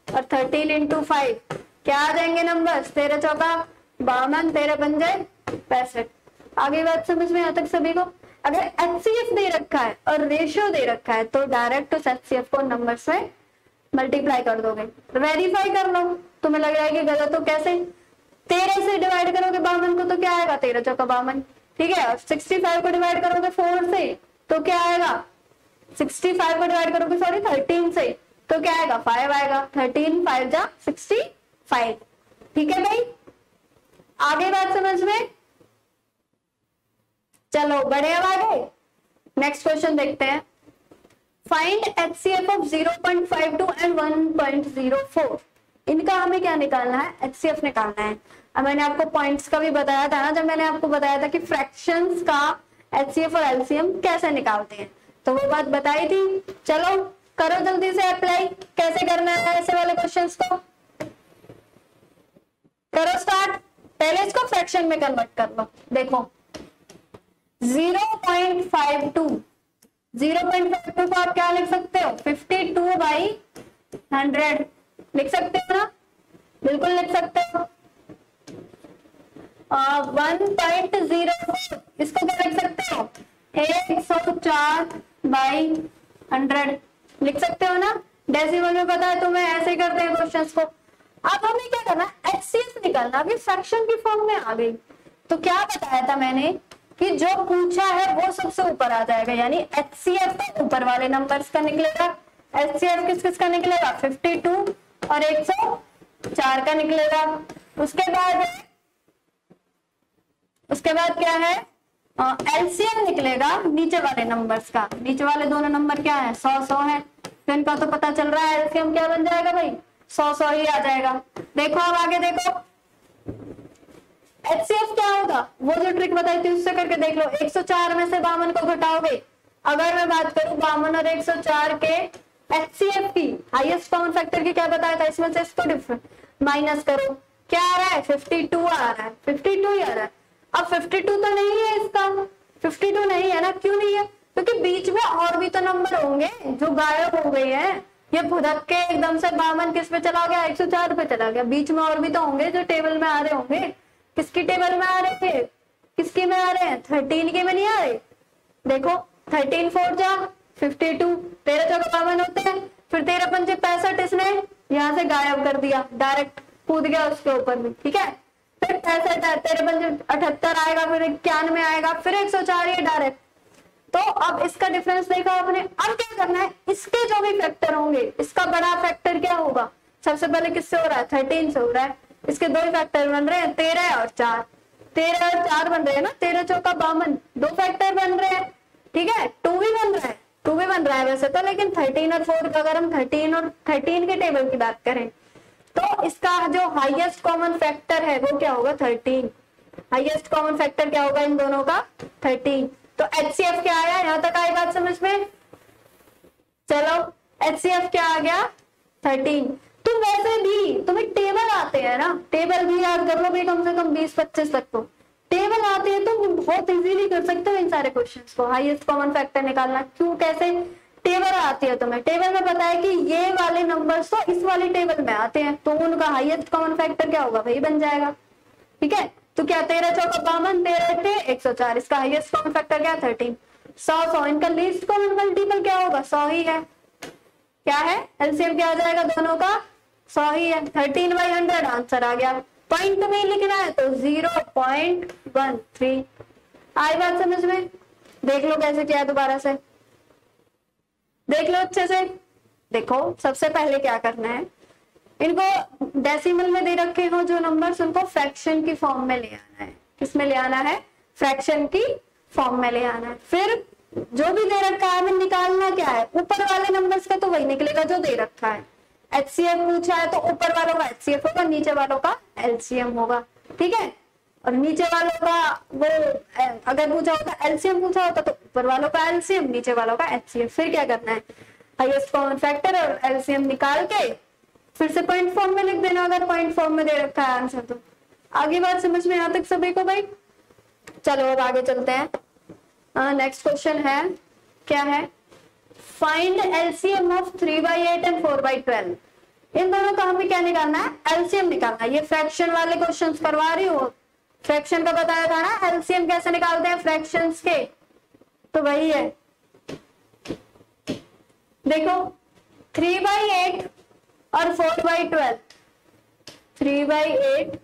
और 13 into 5 क्या आ जाएंगे नंबर्स? 13 चौका 52, 13 पंजे 65। आगे बात समझ में यहाँ तक सभी को? अगर HCF दे रखा है और रेशियो दे रखा है तो डायरेक्ट उस HCF को नंबर्स में मल्टीप्लाई कर दोगे। वेरीफाई कर लो, तुम्हें लग रहा है कि गलत हो, कैसे? 13 से डिवाइड करोगे 52 को तो क्या आएगा? 13 चौका 52, ठीक है। और 65 को डिवाइड करोगे 4 से तो क्या आएगा? 65 को डिवाइड करोगे 13 से तो क्या आएगा? 5 आएगा। 13 5 जा 65, ठीक है भाई। आगे बात समझ में? चलो बढ़े अब आगे। नेक्स्ट क्वेश्चन देखते हैं। Find HCF of 0.52 and 1.04। इनका हमें क्या निकालना है? HCF निकालना है। अब मैंने आपको पॉइंट्स का भी बताया था ना, जब मैंने आपको बताया था कि फ्रैक्शंस का HCF और LCM कैसे निकालते हैं, तो वो बात बताई थी। चलो करो जल्दी से अप्लाई, कैसे करना है ऐसे वाले क्वेश्चंस को, करो स्टार्ट। पहले इसको फ्रैक्शन में कन्वर्ट कर लो। देखो 0.52 को आप क्या लिख सकते हो? 52/100 लिख सकते हो ना? बिल्कुल लिख सकते हो। 1.04 इसको क्या लिख सकते हो? 104/100 लिख सकते हो ना? डेसिमल में पता है तुम्हें, ऐसे ही करते हैं क्वेश्चंस को। अब हमें क्या करना? HCF निकालना। अभी फ्रैक्शन की फॉर्म में आ गई तो क्या बताया था मैंने कि जो पूछा है वो सबसे ऊपर आ जाएगा, यानी HCF तो ऊपर वाले नंबर्स का निकलेगा। HCF किस किस का निकलेगा? 52 और 104 का निकलेगा। उसके बाद क्या है? LCM निकलेगा नीचे वाले नंबर्स का। नीचे वाले दोनों नंबर क्या है? 100 है, तो इनका तो पता चल रहा है। LCM क्या बन जाएगा भाई? 100 ही आ जाएगा। देखो अब आगे देखो HCF क्या होगा, वो जो ट्रिक बताई थी उससे करके देख लो। 104 में से 52 को घटाओगे। अगर मैं बात करूं 52 और 104 के HCF की, हाईएस्ट कॉमन फैक्टर की क्या बताया था, इसमें से इसको डिफरेंस माइनस करो, क्या आ रहा है? 52 आ रहा है, 52 ही आ रहा है। अब 52 तो नहीं है इसका, 52 नहीं है ना। क्यों नहीं है? क्योंकि बीच में और भी तो नंबर होंगे जो गायब हो गए हैं। ये फुदक के एकदम से 52 किस पे चला गया, 104 पे चला गया। बीच में और भी तो होंगे जो टेबल में आ रहे होंगे। किसकी टेबल में आ रहे थे, किसकी में आ रहे हैं, 13 के में नहीं आ रहे। देखो 13 4 जा 52, 13 चौका 52 होते हैं, फिर 13 पंजे 65 इसने यहाँ से गायब कर दिया, डायरेक्ट कूद गया उसके ऊपर में, ठीक है। फिर 65 13 पंजे 78 आएगा, फिर 91 आएगा, फिर 104 ये डायरेक्ट। तो अब इसका डिफरेंस देखा आपने। अब क्या करना है, इसके जो भी फैक्टर होंगे, इसका बड़ा फैक्टर क्या होगा, सबसे पहले किससे हो रहा है, 13 से हो रहा है। इसके दो ही फैक्टर बन रहे हैं, 13 और 4, 13 और 4 बन रहे हैं ना, 13 चौका 52, दो फैक्टर बन रहे हैं, ठीक है। 2 भी बन रहा है, 2 भी बन रहा है वैसे तो, लेकिन 13 और 4 का अगर हम 13 और 13 के टेबल की बात करें तो इसका जो हाईएस्ट कॉमन फैक्टर है वो क्या होगा, 13। हाईएस्ट कॉमन फैक्टर क्या होगा इन दोनों का, 13। तो HCF क्या आया, यहां तक आई बात समझ में। चलो HCF क्या आ गया, 13। तो वैसे भी तुम्हें टेबल आते हैं ना, टेबल भी याद कर लो भी कम से कम 20-25 तक तो टेबल आते हैं, तो बहुत इजीली कर सकते हो इन सारे क्वेश्चंस को। हाईएस्ट कॉमन फैक्टर निकालना क्यों, कैसे, टेबल आती है तुम्हें। टेबल में पता है कि ये वाले नंबर्स तो इस वाली टेबल में आते हैं, तो उनका हाईएस्ट कॉमन फैक्टर क्या होगा, वही बन जाएगा, ठीक है। तो क्या 13 चौका 52, 13 थे 104, इसका हाईएस्ट कॉमन फैक्टर क्या, 13। 100 इनका लीस्ट कॉमन मल्टीपल क्या होगा, 100 ही है। क्या है, एलसीएम क्या आ जाएगा दोनों का, 100 ही है। 13/100 आंसर आ गया। पॉइंट में लिखना है तो 0.13। आई बात समझ में। देख लो कैसे किया, दोबारा से देख लो अच्छे से। देखो सबसे पहले क्या करना है, इनको डेसिमल में दे रखे हो जो नंबर्स, उनको फ्रैक्शन की फॉर्म में ले आना है। किस में ले आना है, फ्रैक्शन की फॉर्म में ले आना है। फिर जो भी दे रखा है हमें निकालना क्या है, ऊपर वाले नंबर्स का तो वही निकलेगा जो दे रखा है। HCF पूछा है तो ऊपर वालों का HCF होगा, नीचे वालों का LCM होगा, ठीक है। और नीचे वालों का वो अगर पूछा होता LCM पूछा होता तो ऊपर वालों का LCM, नीचे वालों का HCF। फिर क्या करना है, हाईएस्ट कॉमन फैक्टर और LCM निकाल के फिर से पॉइंट फॉर्म में लिख देना, अगर पॉइंट फॉर्म में दे रखा है आंसर तो। आगे बात समझ में यहाँ तक सभी को भाई। चलो अब आगे चलते हैं। नेक्स्ट क्वेश्चन है, क्या है, फाइंड LCM ऑफ 3/8 एंड 4/12। इन दोनों का हमें क्या निकालना है, LCM निकालना है। ये फ्रैक्शन वाले क्वेश्चंस करवा रही हो, फ्रैक्शन का बताया था ना, LCM कैसे निकालते हैं फ्रैक्शंस के, तो वही है। देखो 3/8 और 4/12, 3/8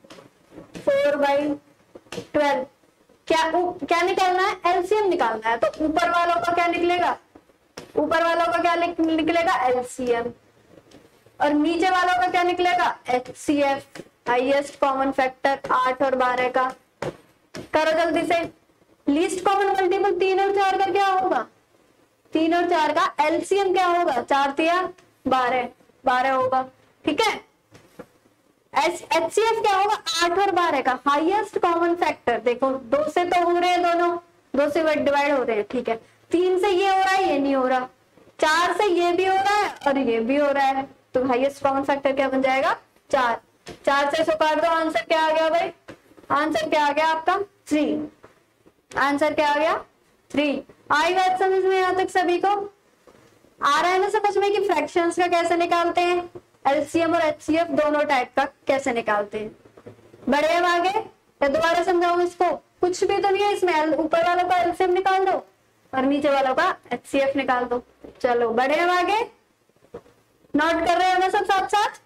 4/12 क्या निकालना है, LCM निकालना है। तो ऊपर वालों का क्या निकलेगा, ऊपर वालों का क्या निकलेगा, LCM, और नीचे वालों का क्या निकलेगा, HCF। हाईएस्ट कॉमन फैक्टर 8 और 12 का। करो जल्दी से। लीस्ट कॉमन मल्टीपल 3 और 4 का क्या होगा, 3 और 4 का LCM क्या होगा, 4 तिया 12, 12 होगा, ठीक है। HCF क्या होगा, 8 और 12 का। हाईएस्ट कॉमन फैक्टर देखो 2 से तो हो रहे हैं दोनों, 2 से डिवाइड हो रहे हैं, ठीक है। 3 से ये हो रहा है, ये नहीं हो रहा। 4 से ये भी हो रहा है और ये भी हो रहा है, तो हाईएस्ट कॉमन फैक्टर क्या बन जाएगा, 4। 4 से इसको काट दो, आंसर क्या आ गया भाई, आंसर क्या आ गया आपका, 3। आंसर क्या आ गया, 3। आई बात समझ में यहाँ तक सभी को आ रहा है ना समझ में कि फ्रैक्शंस का कैसे निकालते हैं, LCM और HCF दोनों टाइप का कैसे निकालते हैं। बढ़े हम आगे या दोबारा समझाऊं इसको, कुछ भी तो नहीं है इसमें, ऊपर वालों का LCM निकाल दो और नीचे वालों का HCF निकाल दो। चलो बढ़े हम आगे, नोट कर रहे हैं ना सब साथ साथ,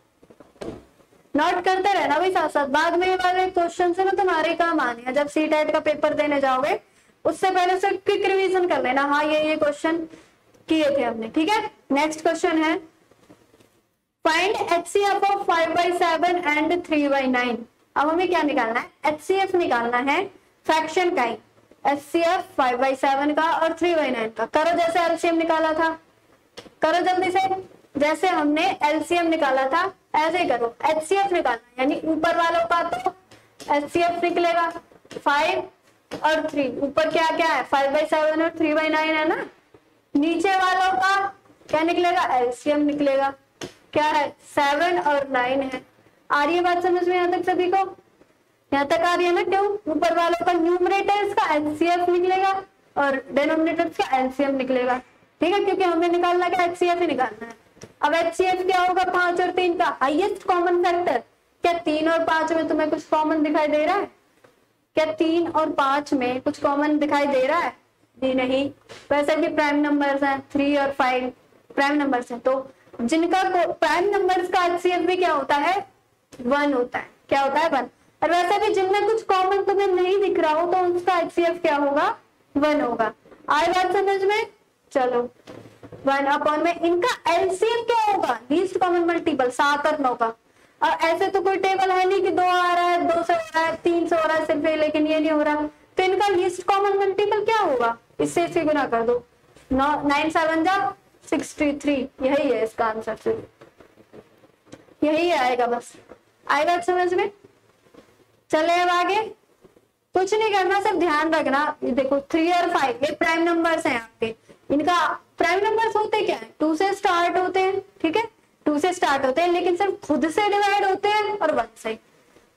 नोट करते रहना भाई साथ साथ। बाद में वाले क्वेश्चन से ना तुम्हारे काम आने हैं, जब CTET का पेपर देने जाओगे उससे पहले से क्विक रिवीजन कर लेना, हाँ ये क्वेश्चन किए थे हमने, ठीक है। नेक्स्ट क्वेश्चन है, फाइंड HCF ऑफ 5/7 एंड 3/9। अब हमें क्या निकालना है, HCF निकालना है फ्रैक्शन का ही, HCF 5/7 का और 3/9 का। करो जैसे LCM निकाला था, करो जल्दी से, जैसे हमने LCM निकाला था ऐसे ही करो। HCF निकालना यानी ऊपर वालों का तो HCF निकलेगा 5 और 3, ऊपर क्या क्या है 5/7 और 3/9 है ना, नीचे वालों का क्या निकलेगा, LCM निकलेगा, क्या है 7 और 9 है। आ रही है बात समझ में यहाँ तक सभी को, यहाँ तक आ रही है ना। क्यों, ऊपर वालों का न्यूमरेटर्स का HCF निकलेगा और डिनोमिनेटर्स का LCM निकलेगा, ठीक है, क्योंकि हमें निकालना क्या, HCF ही निकालना है। अब HCF क्या होगा, 5 और 3 का हाईएस्ट कॉमन फैक्टर। क्या 3 और 5 में तुम्हें कुछ कॉमन दिखाई दे रहा है? क्या 3 और 5 में कुछ कॉमन दिखाई दे रहा है? जी नहीं। वैसे भी प्राइम नंबर्स हैं, 3 और 5 प्राइम नंबर्स हैं, तो जिनका प्राइम नंबर्स का HCF भी क्या होता है, 1 होता है। क्या होता है, 1। और वैसे भी जिनमें कुछ कॉमन तुम्हें नहीं दिख रहा हो तो उसका HCF क्या होगा, 1 होगा। आई बात समझ में? चलो 1 अपॉन में इनका LCM क्या होगा, लीस्ट कॉमन मल्टीपल, 7 और 9 का। और ऐसे तो कोई टेबल है नहीं कि 2 आ रहा है, 2 से हो रहा है, 3 से हो रहा है सिर्फ, लेकिन ये नहीं हो रहा, तो इनका लीस्ट कॉमन मल्टीपल क्या होगा, इससे इसे गुना कर दो, 9 7 जा 63, यही है इसका आंसर, फिर यही आएगा बस। आई बात समझ में? चले अब आगे, कुछ नहीं करना, सिर्फ ध्यान रखना। देखो 3 और 5 ये प्राइम नंबर्स हैं आपके, इनका प्राइम नंबर्स होते क्या है, 2 से स्टार्ट होते हैं, ठीक है, 2 से स्टार्ट होते हैं, लेकिन सिर्फ खुद से डिवाइड होते हैं और 1 से।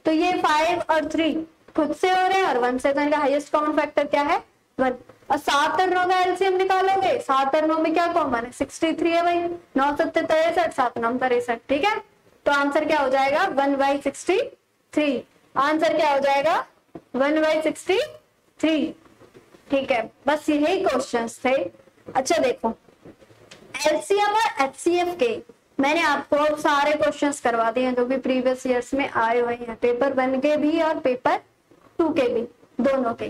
तो ये 5 और 3 खुद से हो रहे हैं और 1 से, तो इनका हाईएस्ट कॉमन फैक्टर क्या है, 1। और 7 और 9 का एलसीएम निकालोगे, 7 और 9 में क्या कॉमन है, 63 है भाई, 9 7 63, 7 9 63, ठीक है। तो आंसर क्या हो जाएगा, 1/63। आंसर क्या हो जाएगा, 1/63, ठीक है। बस यही क्वेश्चंस थे। अच्छा देखो, एलसीएम और एचसीएफ के मैंने आपको सारे क्वेश्चंस करवा दिए हैं जो भी प्रीवियस ईयर्स में आए हुए हैं, पेपर 1 के भी और पेपर 2 के भी, दोनों के,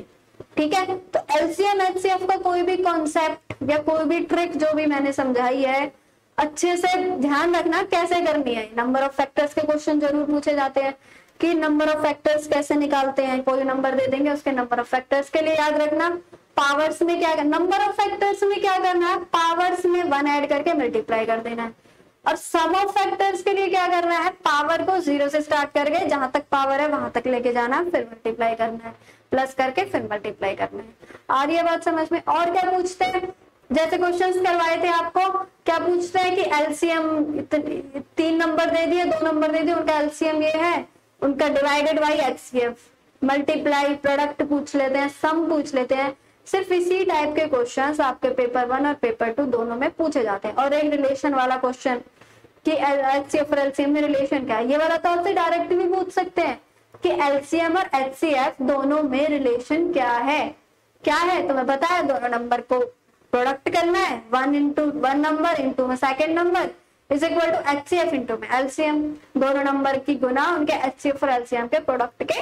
ठीक है। तो एलसीएम एचसीएफ का कोई भी कॉन्सेप्ट या कोई भी ट्रिक जो भी मैंने समझाई है, अच्छे से ध्यान रखना कैसे करनी है। नंबर ऑफ फैक्टर्स के क्वेश्चन जरूर पूछे जाते हैं कि नंबर ऑफ फैक्टर्स कैसे निकालते हैं, कोई नंबर दे देंगे उसके नंबर ऑफ फैक्टर्स के लिए याद रखना। पावर्स में क्या करना, नंबर ऑफ फैक्टर्स में क्या करना है, पावर्स में 1 ऐड करके मल्टीप्लाई कर देना है। और सम ऑफ फैक्टर्स के लिए क्या करना है, पावर को 0 से स्टार्ट करके जहां तक पावर है वहां तक लेके जाना है, फिर मल्टीप्लाई करना है, प्लस करके फिर मल्टीप्लाई करना है। आ रही है बात समझ में? और क्या पूछते हैं, जैसे क्वेश्चंस करवाए थे आपको, क्या पूछते हैं कि एलसीएम 3 नंबर दे दिए, 2 नंबर दे दिए, उनका एलसीएम ये है, उनका divided by HCF, multiply, product पूछ लेते हैं, सम पूछ लेते हैं। सिर्फ इसी टाइप के क्वेश्चंस आपके पेपर 1 और पेपर 2 दोनों में पूछे जाते हैं। और एक रिलेशन वाला क्वेश्चन कि एचसीएफ और एलसीएम में रिलेशन क्या है, ये वाला तो आपसे डायरेक्ट भी पूछ सकते हैं कि एलसीएम और एचसीएफ दोनों में रिलेशन क्या है। क्या है तुम्हें पता है, दोनों नंबर को प्रोडक्ट करना है, 1 into 1 नंबर इंटू में second number is equal to HCF into में एलसीएम, दोनों नंबर की गुना उनके एचसीएफ और एलसीएम के प्रोडक्ट के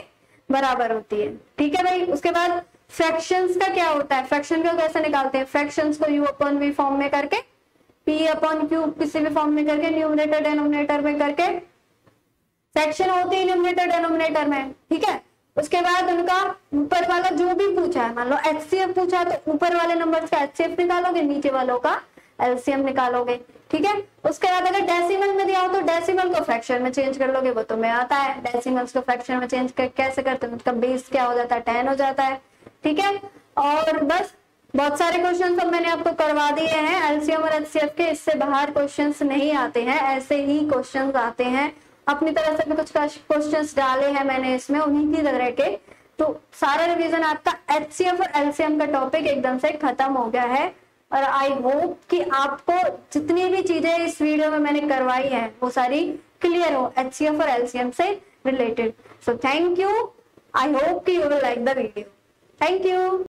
बराबर होती है, ठीक है भाई। उसके बाद फ्रैक्शंस का क्या होता है, फ्रैक्शन को कैसे निकालते हैं, फ्रैक्शंस को u अपॉन v फॉर्म में करके, p अपॉन q किसी भी फॉर्म में करके, न्यूमरेटर डिनोमिनेटर में करके, फ्रैक्शन होती है न्यूमरेटर डिनोमिनेटर में, ठीक है। उसके बाद उनका ऊपर वाला जो भी पूछा है, मान लो एचसीएफ पूछा है तो ऊपर वाले नंबर का एचसीएफ निकालोगे, नीचे वालों का एलसीएम निकालोगे, ठीक है। उसके बाद अगर डेसिमल में दिया हो तो डेसिमल को फ्रैक्शन में चेंज कर लोगे, वो तुम्हें आता है। डेसिमल्स को फ्रैक्शन में चेंज कर कैसे करते हैं, उसका बेस क्या हो जाता है, 10 हो जाता है, ठीक है। और बस बहुत सारे क्वेश्चन तो मैंने आपको करवा दिए हैं एलसीएम और एचसीएफ के, इससे बाहर क्वेश्चंस नहीं आते हैं, ऐसे ही क्वेश्चंस आते हैं। अपनी तरह से भी कुछ क्वेश्चंस डाले हैं मैंने इसमें, उन्हीं की तरह के। तो सारा रिवीजन आपका एचसीएफ और एलसीएम का टॉपिक एकदम से खत्म हो गया है। और आई होप कि आपको जितनी भी चीजें इस वीडियो में मैंने करवाई है वो सारी क्लियर हो एचसीएफ और एलसीएम से related. So thank you, I hope कि you will like the video. Thank you.